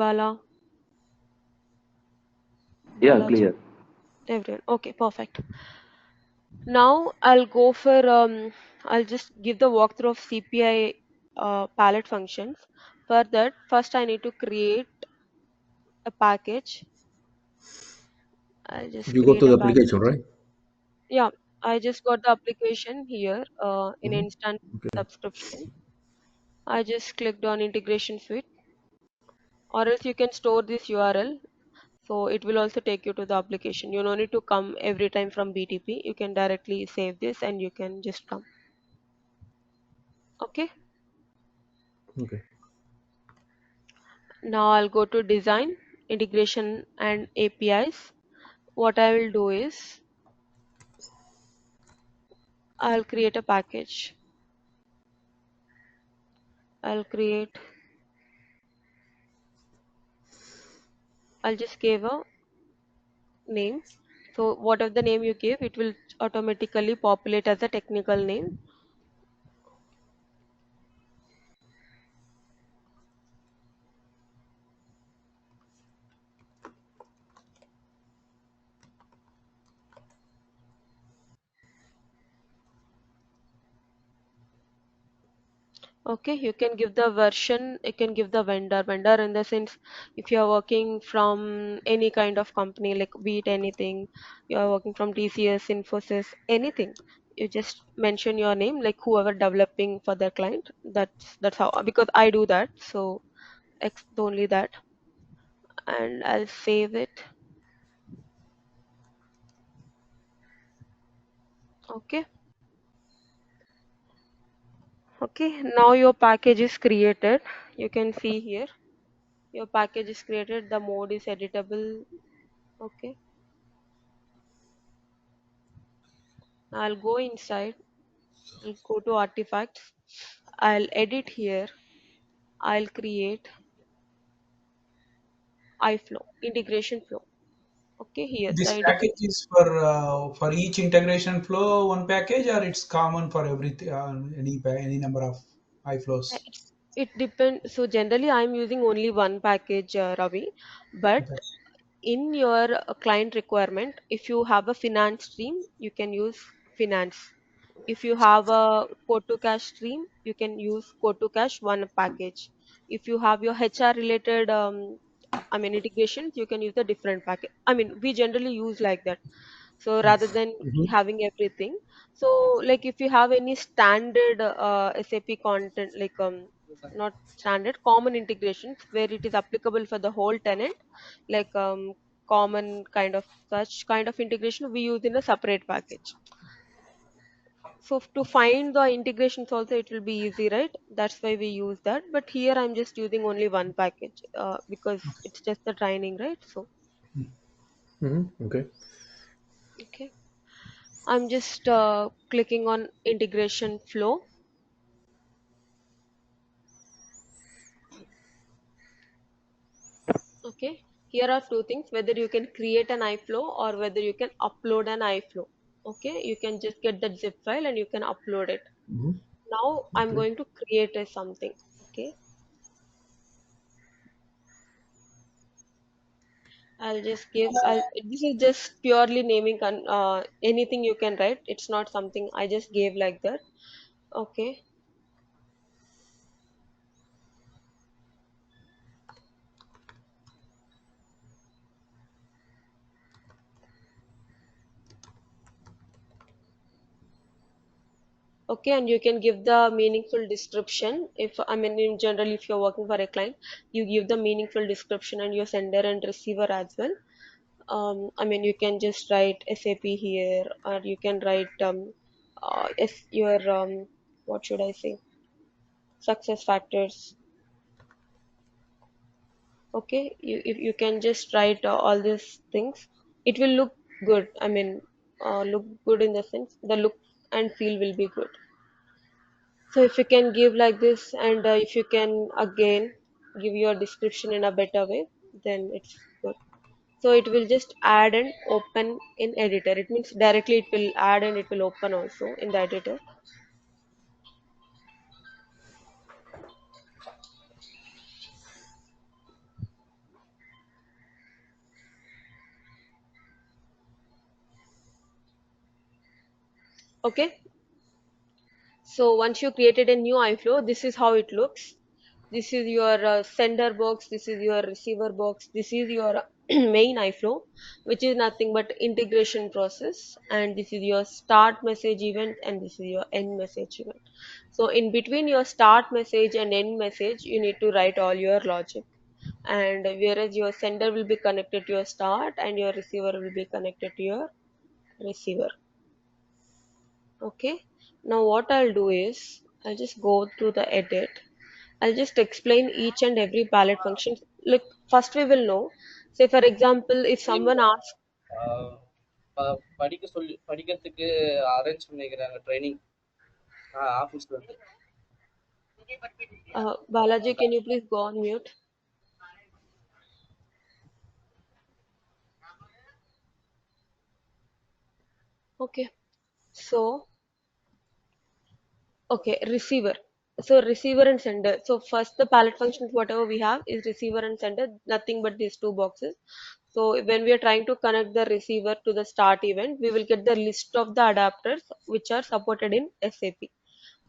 Yeah, Balaji, clear. everyone. Okay, perfect. Now I'll go for I'll just give the walkthrough of CPI palette functions. For that, first I need to create a package. I'll just You go to create a the application, package. right? Yeah, I just got the application here in Hmm. instant Okay. subscription. I just clicked on integration suite, or else you can store this URL. So it will also take you to the application. You don't need to come every time from BTP. You can directly save this and you can just come. Okay. Okay. Now I'll go to design, integration and APIs. What I will do is I'll create a package. I'll create, I'll just give a name. So whatever the name you give, it will automatically populate as a technical name. Okay, you can give the version, you can give the vendor in the sense if you are working from any kind of company, like be it anything, you are working from TCS, Infosys, anything. You just mention your name, like whoever developing for their client. That's how, because I do that, so only that, and I'll save it. Okay, okay. Now your package is created. You can see here your package is created. The mode is editable. Okay, I'll go inside. I'll go to artifacts. I'll edit here. I'll create iFlow, integration flow. Okay, here the This integration. package is for each integration flow one package, or it's common for every any number of iFlows. It depends. So generally, I'm using only one package, Ravi. But Okay. in your client requirement, if you have a finance stream, you can use finance. If you have a quote to cash stream, you can use quote to cash one package. If you have your HR related integrations, you can use a different package. We generally use like that. So rather than Hmm. having everything, so like if you have any standard SAP content, like not standard, common integrations where it is applicable for the whole tenant, like common kind of such kind of integration we use in a separate package. So to find the integrations also it will be easy, right? That's why we use that. But here I'm just using only one package because it's just the training, right? So Hmm. Okay. okay, I'm just clicking on integration flow. Okay, here are two things, whether you can create an iFlow or whether you can upload an iFlow. Okay, you can just get that zip file and you can upload it. Hmm. Now I'm Okay. going to create a something. Okay, this is just purely naming, anything you can write. It's not something I just gave like that. Okay, okay, and you can give the meaningful description. If in general, if you're working for a client, you give the meaningful description and your sender and receiver as well. You can just write SAP here, or you can write if your what should I say, success factors. Okay, you can just write all these things. It will look good. Look good in the sense the look and feel will be good. So if you can give like this, and if you can again give your description in a better way, then it's good. So it will just add and open in editor. It means directly it will add and it will open also in the editor. Okay. So once you created a new iFlow, this is how it looks. This is your sender box, this is your receiver box, this is your main iFlow, which is nothing but integration process, and this is your start message event, and this is your end message event. So in between your start message and end message, you need to write all your logic. And whereas your sender will be connected to your start and your receiver will be connected to your receiver. Okay. Now what I'll do is I'll just go through the edit. I'll just explain each and every palette function. Like first we will know. Say for example, if someone asks, படிக்க சொல்லி படிக்கிறதுக்கு arrange பண்ணிக்கிறாங்க training ஆஃபீஸ்ல இருந்து. Balaji, can you please go on mute? Okay. So, okay, receiver. So receiver and sender. So first the palette functions, whatever we have is receiver and sender, nothing but these two boxes. So when we are trying to connect the receiver to the start event, we will get the list of the adapters which are supported in SAP.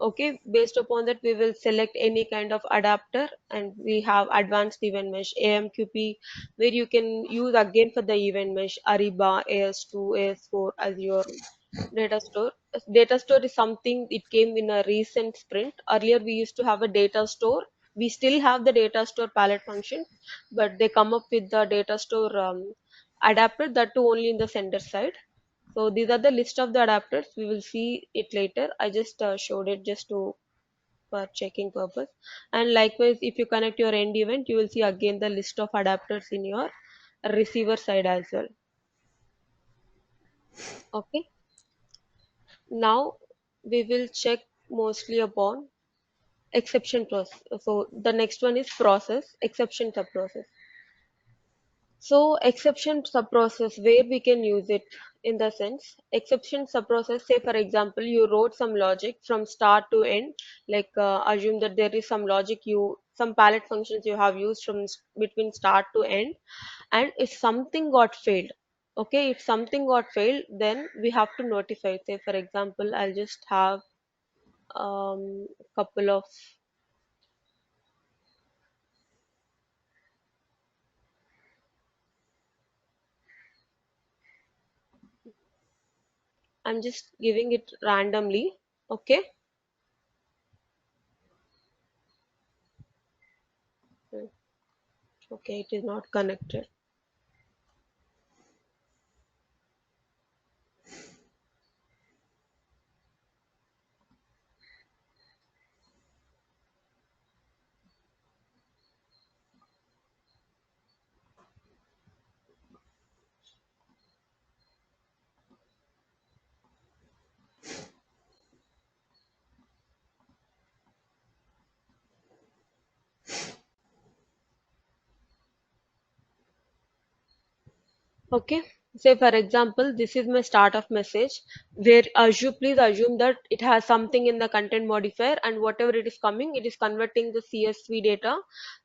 Okay, based upon that we will select any kind of adapter, and we have advanced event mesh AMQP, where you can use again for the event mesh Ariba, AS2, AS4 as your data store. Data store is something it came in a recent sprint. Earlier we used to have a data store. We still have the data store palette function, but they come up with the data store adapter, that too only in the sender side. So these are the list of the adapters. We will see it later. I just showed it just to for checking purpose. And likewise, if you connect your end event, you will see again the list of adapters in your receiver side as well. Okay. Now we will check mostly upon exception process. So the next one is process, exception subprocess. So exception subprocess, where we can use it in the sense exception subprocess. Say for example, you wrote some logic from start to end. Like assume that there is some logic some palette functions you have used from between start to end, and if something got failed, okay, if something got failed, then we have to notify. Say for example, I'll just have couple of I'm just giving it randomly. Okay. Hmm, okay, it is not connected. Okay. Say for example, this is my start of message where please assume that it has something in the content modifier, and whatever it is coming, it is converting the CSV data.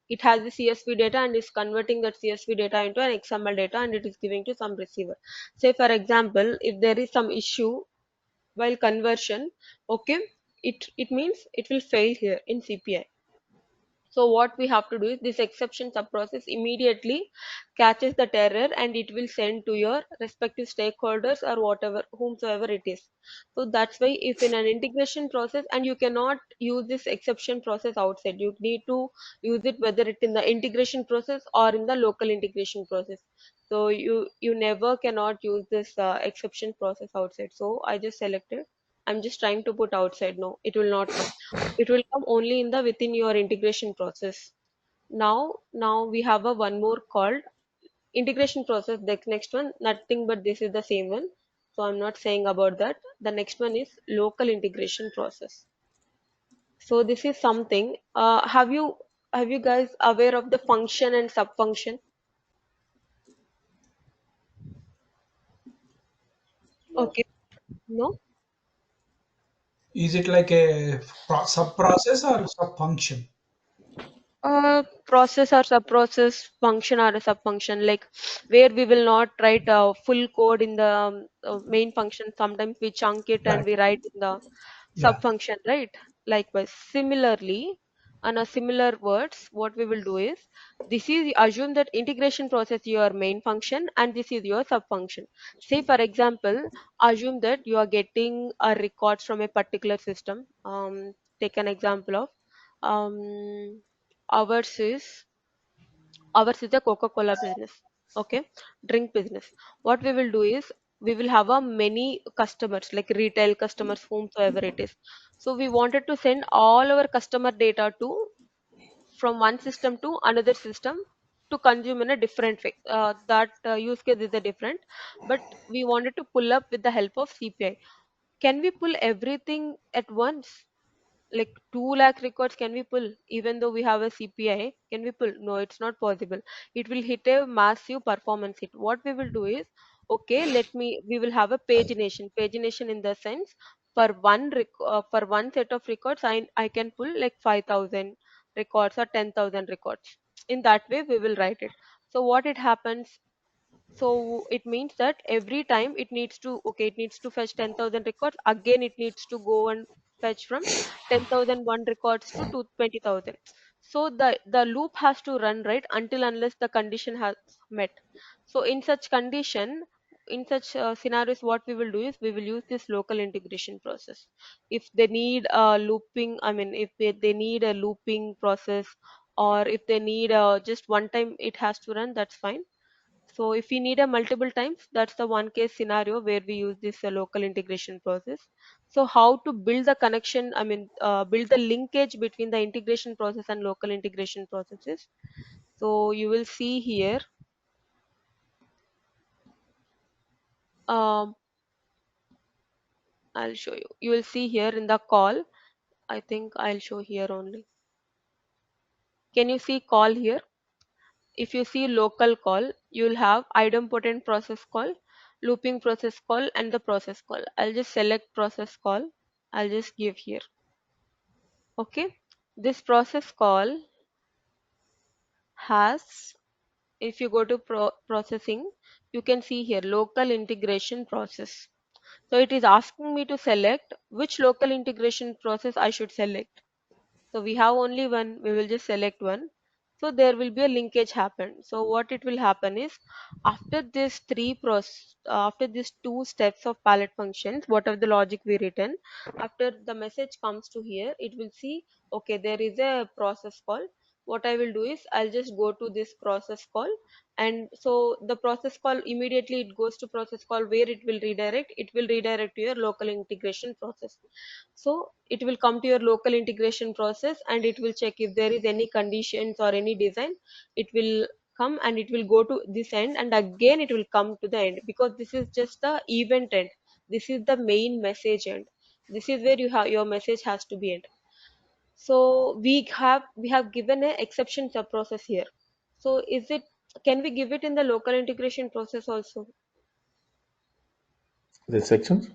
It has the CSV data and is converting that CSV data into an XML data, and it is giving to some receiver. Say for example, if there is some issue while conversion, okay, it means it will fail here in CPI. So what we have to do is this exception subprocess immediately catches that error, and it will send to your respective stakeholders or whatever whomsoever it is. So that's why if in an integration process, and you cannot use this exception process outside, you need to use it whether it's in the integration process or in the local integration process. So you never cannot use this exception process outside. So I just selected. I'm just trying to put outside. No, it will not come. It will come only in the within your integration process. Now we have a one more called integration process. The next one, nothing but this is the same one. So I'm not saying about that. The next one is local integration process. So this is something. Have you Have you guys aware of the function and subfunction? Okay, no. Is it like a sub process or sub function? Process or sub-process, function or a sub-function, like where we will not write full code in the main function. Sometimes we chunk it and Right. we write in the Yeah. sub-function, right? Likewise, similarly, on a similar words, what we will do is this is assume that integration process your main function and this is your sub-function. Say for example, assume that you are getting a records from a particular system. Take an example of um, ours is ours is a Coca-Cola business. Okay, drink business. What we will do is we will have a many customers like retail customers, whomsoever it is. So we wanted to send all our customer data to from one system to another system to consume in a different way. That use case is a different, but we wanted to pull up with the help of CPI. Can we pull everything at once? Like 2 lakh records can we pull even though we have a CPI? Can we pull? No, it's not possible. It will hit a massive performance hit. What we will do is, okay, we will have a pagination in the sense for for one set of records, I can pull like 5,000 records or 10,000 records. In that way we will write it. So what it happens, so it means that every time it needs to, okay, it needs to fetch 10,000 records. Again, it needs to go and fetch from 10,001 records to 20,000. So the loop has to run right until unless the condition has met. So in such condition, in such scenarios, what we will do is we will use this local integration process. If they need a looping, I mean, if they need a looping process, or if they need just one time it has to run, that's fine. So if we need a multiple times, that's the one case scenario where we use this local integration process. So how to build the connection, I mean, build the linkage between the integration process and local integration processes. So you will see here, um, I'll show you. You will see here in the call. I think I'll show here only. Can you see call here? If you see local call, you'll have idempotent process call, looping process call, and the process call. I'll just select process call. I'll just give here. Okay. This process call has, if you go to processing, you can see here local integration process. So it is asking me to select which local integration process I should select. So we have only one, we will just select one. So there will be a linkage happen. So what it will happen is after this after these two steps of palette functions, whatever the logic we written, after the message comes to here, it will see, okay, there is a process call. What I will do is I'll just go to this process call, and so the process call immediately it goes to process call where it will redirect. It will redirect to your local integration process. So it will come to your local integration process and it will check if there is any conditions or any design. It will come and it will go to this end and again it will come to the end, because this is just the event end. This is the main message end. This is where you have your message has to be end. So we have given a exception sub process here. So is it, can we give it in the local integration process also? The sections?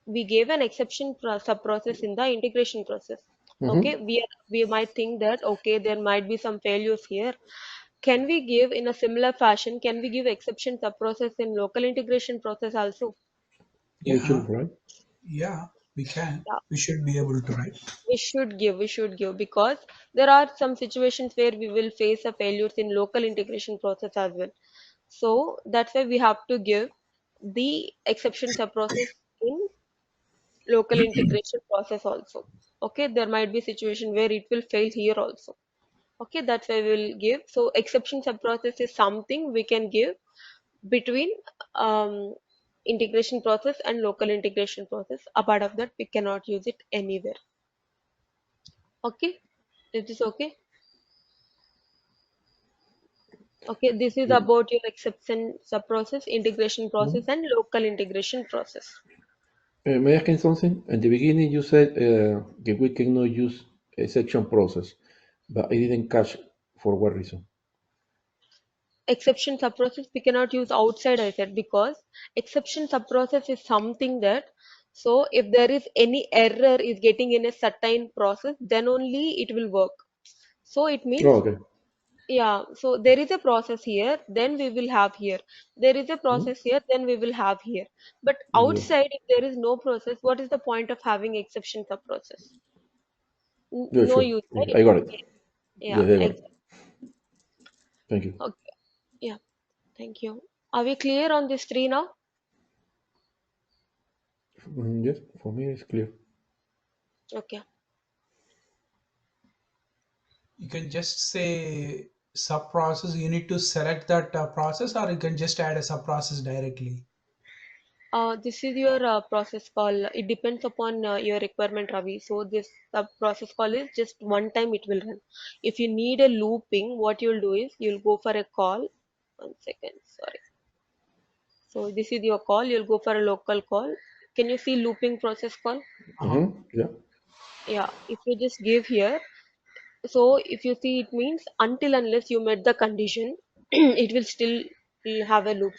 We gave an exception sub process in the integration process. Okay, Mm-hmm. we might think that okay, there might be some failures here. Can we give in a similar fashion, can we give exception sub process in local integration process also? You Yeah. should, right? Yeah. We can. Yeah, We should be able to, right? we should give because there are some situations where we will face a failures in local integration process as well. So that's why we have to give the exception sub process in local integration process also. Okay, there might be situation where it will fail here also. Okay, that's why we will give. So exception sub process is something we can give between um, integration process and local integration process. Apart of that, we cannot use it anywhere. Okay, is this okay? Okay, this is Yeah. about your exception sub process, integration process, Mhm. and local integration process. May I ask something? At the beginning, you said that we cannot use a section process, But I didn't catch for what reason. Exception subprocess we cannot use outside, I said, because exception subprocess is something that, so if there is any error is getting in a certain process, then only it will work. So it means, Oh, okay. yeah, so there is a process here, then we will have here. There is a Hmm? process here, then we will have here. But Yeah. outside, if there is no process, what is the point of having exception subprocess? Yeah, No sure. use, Yeah, right? I got it. Yeah, Yes, I got it. exactly. Thank you. Okay, yeah, thank you. Are we clear on these three now? Yes, for me it's clear. Okay. You can just say sub process. You need to select that process, or you can just add a sub process directly. This is your process call. It depends upon your requirement, Ravi. So this process call is just one time it will run. If you need a looping, what you'll do is you'll go for a call. 1 second, sorry. So this is your call. You'll go for a local call. Can you see looping process call? Uh-huh. Yeah. Yeah. If you just give here, so if you see, it means until unless you met the condition, it will still have a loop.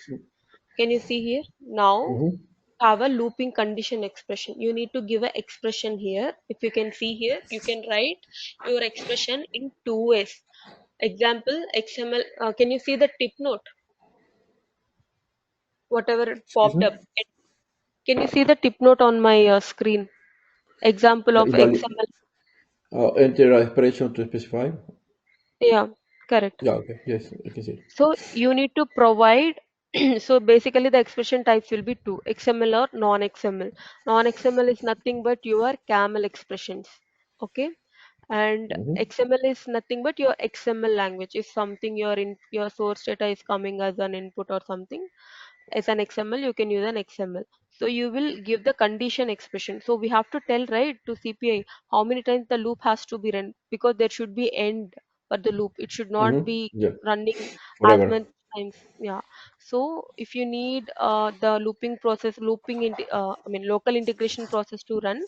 Can you see here? Now Mm-hmm. have a looping condition expression. You need to give an expression here. If you can see here, you can write your expression in two ways. Example, XML. Can you see the tip note? Whatever it Excuse popped me? up. Can you see the tip note on my screen? Example of XML. Enter a expression to specify. Yeah, correct. Yeah, okay. Yes, I can see it. So you need to provide, so basically the expression types will be two, XML or non-XML. Non-XML is nothing but your camel expressions. Okay. And Mm-hmm. XML is nothing but your XML language. If something your source data is coming as an input or something as an XML, you can use an XML. So you will give the condition expression. So we have to tell, right, to CPI how many times the loop has to be run, because there should be end for the loop. It should not Mm-hmm. be Yeah. running as Forever. much times. Yeah. So if you need the looping process, I mean local integration process to run,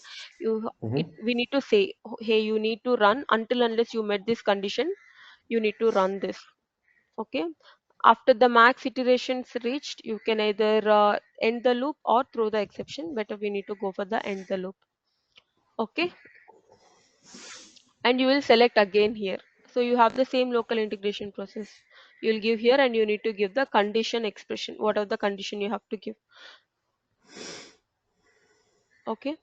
Mm-hmm. we need to say, hey, you need to run until unless you met this condition. You need to run this. Okay. After the max iterations reached, you can either end the loop or throw the exception. Better we need to go for the end the loop. Okay. And you will select again here. So you have the same local integration process. You'll give here and you need to give the condition expression. What are the condition you have to give? Okay.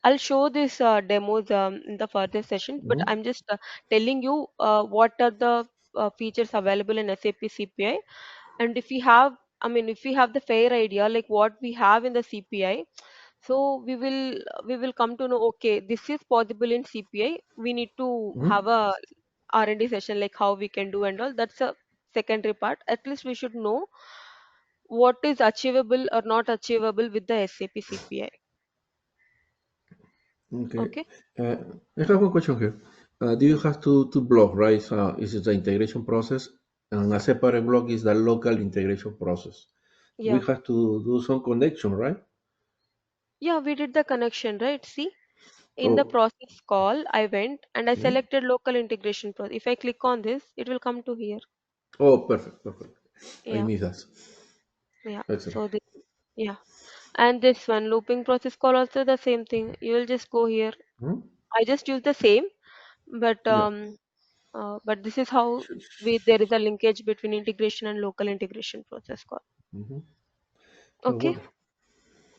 I'll show this demos in the further sessions, but Mm-hmm. I'm just telling you what are the features available in SAP CPI. And if we have, I mean, if we have the fair idea like what we have in the CPI, so we will come to know, okay, this is possible in CPI. We need to have Mm-hmm. a R&D session like how we can do and all. That's a secondary part. At least we should know what is achievable or not achievable with the SAP CPI. Okay. Okay. Uh, I have one question here. Do you have two blocks, right? So is it the integration process, and a separate block is the local integration process. We Yeah. have to do some connection, right? Yeah, we did the connection, right? See, in the Oh, process call, I went and I mhm. selected local integration process. If I click on this, it will come to here. Oh, perfect, perfect. I Yeah, miss that. yeah. Excellent. So this, yeah. And this one, looping process call, also the same thing. You will just go here. Mhm. I just use the same, but Yeah. this is how we there is a linkage between integration and local integration process call. Mm-hmm. So Okay. wonderful.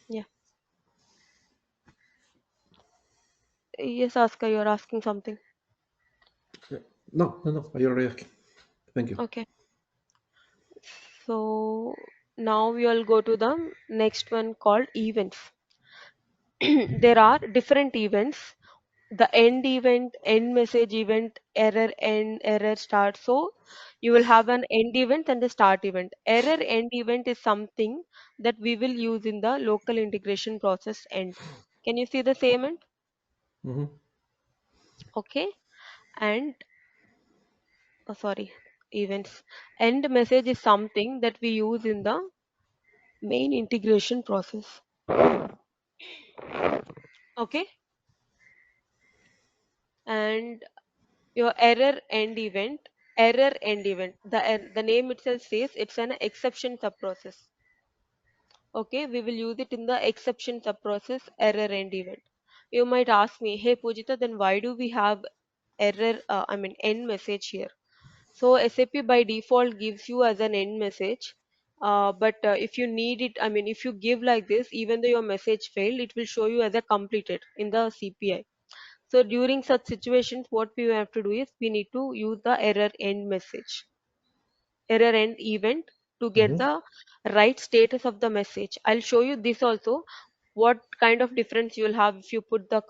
Yeah. Yes, Aska, you're asking something. Yeah. No, no, no. I already asked. Thank you. Okay. So now we will go to the next one called events. There are different events, the end event, end message event, error end, error start. So you will have an end event and the start event. Error end event is something that we will use in the local integration process end. Can you see the same end? Mm-hmm. Okay. And sorry, events. End message is something that we use in the main integration process. Okay. And Your error end event. The name itself says it's an exception subprocess. Okay, we will use it in the exception subprocess error end event. You might ask me, hey Pujita, then why do we have end message here? So SAP by default gives you as an end message. But if you need it, if you give like this, even though your message failed, it will show you as a completed in the CPI. So during such situations, what we have to do is we need to use the error end event to get Mm-hmm. the right status of the message. I'll show you this also, what kind of difference you will have if you put the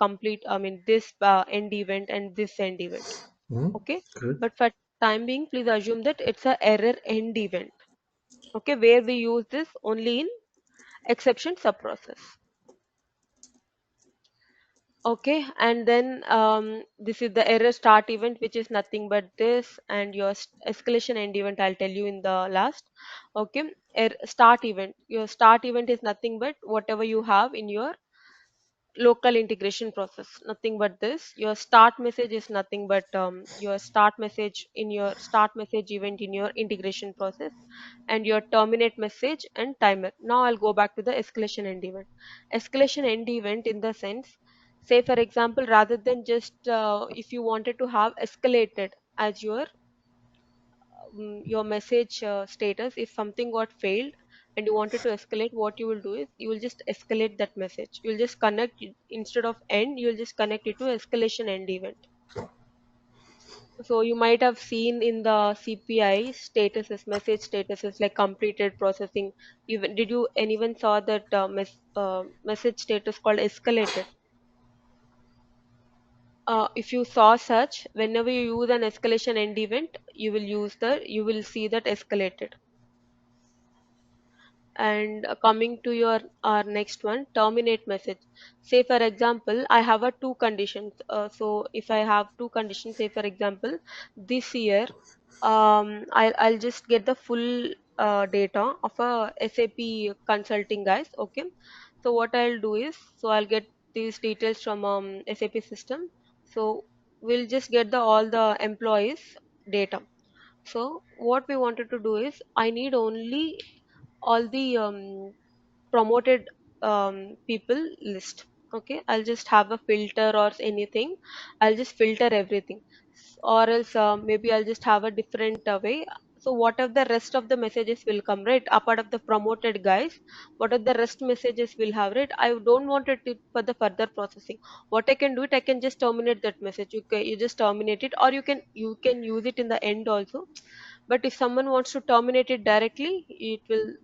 this end event and this end event. Mm-hmm. Okay, Good. but for time being, please assume that it's a error end event. Okay, where we use this only in exception subprocess. Okay, and then this is the error start event, which is nothing but this, and your escalation end event I'll tell you in the last. Okay, start event. Your start event is nothing but whatever you have in your local integration process, nothing but this. Your start message is nothing but your start message in your start message event in your integration process, and your terminate message and timer. Now I'll go back to the escalation end event. Escalation end event in the sense, say for example, rather than just if you wanted to have escalated as your message status, if something got failed and you wanted to escalate, what you will do is you will just escalate that message. You'll just connect instead of end, you'll just connect it to escalation end event. So you might have seen in the CPI statuses, message statuses like completed processing. Even did you anyone saw that message status called escalated? If you saw such, whenever you use an escalation end event, you will see that escalated. And coming to your our next one, terminate message. Say for example, I have a two conditions. So if I have two conditions, say for example, this year, I'll just get the full data of a SAP consulting guys. Okay, so what I'll do is, so I'll get these details from SAP system. So we'll just get the all the employees data. So what we wanted to do is, I need only all the promoted people list. Okay, I'll just have a filter or anything. I'll just filter everything. Or else maybe I'll just have a different way. So what of the rest of the messages will come, right? Apart of the promoted guys, what are the rest messages will have, right? I don't want it for the further processing. What I can do it, I can just terminate that message. You just terminate it, or you can use it in the end also. But if someone wants to terminate it directly,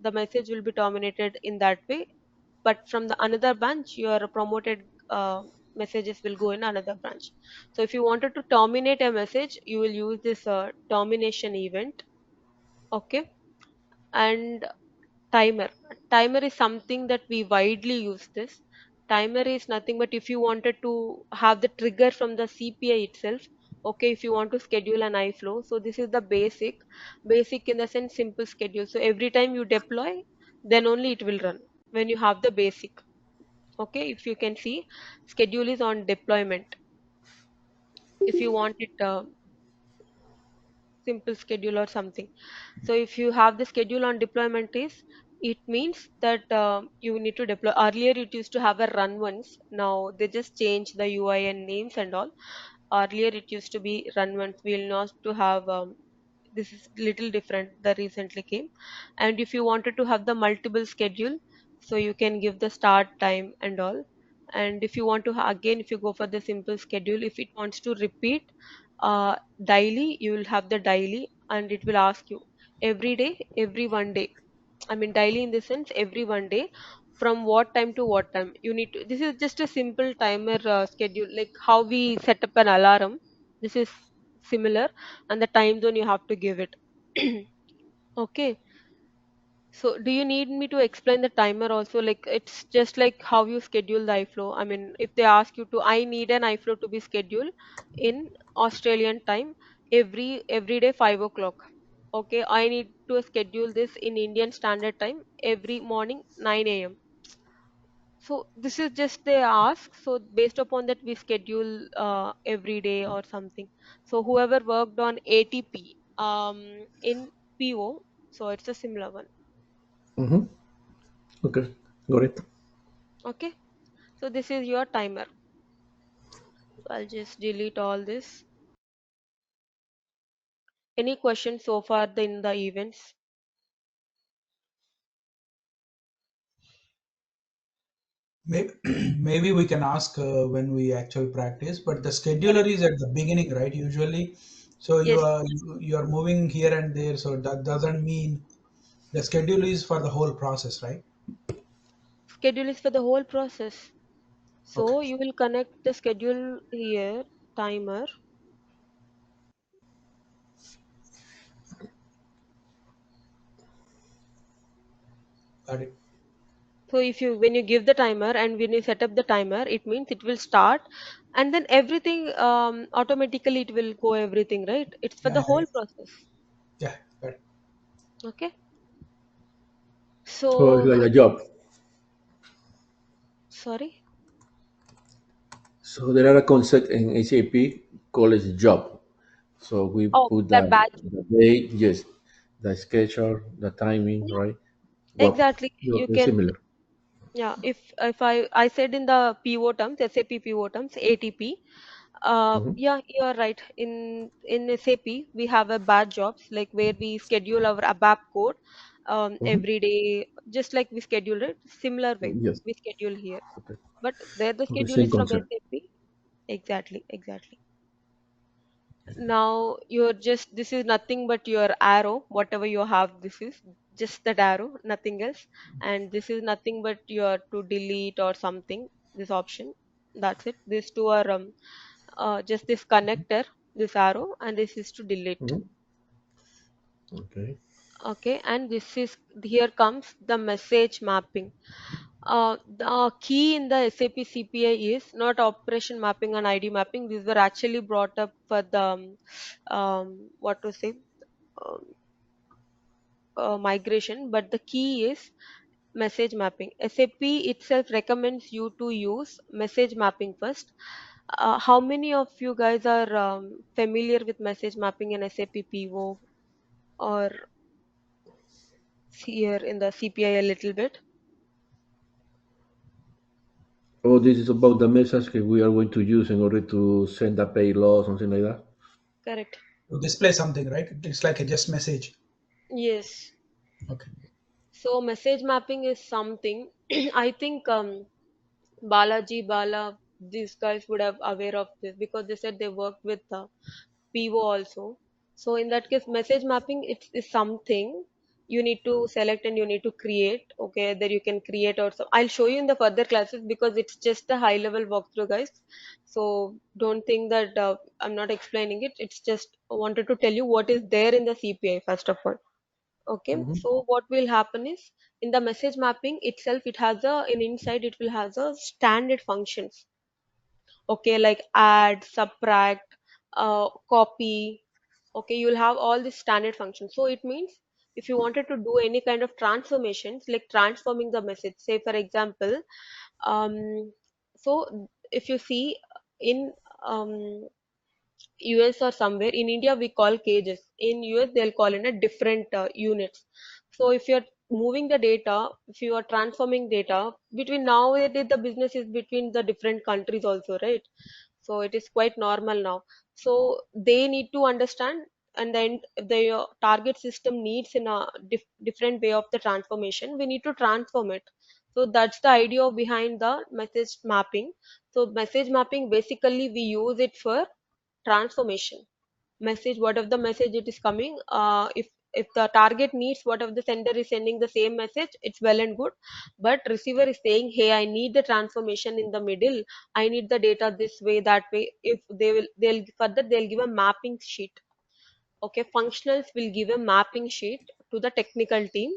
the message will be terminated in that way. But from the another branch, your promoted messages will go in another branch. So if you wanted to terminate a message, you will use this termination event. Okay, and timer. Timer is something that we widely use this. Timer is nothing but if you wanted to have the trigger from the CPI itself. Okay, if you want to schedule an iFlow, so this is the basic in the sense simple schedule. So every time you deploy, then only it will run when you have the basic. Okay, if you can see, schedule is on deployment. If you want it simple schedule or something. So if you have the schedule on deployment is, it means that you need to deploy. Earlier it used to have a run once. Now they just change the UI and names and all. Earlier it used to be run once. We'll not to have this is little different that recently came. And if you wanted to have the multiple schedule, so you can give the start time and all. And if you want to again, if you go for the simple schedule, if it wants to repeat daily, you will have the daily, and it will ask you every day, every 1 day. Daily in the sense every 1 day, from what time to what time you need to. This is just a simple timer schedule, like how we set up an alarm. This is similar, and the time zone you have to give it. Okay, so do you need me to explain the timer also? Like it's just like how you schedule the iFlow. If they ask you to, I need an iFlow to be scheduled in Australian time every day 5 o'clock. Okay, I need to schedule this in Indian Standard Time every morning 9 a.m. So this is just they ask. So based upon that, we schedule every day or something. So whoever worked on ATP in PO, so it's a similar one. Mm-hmm. Okay, got it. Okay. So this is your timer. So I'll just delete all this. Any questions so far in the events? Maybe, maybe we can ask when we actually practice, but the scheduler Correct. is at the beginning, right? Usually, so Yes. you are moving here and there, so that doesn't mean the schedule is for the whole process, right? Schedule is for the whole process. Okay, So you will connect the schedule here, timer. got it. So if you when you give the timer and when you set up the timer, it means it will start, and then everything automatically it will go everything, right? It's for Yeah, the yeah, whole process. yeah, got it. Okay. So it's So like a job. sorry. So there are a concept in SAP called as job. So we Oh, put the batch. the date, yes, the schedule, the timing, Yeah, right? Well, exactly. you're You very can. similar. Yeah. If I said in the PO terms, SAP PO terms, ATP. Mm-hmm. Yeah, you are right. In SAP, we have a batch jobs like where we schedule our ABAP code Mm-hmm. every day, just like we schedule it. Similar way Yes. we schedule here, Okay. but there the Okay. schedule Same is from concept. SAP. Exactly, exactly. Now you're just this is nothing but your arrow. Whatever you have, this is just that arrow, nothing else. And this is nothing but your to delete or something. This option. That's it. These two are just this connector, this arrow, and this is to delete. Mm-hmm. Okay. Okay, and this is here comes the message mapping. The key in the SAP CPI is not operation mapping and ID mapping. These were actually brought up for the what to say um, migration, but the key is message mapping. SAP itself recommends you to use message mapping first. How many of you guys are familiar with message mapping in SAP PO or here in the CPI a little bit? Oh, this is about the message that we are going to use in order to send a payload, something like that. Correct. To display something, right? It's like a just message. Yes. Okay. So message mapping is something I think Bala, these guys would have aware of this because they said they worked with PO also. So in that case, message mapping is something you need to select and you need to create. Okay, there you can create also. I'll show you in the further classes because it's just a high level walkthrough, guys. So don't think that I'm not explaining it. It's just I wanted to tell you what is there in the CPI first of all. Okay, Mm-hmm. so what will happen is in the message mapping itself, it has a in inside it will has a standard functions. Okay, like add, subtract, copy. Okay, you'll have all these standard functions. So it means if you wanted to do any kind of transformations, like transforming the message, say for example, so if you see in US or somewhere in India we call cages. In US they'll call in a different units. So if you're moving the data, if you are transforming data between nowadays the business is between the different countries also, right? So it is quite normal now. So they need to understand, and then the target system needs in a different way of the transformation. We need to transform it. So that's the idea behind the message mapping. So message mapping basically we use it for transformation message whatever the message it is coming if the target needs whatever the sender is sending the same message, it's well and good, but receiver is saying hey I need the transformation in the middle, I need the data this way that way, if they'll further they'll give a mapping sheet. Okay, functionals will give a mapping sheet to the technical team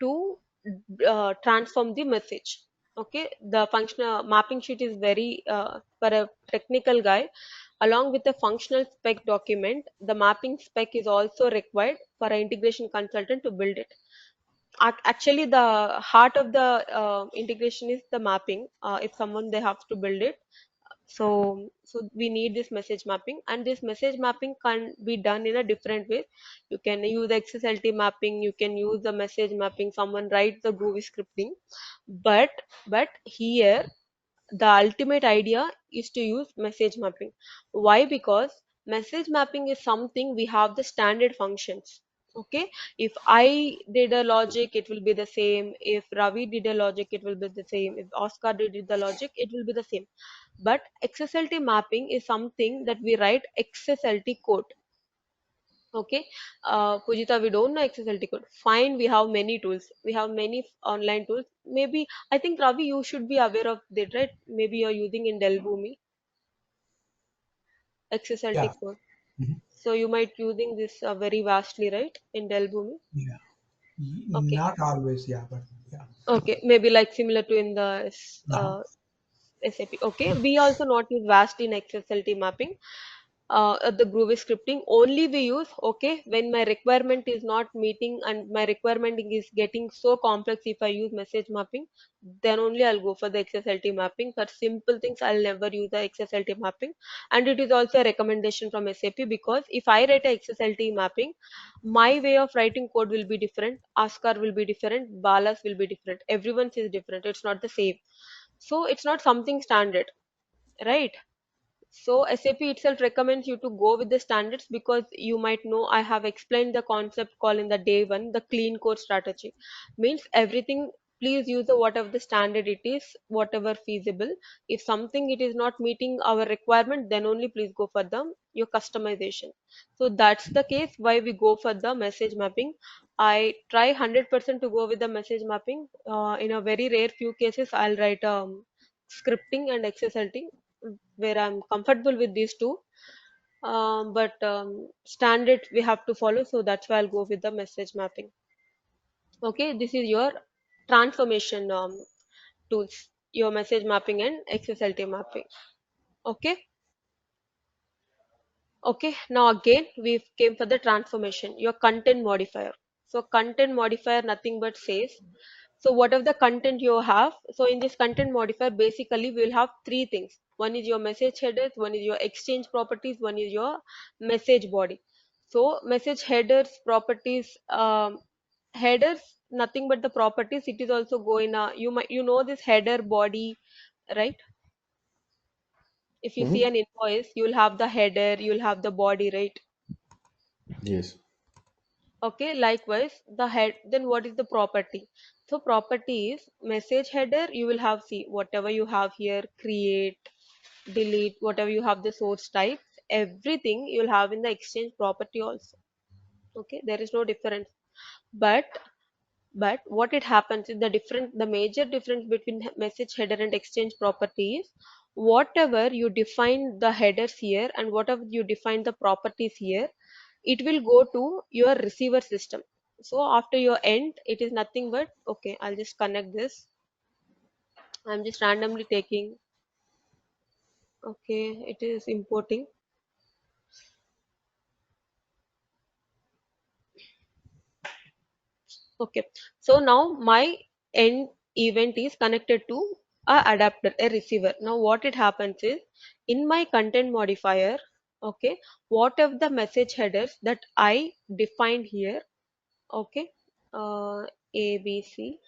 to transform the message. Okay, the functional mapping sheet is very for a technical guy. Along with the functional spec document, the mapping spec is also required for an integration consultant to build it. Actually, the heart of the integration is the mapping. If someone they have to build it, so we need this message mapping, and this message mapping can be done in a different way. You can use XSLT mapping, you can use the message mapping, someone writes the Groovy scripting, but here the ultimate idea is to use message mapping. Why? Because message mapping is something we have the standard functions. Okay, if I did a logic, it will be the same. If Ravi did a logic, it will be the same. If Oscar did the logic, it will be the same. But XSLT mapping is something that we write XSLT code. Okay, Pujita, we don't know XSLT code. Fine, we have many tools. We have many online tools. Maybe I think Ravi, you should be aware of that, right? Maybe you're using in Delbumi Yeah. XSLT code. Mhm. So you might using this very vastly, right? In Delbumi. Yeah. Okay. Not always, yeah, but yeah. Okay. Maybe like similar to in the Uh-huh. SAP. Okay. We also not use vast in XSLT mapping. The Groovy scripting only we use, okay, when my requirement is not meeting and my requirement is getting so complex. If I use message mapping, then only I'll go for the XSLT mapping. For simple things, I'll never use the XSLT mapping. And it is also a recommendation from SAP, because if I write a XSLT mapping, my way of writing code will be different, Askar will be different, Balas will be different, everyone's is different, it's not the same. So it's not something standard, right? So SAP itself recommends you to go with the standards, because you might know I have explained the concept called in the day one, the clean core strategy. Means everything, please use the whatever the standard it is, whatever feasible. If something it is not meeting our requirement, then only please go for the your customization. So that's the case why we go for the message mapping. I try 100% to go with the message mapping. In a very rare few cases, I'll write scripting and XSLT where I'm comfortable with these two. But standard we have to follow, so that's why I'll go with the message mapping. Okay, this is your transformation tools, your message mapping and XSLT mapping. Okay, okay. Now again, we came for the transformation, your content modifier. So content modifier nothing but says, so whatever the content you have, so in this content modifier, basically we will have three things. One is your message headers, one is your exchange properties, one is your message body. So message headers properties, headers nothing but the properties. It is also go in a, you might, you know, this header body, right? If you see Hmm. an invoice, you'll have the header, you'll have the body, right? Yes. Okay, likewise, the head, then what is the property? So property is message header, you will have, see, whatever you have here, create, delete, whatever you have the source type, everything you'll have in the exchange property also. Okay, there is no difference. But what it happens is the major difference between message header and exchange property is whatever you define the headers here and whatever you define the properties here, it will go to your receiver system. So after your end, it is nothing but, okay, I'll just connect this. I'm just randomly taking, okay, it is importing. Okay, so now my end event is connected to a adapter, a receiver. Now what it happens is, in my content modifier, okay, what of the message headers that I defined here, okay, ABC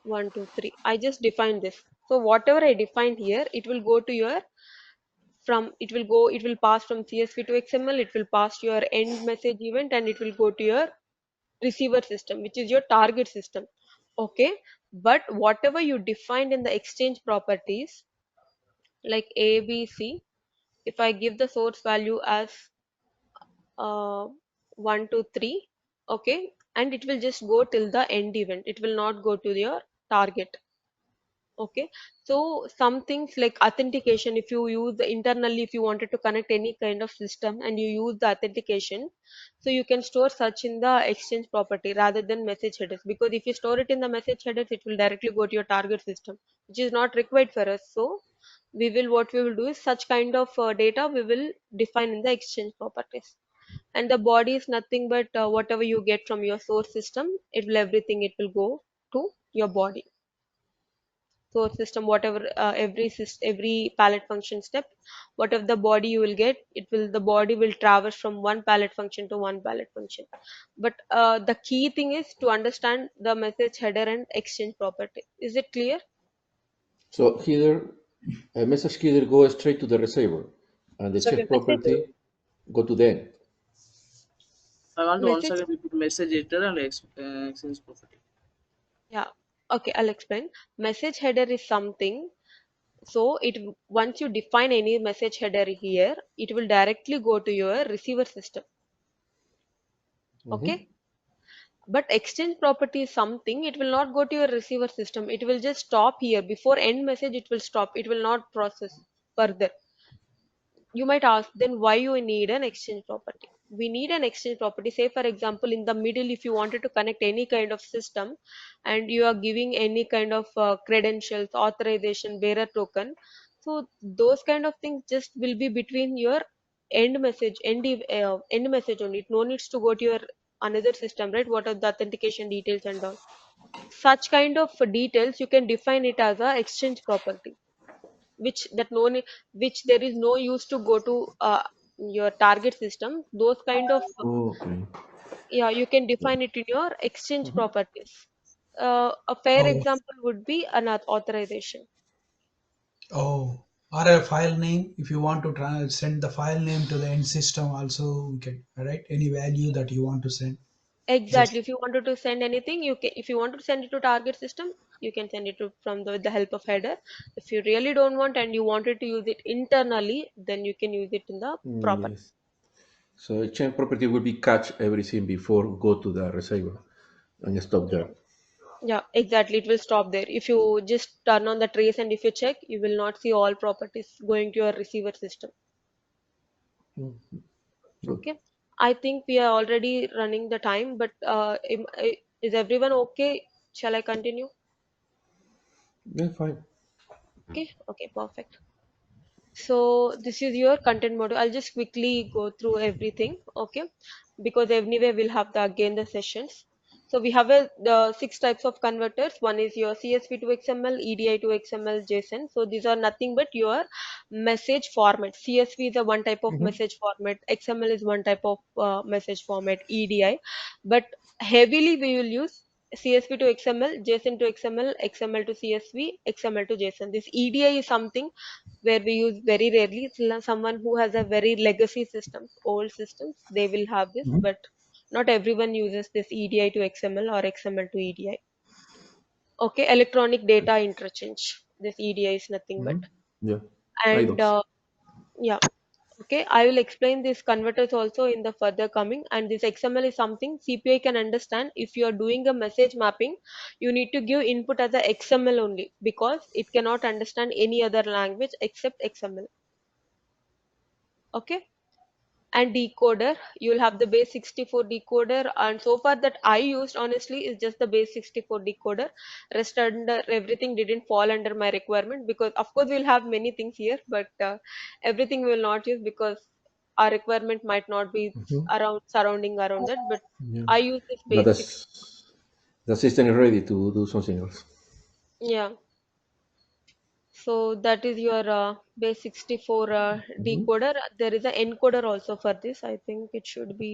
1 2 3, I just defined this. So whatever I defined here, it will go to your, from, it will go, it will pass from CSV to XML, it will pass to your end message event, and it will go to your receiver system, which is your target system. Okay, but whatever you defined in the exchange properties, like ABC, if I give the source value as uh, 1 2 3, okay, and it will just go till the end event, it will not go to your target. Okay, so some things like authentication, if you use the internally, if you wanted to connect any kind of system and you use the authentication, so you can store such in the exchange property rather than message headers, because if you store it in the message headers, it will directly go to your target system, which is not required for us. So we will, what we will do is such kind of data we will define in the exchange properties. And the body is nothing but whatever you get from your source system, it will go to your body. Source system, whatever every palette function step, whatever the body you will get, the body will traverse from one palette function to one palette function. But the key thing is to understand the message header and exchange property. Is it clear? So header, a message header goes straight to the receiver, and the Second, check Message property go to the end. I want to once message again repeat message editor and exchange property. Yeah, okay, I'll explain. Message header is something, so once you define any message header here, it will directly go to your receiver system. Mhm. Okay, but exchange property is something, it will not go to your receiver system, it will just stop here before end message, it will stop, it will not process further. You might ask, then why you need an exchange property? We need an exchange property, say for example in the middle, if you wanted to connect any kind of system and you are giving any kind of credentials, authorization, bearer token, so those kind of things just will be between your end message only. It no needs to go to your another system, right? What are the authentication details and all, such kind of details you can define it as a exchange property, which that no which there is no use to go to your target system. Those kind of Okay. yeah, you can define it in your exchange Mhm. properties. A fair Oh, example would be an authorization. oh, or a file name. If you want to send the file name to the end system, also we can write any value that you want to send. Exactly, Just if you wanted to send anything, you can. If you want to send it to target system, you can send it to from with the help of header. If you really don't want and you wanted to use it internally, then you can use it in the property. Yes. So exchange property will be catch everything before go to the receiver and stop there. Yeah, exactly. It will stop there. If you just turn on the trace and if you check, you will not see all properties going to your receiver system. Good. Okay. I think we are already running the time, but is everyone okay? Shall I continue? Yeah, fine. Okay. Okay, perfect. So this is your content module. I'll just quickly go through everything, okay? Because anyway we'll have again the sessions. So we have the six types of converters. One is your CSV to XML, EDI to XML, JSON. So these are nothing but your message format. CSV is a one type of Mhm. message format. XML is one type of message format. EDI, but heavily we will use CSV to XML, JSON to XML, XML to CSV, XML to JSON. This EDI is something where we use very rarely. It's someone who has a very legacy systems, old systems, they will have this, Mhm. but not everyone uses this EDI to XML or XML to EDI. Okay, electronic data interchange. This EDI is nothing but. Mhm. Yeah. And Idols. yeah, okay, I will explain these converters also in the further coming. And this XML is something CPI can understand. If you are doing a message mapping, you need to give input as a XML only because it cannot understand any other language except XML. Okay, and decoder, you will have the base 64 decoder, and so far that I used honestly is just the base 64 decoder. Rest under everything didn't fall under my requirement, because of course we'll have many things here, but everything we will not use because our requirement might not be Mhm. around surrounding around that. But Yeah. I use this But base 6. the system is ready to do something else. Yeah, so that is your base 64 Mhm. decoder. There is an encoder also for this. I think it should be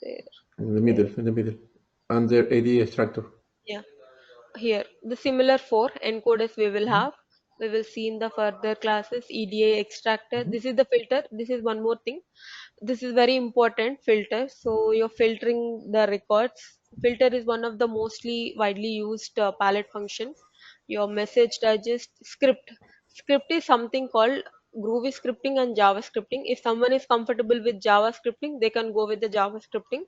there. In the Where middle, is in the middle. Under AD extractor. Yeah, here the similar four encoders we will Mhm. have. We will see in the further classes. EDA extractor. Mhm. This is the filter. This is one more thing. This is very important, filter. So you're filtering the records. Filter is one of the mostly widely used palette function. Your message digest script. Script is something called Groovy scripting and Java scripting. If someone is comfortable with Java scripting, they can go with the Java scripting.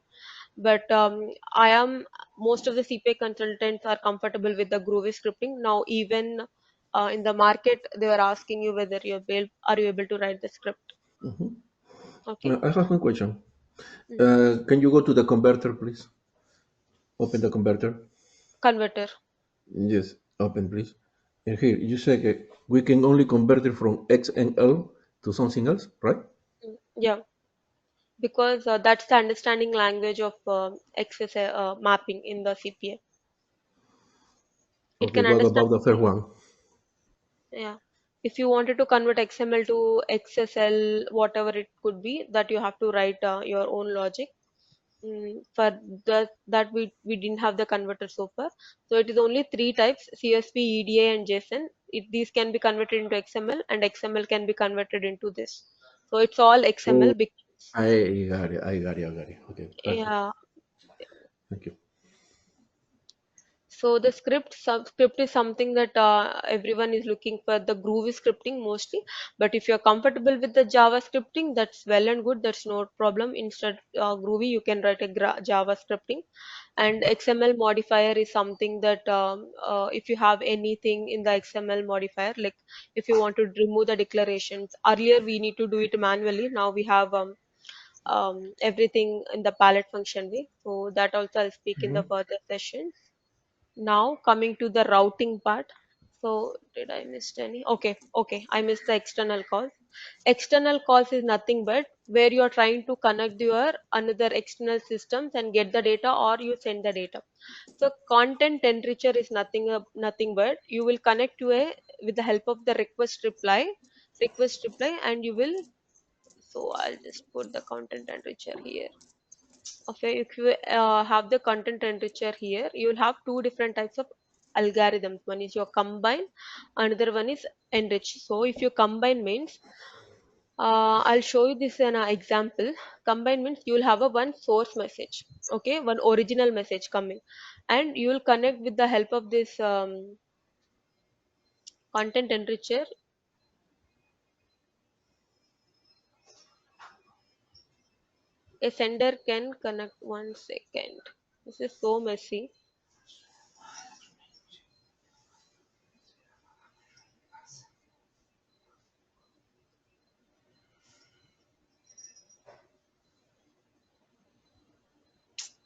But I am most of the CPA consultants are comfortable with the Groovy scripting. Now even in the market, they were asking you whether are you able to write the script. Mhm. Okay. I have one question. Mhm. Can you go to the converter, please? Open the converter. Converter. Yes, open, please. And here, you say we can only convert it from XML to something else, right? Yeah. because that's the understanding language of XSL mapping in the CPA. It Okay, can what understand. about the third one? Yeah. If you wanted to convert XML to XSL, whatever it could be, that you have to write your own logic. For that we didn't have the converter so far. So it is only three types: CSV, EDA, and JSON. These can be converted into XML, and XML can be converted into this. So it's all Oh, XML because I got it. I got it. I got it. Okay, perfect. yeah. Thank you. So the script is something that everyone is looking for, the Groovy scripting mostly. But if you're comfortable with the Java scripting, that's well and good. That's no problem. Instead, Groovy, you can write a Java scripting. And XML modifier is something that if you have anything in the XML modifier, like if you want to remove the declarations, earlier we need to do it manually. Now we have everything in the palette function way. So that also I'll speak in the Mhm. further sessions. Now coming to the routing part. So did I miss any? Okay, I missed the external calls. External calls is nothing but where you are trying to connect your another external systems and get the data, or you send the data. So content enricher is nothing but you will connect to a with the help of the request reply, and you will. So I'll just put the content enricher here. Okay, if you have the content enricher here, you will have two different types of algorithms. One is your combine, another one is enrich. So if you combine means, I'll show you this in an example. Combine means you will have a one source message, okay, one original message coming, and you will connect with the help of this content enricher. A sender can connect. 1 second. This is so messy.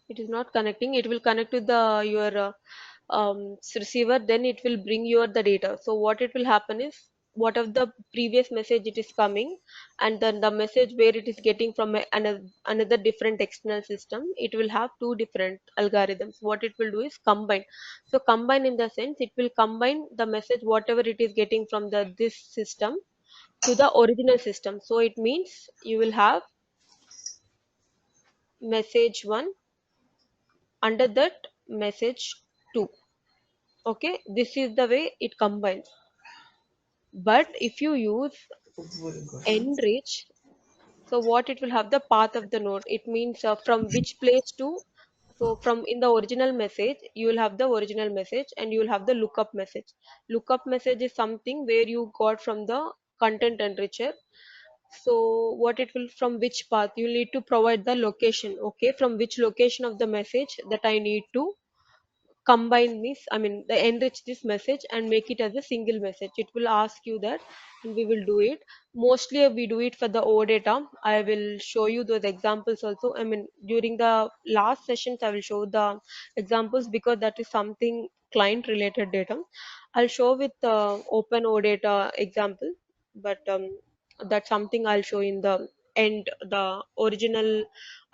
It is not connecting. It will connect to the your receiver, then it will bring your the data. So what it will happen is, what of the previous message it is coming, and then the message where it is getting from another different external system, it will have two different algorithms. What it will do is combine. So combine in the sense, it will combine the message whatever it is getting from the this system to the original system. So it means you will have message 1, under that message 2. Okay, this is the way it combines. But if you use enrich, so what it will have the path of the node. It means from which place to. So from in the original message, you will have the original message, and you will have the lookup message. Lookup message is something where you got from the content enricher. So what it will, from which path you need to provide the location. Okay, from which location of the message that I need to combine this, I mean the enrich this message and make it as a single message. It will ask you that, and we will do it. Mostly we do it for the O data. I will show you those examples also. I mean, during the last sessions I will show the examples, because that is something client related data. I'll show with open O data example, but that's something I'll show in the end, the original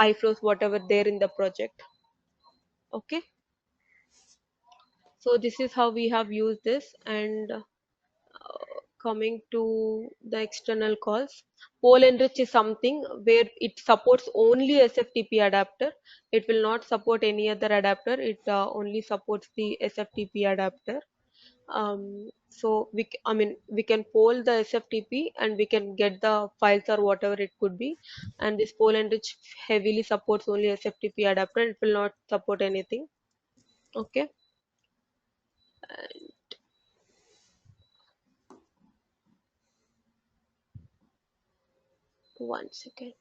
iflows whatever there in the project. Okay, so this is how we have used this. And coming to the external calls, pole enrich is something where it supports only SFTP adapter. It will not support any other adapter. It only supports the SFTP adapter. So I mean, we can poll the SFTP and we can get the files or whatever it could be. And this pole enrich heavily supports only SFTP adapter. It will not support anything. Okay. 1 second.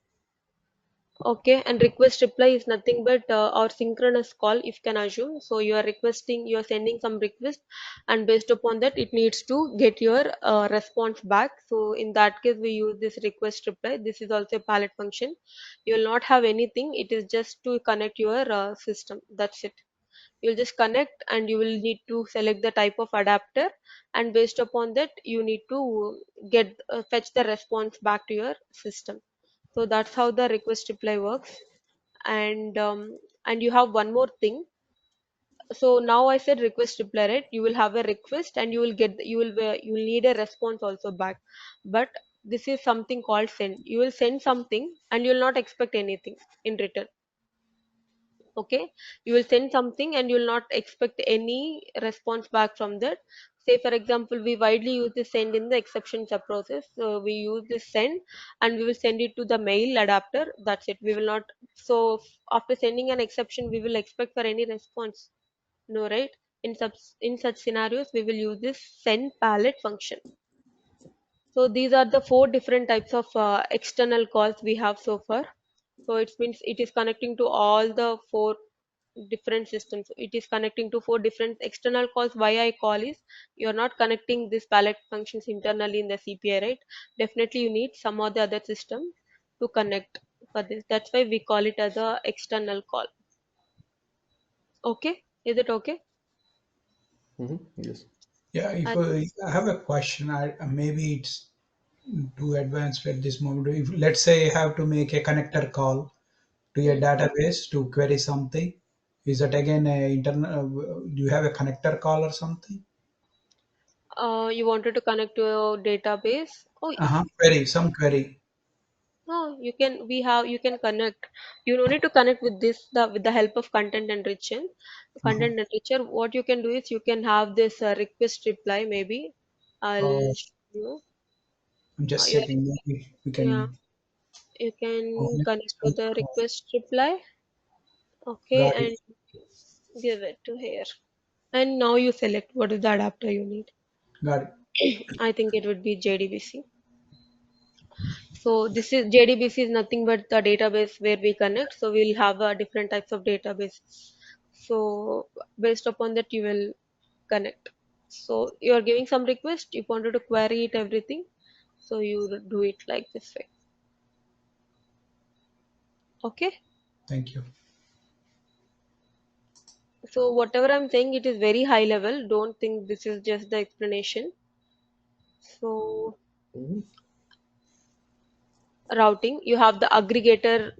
Okay, and request reply is nothing but our synchronous call, if can assume. So you are requesting, you are sending some request, and based upon that, it needs to get your response back. So in that case, we use this request reply. This is also a palette function. You will not have anything. It is just to connect your system. That's it. You'll just connect, and you will need to select the type of adapter, and based upon that, you need to get fetch the response back to your system. So that's how the request reply works. And and you have one more thing. So now I said request reply, right? You will have a request and you will get you will need a response also back. But this is something called send. You will send something and you will not expect anything in return. Okay, you will send something and you will not expect any response back from that. Say for example, we widely use this send in the exception sub process. So we use this send and we will send it to the mail adapter. That's it. We will not. So after sending an exception, we will expect for any response. No, right? In such scenarios, we will use this send palette function. So these are the four different types of external calls we have so far. So it means it is connecting to all the four different systems. It is connecting to four different external calls. Why I call is you are not connecting this palette functions internally in the CPI, right? Definitely you need some or the other system to connect for this. That's why we call it as a external call. Okay, is it okay? Yes. Yeah, if And I have a question, maybe it's too advanced at this moment. If let's say I have to make a connector call to your mm, database to query something, is that again a internal? Do you have a connector call or something? you wanted to connect to your database. Oh, Query, some query. no, you can. We have. You can connect. You don't need to connect with this. The with the help of content enrichment. Uh-huh. Content enricher. What you can do is you can have this request reply. Maybe I'll Oh, show you. I'm just Yeah, checking. Maybe we yeah. can You can connect connect to some the call. request reply. Okay, Got it. and give it to here. And now you select what is the adapter you need. Got it. I think it would be JDBC. So this is JDBC is nothing but the database where we connect. So we'll have different types of databases. So based upon that, you will connect. So you are giving some request. You wanted to query it everything. So you do it like this way. Okay. Thank you. So whatever I'm saying, it is very high level. Don't think this is just the explanation. So Mhm. routing, you have the aggregator.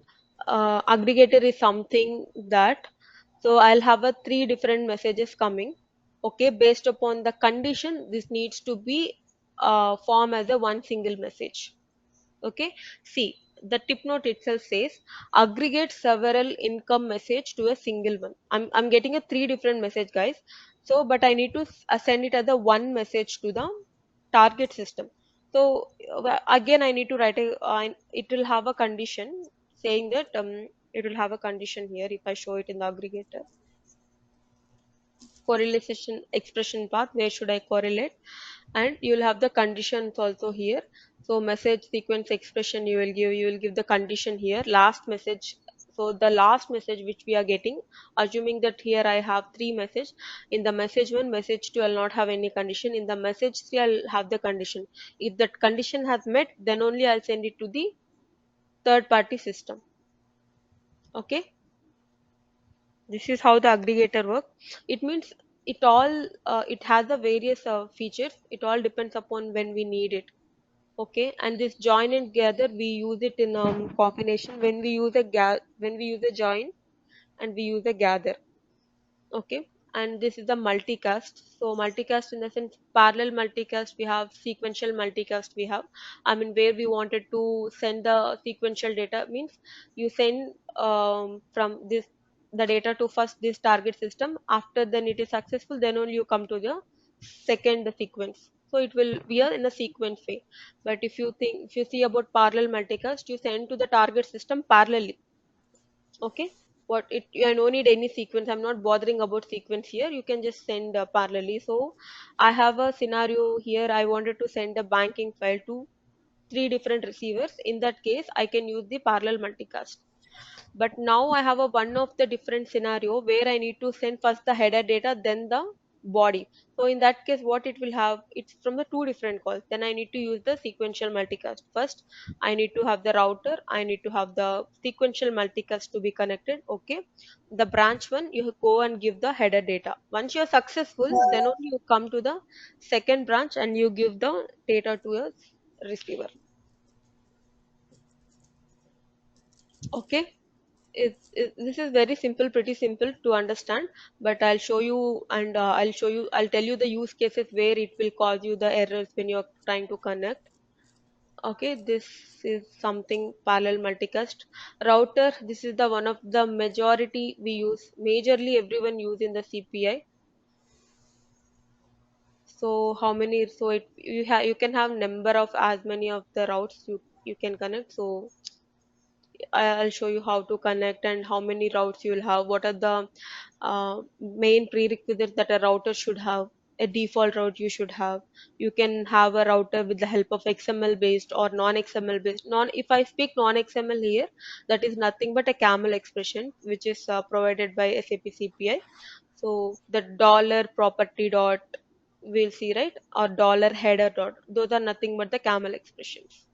Aggregator is something that, so I'll have a three different messages coming. Okay, based upon the condition, this needs to be form as a one single message. Okay, see, the tip note itself says aggregate several income message to a single one. I'm getting a three different message, guys. So but I need to send it as a one message to the target system. So again I need to write it will have a condition saying that it will have a condition here. If I show it in the aggregator correlation expression path, where should I correlate? And you will have the conditions also here. So message sequence expression you will give the condition here, last message. So the last message which we are getting, assuming that here I have three message, in the message 1, message 2, I'll not have any condition. In the message 3, I'll have the condition. If that condition has met, then only I'll send it to the third party system. Okay, this is how the aggregator work. It means it has a various features. It all depends upon when we need it. Okay, and this join and gather, we use it in combination when we use when we use a join and we use a gather. Okay, and this is the multicast. So multicast in the sense parallel multicast, we have sequential multicast, we have, I mean, where we wanted to send the sequential data, means you send from this the data to first this target system. After then it is successful, then only you come to the second the sequence. So it will be in a sequence way. But if you see about parallel multicast, you send to the target system parallelly. Okay, what it, I don't need any sequence. I'm not bothering about sequence here. You can just send parallelly. So I have a scenario here. I wanted to send a banking file to three different receivers. In that case, I can use the parallel multicast. But now I have a one of the different scenario where I need to send first the header data, then the body. So in that case, what it will have, it's from the two different calls. Then I need to use the sequential multicast. First, I need to have the router. I need to have the sequential multicast to be connected. Okay. The branch one, you go and give the header data. Once you're successful, then only you come to the second branch and you give the data to a receiver. Okay. This is very simple, pretty simple to understand, but I'll show you, and I'll tell you the use cases where it will cause you the errors when you're trying to connect. Okay, this is something parallel multicast router. This is the one of the majority we use, majorly everyone use in the CPI. So how many? So you can have number of as many of the routes you can connect. So I'll show you how to connect and how many routes you will have. What are the main prerequisites that a router should have? A default route you should have. You can have a router with the help of XML based or non-XML based. If I speak non-XML here, that is nothing but a camel expression which is provided by SAP CPI. So the dollar property dot we'll see, right, or dollar header dot. Those are nothing but the camel expressions.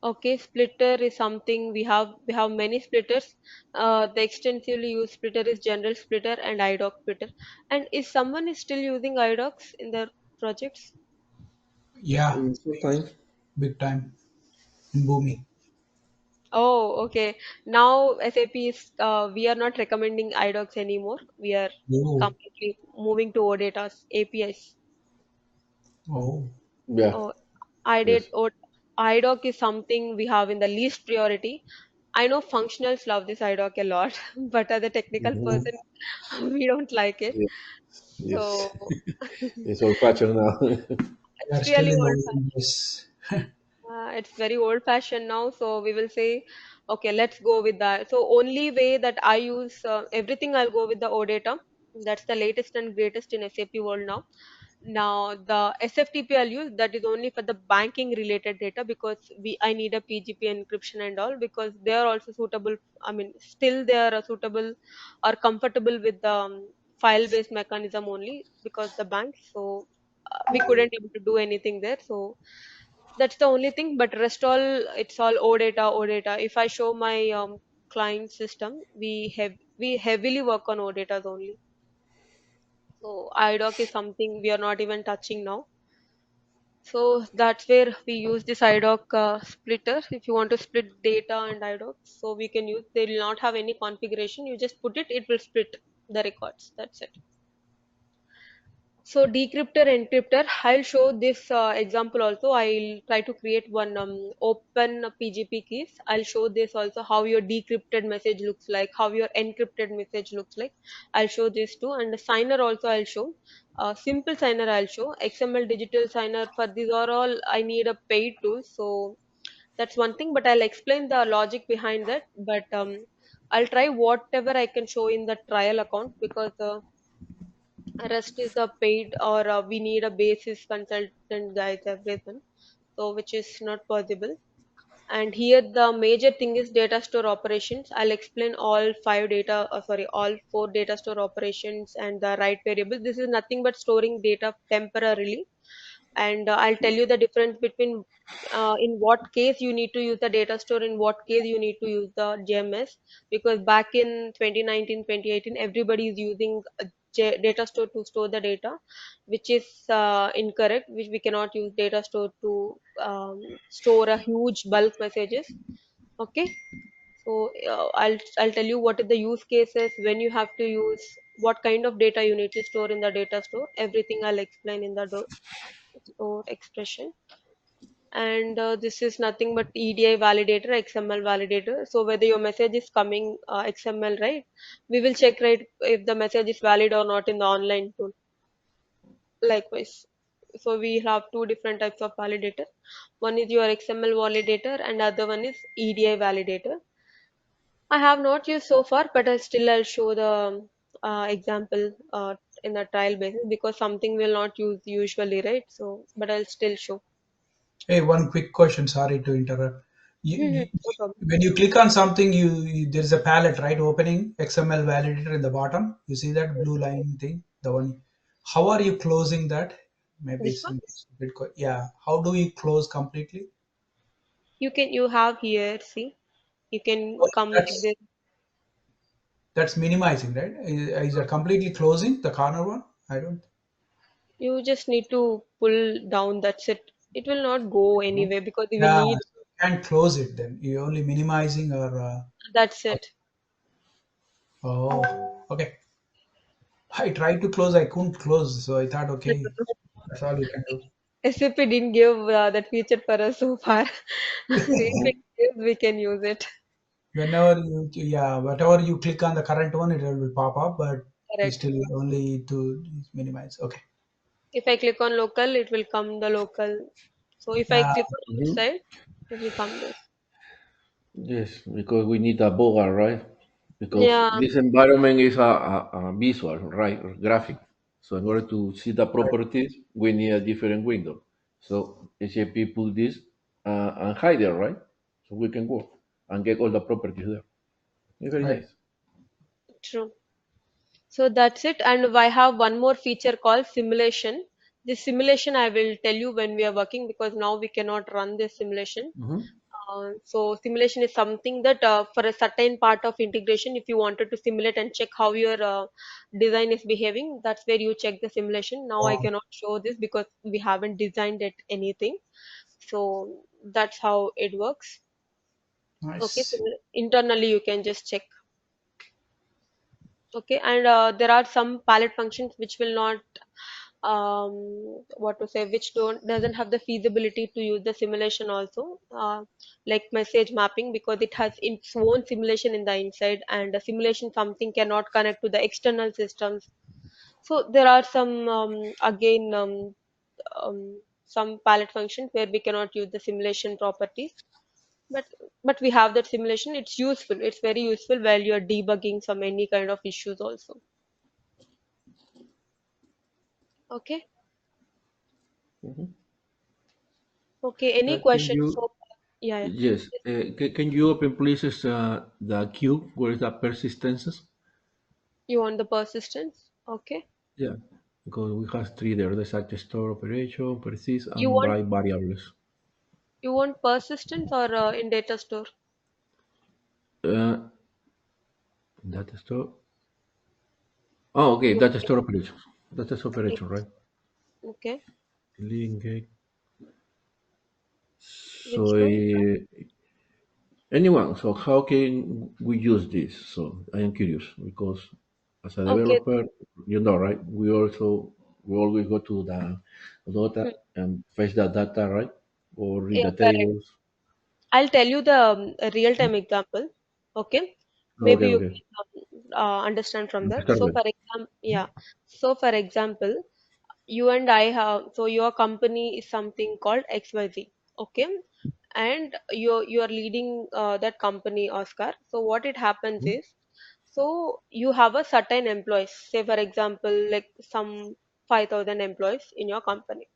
Okay, splitter is something we have many splitters. The extensively used splitter is general splitter and IDOC splitter. And is someone is still using IDOCs in their projects? Yeah, Sometimes. big time in booming. Oh, okay. Now SAP is we are not recommending IDOCs anymore. We are Oh, completely moving to OData's APIs. oh, Yeah. Oh, I did. Yes. IDOC is something we have in the least priority. I know functionals love this IDOC a lot, but as a technical Mhm. person, we don't like it. Yes. Yes. So It's old fashioned now. we are it's still really in the old olden fashioned. days. It's very old fashioned now. So we will say, okay, let's go with that. So only way that I use everything, I'll go with the OData. That's the latest and greatest in SAP world now. Now the SFTP I'll use, that is only for the banking related data, because we I need a PGP encryption and all, because they are also suitable. I mean, still they are suitable or comfortable with the file based mechanism only, because the banks. So we couldn't able to do anything there. So that's the only thing. But rest all, it's all OData, OData. If I show my client system, we heavily work on OData only. So IDOC is something we are not even touching now. So that's where we use this IDOC splitter. If you want to split data and IDOC, so we can use, they will not have any configuration. You just put it, it will split the records. That's it. So decryptor, encryptor, I'll show this example also. I'll try to create one open PGP keys. I'll show this also, how your decrypted message looks like, how your encrypted message looks like. I'll show this too. And the signer also I'll show. Simple signer I'll show. XML digital signer, for these are all I need a paid tool. So that's one thing, but I'll explain the logic behind that. But I'll try whatever I can show in the trial account, because rest is the paid, or we need a basis consultant guys everything, so which is not possible. And here the major thing is data store operations. I'll explain all all four data store operations and the right variable. This is nothing but storing data temporarily. And I'll tell you the difference between in what case you need to use the data store, in what case you need to use the JMS. Because back in 2019, 2018, everybody is using a data store to store the data, which is incorrect, which we cannot use data store to store a huge bulk messages. Okay. So I'll tell you what are the use cases, when you have to use, what kind of data you need to store in the data store. Everything I'll explain in the store expression. And this is nothing but EDI validator, XML validator. So whether your message is coming XML, right, we will check, right, if the message is valid or not in the online tool. Likewise, so we have two different types of validator. One is your XML validator and other one is EDI validator. I have not used so far, but I'll show the example in the trial basis, because something will not use usually, right? So but I'll still show. Hey, one quick question. Sorry to interrupt. No problem. When you click on something, there's a palette, right? Opening XML validator in the bottom. You see that blue line thing, the one. How are you closing that? Maybe This it's one a bit. Yeah. How do you close completely? you have here. See, you can Oh, come like that's this. that's minimizing, right? Is it completely closing the corner one? I don't. You just need to pull down. That's it. It will not go anywhere, because we Yeah. need. can't close it then. You're only minimizing or That's it. oh, okay. I tried to close, I couldn't close, so I thought, okay, that's all you can do. SAP didn't give that feature for us so far. If it gives, we can use it. Whenever you, yeah, whatever you click on the current one, it will pop up, but you Correct. still only to minimize. Okay. If I click on local, it will come the local. So if I Yeah. click on Mhm. outside, it will come this. Yes, because we need a bogart, right? Because Yeah, this environment is a visual, right, or graphic. So in order to see the properties, we need a different window. So SAP put this and hide it, right? So we can work and get all the properties there. It's very Right. nice. true. So that's it. And I have one more feature called simulation. This simulation I will tell you when we are working, because now we cannot run this simulation. Hmm. So simulation is something that for a certain part of integration, if you wanted to simulate and check how your design is behaving, that's where you check the simulation. Now I Wow. cannot show this because we haven't designed it anything. So that's how it works. Okay, so Nice. internally you can just check. Okay, and there are some palette functions which will not what to say, which don't doesn't have the feasibility to use the simulation also, like message mapping, because it has its own simulation in the inside, and the simulation something cannot connect to the external systems. So there are some again some palette functions where we cannot use the simulation properties, but we have that simulation. It's useful, it's very useful while you're debugging some any kind of issues also. Okay. Hmm. Okay, any Can questions you, so far? Yeah, yeah. yes, can you open please the queue where is the persistences? You want the persistence? Okay. Yeah, because we have three there. There's like the store operation, persist, You and want by variables. persistence or in data store? Uh, data store. Oh, okay, You data want store operation. Data store it? operation, right? Okay. Link. Which So one? anyone. So how can we use this? So I am curious because as a Okay. developer, you know, right? We always go to the Hmm. data and fetch the data, right? Or read Yeah, the correct. tables. I'll tell you the real-time example. Okay. Okay, Maybe you okay. can understand from that. Start So with. for example, yeah. So for example, you and I have, so your company is something called XYZ. Okay. And you are leading that company, Oscar. So what it happens is, so you have a certain employees, say for example, like some 5,000 employees in your company.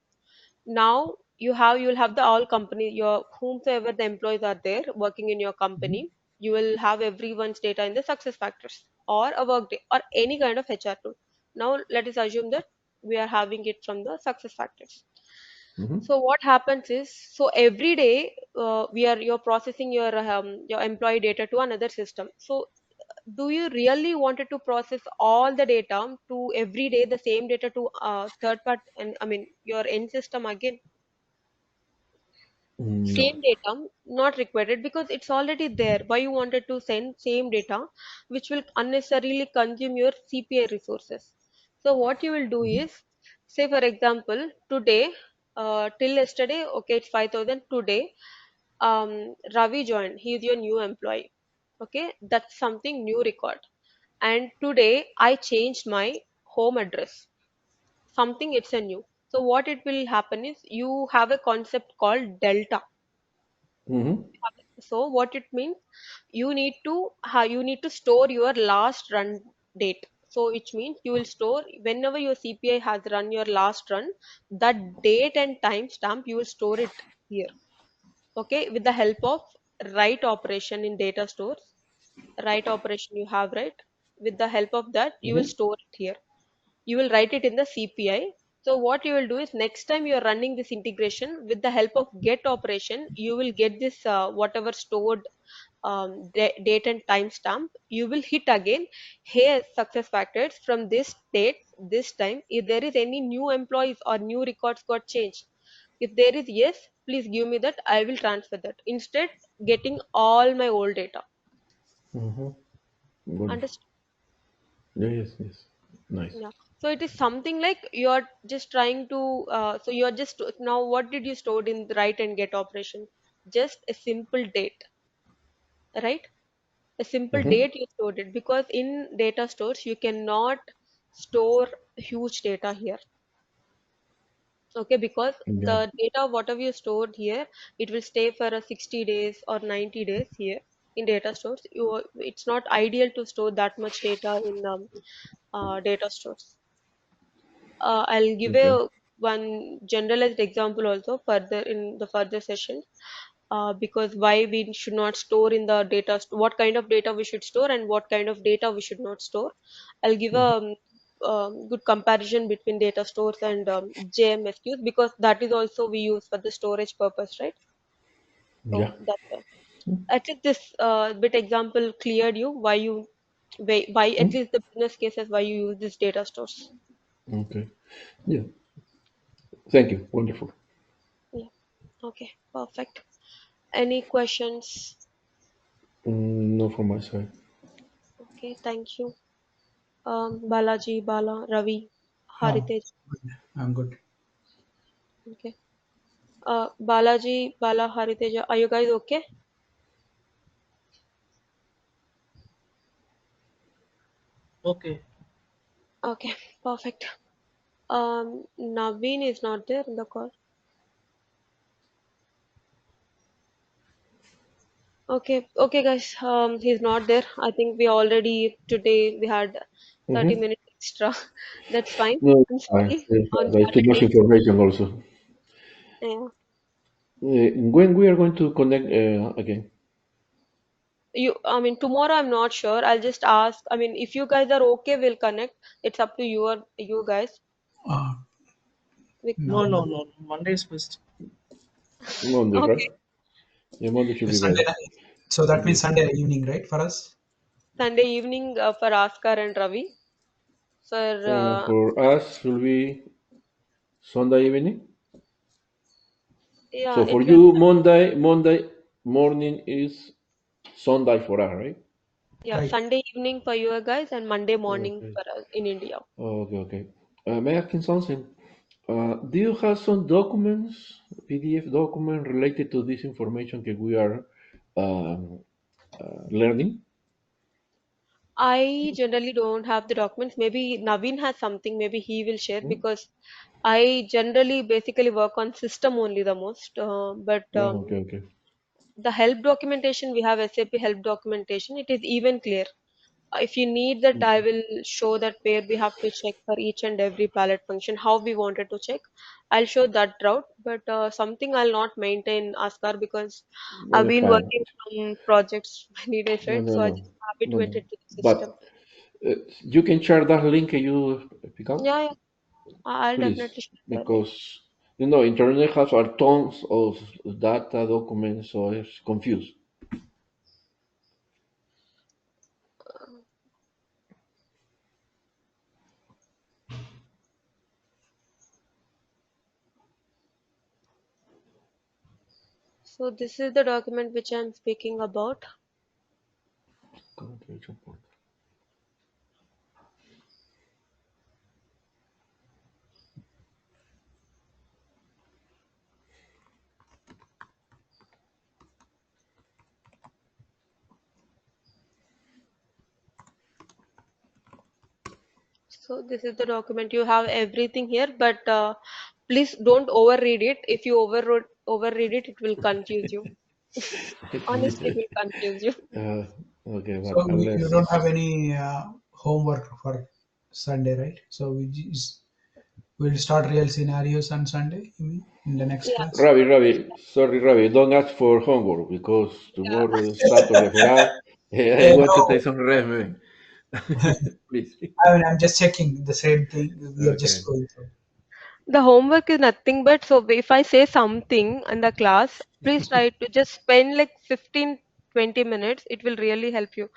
Now you'll have the all company, your whomsoever the employees are there working in your company, you will have everyone's data in the success factors or a workday or any kind of HR tool. Now let us assume that we are having it from the success factors. Mm-hmm. So what happens is, so every day you're processing your employee data to another system. So do you really wanted to process all the data to every day the same data to third part, and I mean your end system again? No. Same data not required because it's already there. Why you wanted to send same data, which will unnecessarily consume your CPI resources? So what you will do is, say for example, today, till yesterday, okay, it's 5,000. Today, Ravi joined. He is your new employee. Okay, that's something new record. And today I changed my home address. Something, it's a new. So what it will happen is, you have a concept called delta. Mm-hmm. So what it means, you need to store your last run date. So it means you will store whenever your CPI has run your last run, that date and timestamp you will store it here. Okay, with the help of write operation in data stores, write operation you have, right? With the help of that, you will Mm-hmm. store it here. You will write it in the CPI. So what you will do is, next time you are running this integration with the help of get operation, you will get this whatever stored date and timestamp. You will hit again, here success factors from this date, this time, if there is any new employees or new records got changed, If there is yes, please give me that. I will transfer that. Instead, getting all my old data. Mm-hmm. Wonderful. Understand? Yes, yes. Nice. Yeah. So it is something like you're just trying to. So you're just now. What did you store in the write and get operation? Just a simple date, right? A simple Mm-hmm. date you stored it, because in data stores you cannot store huge data here. Okay, because Yeah. the data whatever you stored here, it will stay for a 60 days or 90 days here in data stores. It's not ideal to store that much data in data stores. I'll give Okay. a one generalized example also further in the further session, because why we should not store in the data, what kind of data we should store and what kind of data we should not store. I'll give Mm-hmm. a good comparison between data stores and JMSQs, because that is also we use for the storage purpose, right? So Yeah. that's I think this bit example cleared you why at Mm. least the business cases why you use these data stores. Okay. Yeah. Thank you. Wonderful. Yeah. Okay. Perfect. Any questions? No from my side. Okay. Thank you. Balaji, Bala, Ravi, Oh, Haritej. I'm good. Okay. Balaji, Bala, Hariteja, are you guys okay? Okay. Okay, perfect. Naveen is not there in the call. Okay, okay, guys. He's not there. I think we already today we had 30 Mm-hmm. minutes extra. That's fine. No, I'm fine. sorry. Yes, On there's too much Saturday. information also. Yeah. When we are going to connect again? I mean, tomorrow I'm not sure. I'll just ask. I mean, if you guys are okay, we'll connect. It's up to you guys. Uh, We, No, no, no, no. Monday is best. Monday, right? okay. Yeah, Monday should be Sunday better. night. So that means Yes. Sunday evening, right, for us? Sunday evening for Askar and Ravi. For For us, will be Sunday evening. yeah, So for it can. you, Monday morning is Sunday for us, right? Yeah, Right. Sunday evening for you guys and Monday morning Okay. for us in India. Okay, okay. May I ask you something? Do you have some documents, PDF document related to this information that we are um, learning? I generally don't have the documents. Maybe Naveen has something. Maybe he will share, Hmm? because I generally basically work on system only the most. But Oh, okay, okay. the help documentation we have SAP help documentation. It is even clear. If you need that, I will show that where we have to check for each and every palette function, how we wanted to check. I'll show that route, but something I'll not maintain Askar, because I've been Fine. working on projects many days, No, right? no, So I no, just no, no. habituated to the system. But you can share that link you pick out, Yeah, yeah, I'll please, definitely share that link. because internet has a tons of data documents, so it's confused. So this is the document which I'm speaking about. So this is the document. You have everything here, but please don't overread it. If you overread it, it will confuse you. Honestly, it will confuse you. uh, okay, So but you unless don't have any homework for Sunday, right? So we'll start real scenarios on Sunday, you mean, in the next Yeah, class? Ravi, sorry, Ravi, don't ask for homework because yeah. tomorrow is Saturday for us. I want to take No, some rest, man. Please. I mean, I'm just checking the same thing. We are Okay. just going through. The homework is nothing but, so if I say something in the class, please try to just spend like 15 20 minutes, it will really help you.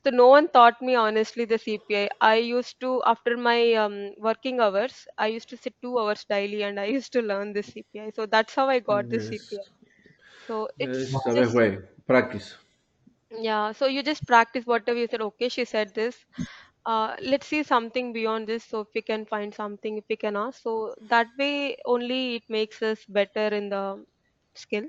So no one taught me honestly the CPI. I used to, after my working hours, I used to sit 2 hours daily and I used to learn the CPI. So that's how I got the Yes, CPI. So it's it's the best just, way. Practice. yeah. So you just practice whatever you said. Okay, she said this. Let's see something beyond this. So if we can find something, if we can ask. So that way only it makes us better in the skill.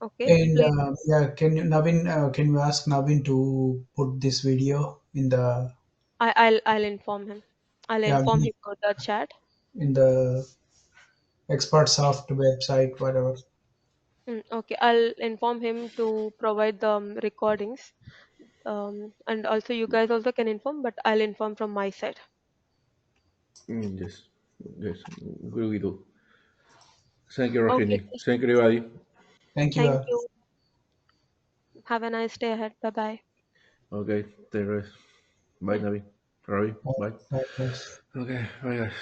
Okay, And please. yeah, can you Naveen? Can you ask Naveen to put this video in the I'll inform him. I'll yeah inform him on the chat. in the ExpertSoft website, whatever. Okay, I'll inform him to provide the recordings. And also you guys also can inform, but I'll inform from my side. Yes, yes, we do. Thank you, Okay, Rohini. Thank you, everybody. Thank you. thank you. Have a nice day ahead. Bye bye. Okay, take rest. Bye, Bye. Navi. Ravi, Bye, bye. bye, guys. Okay, bye, guys.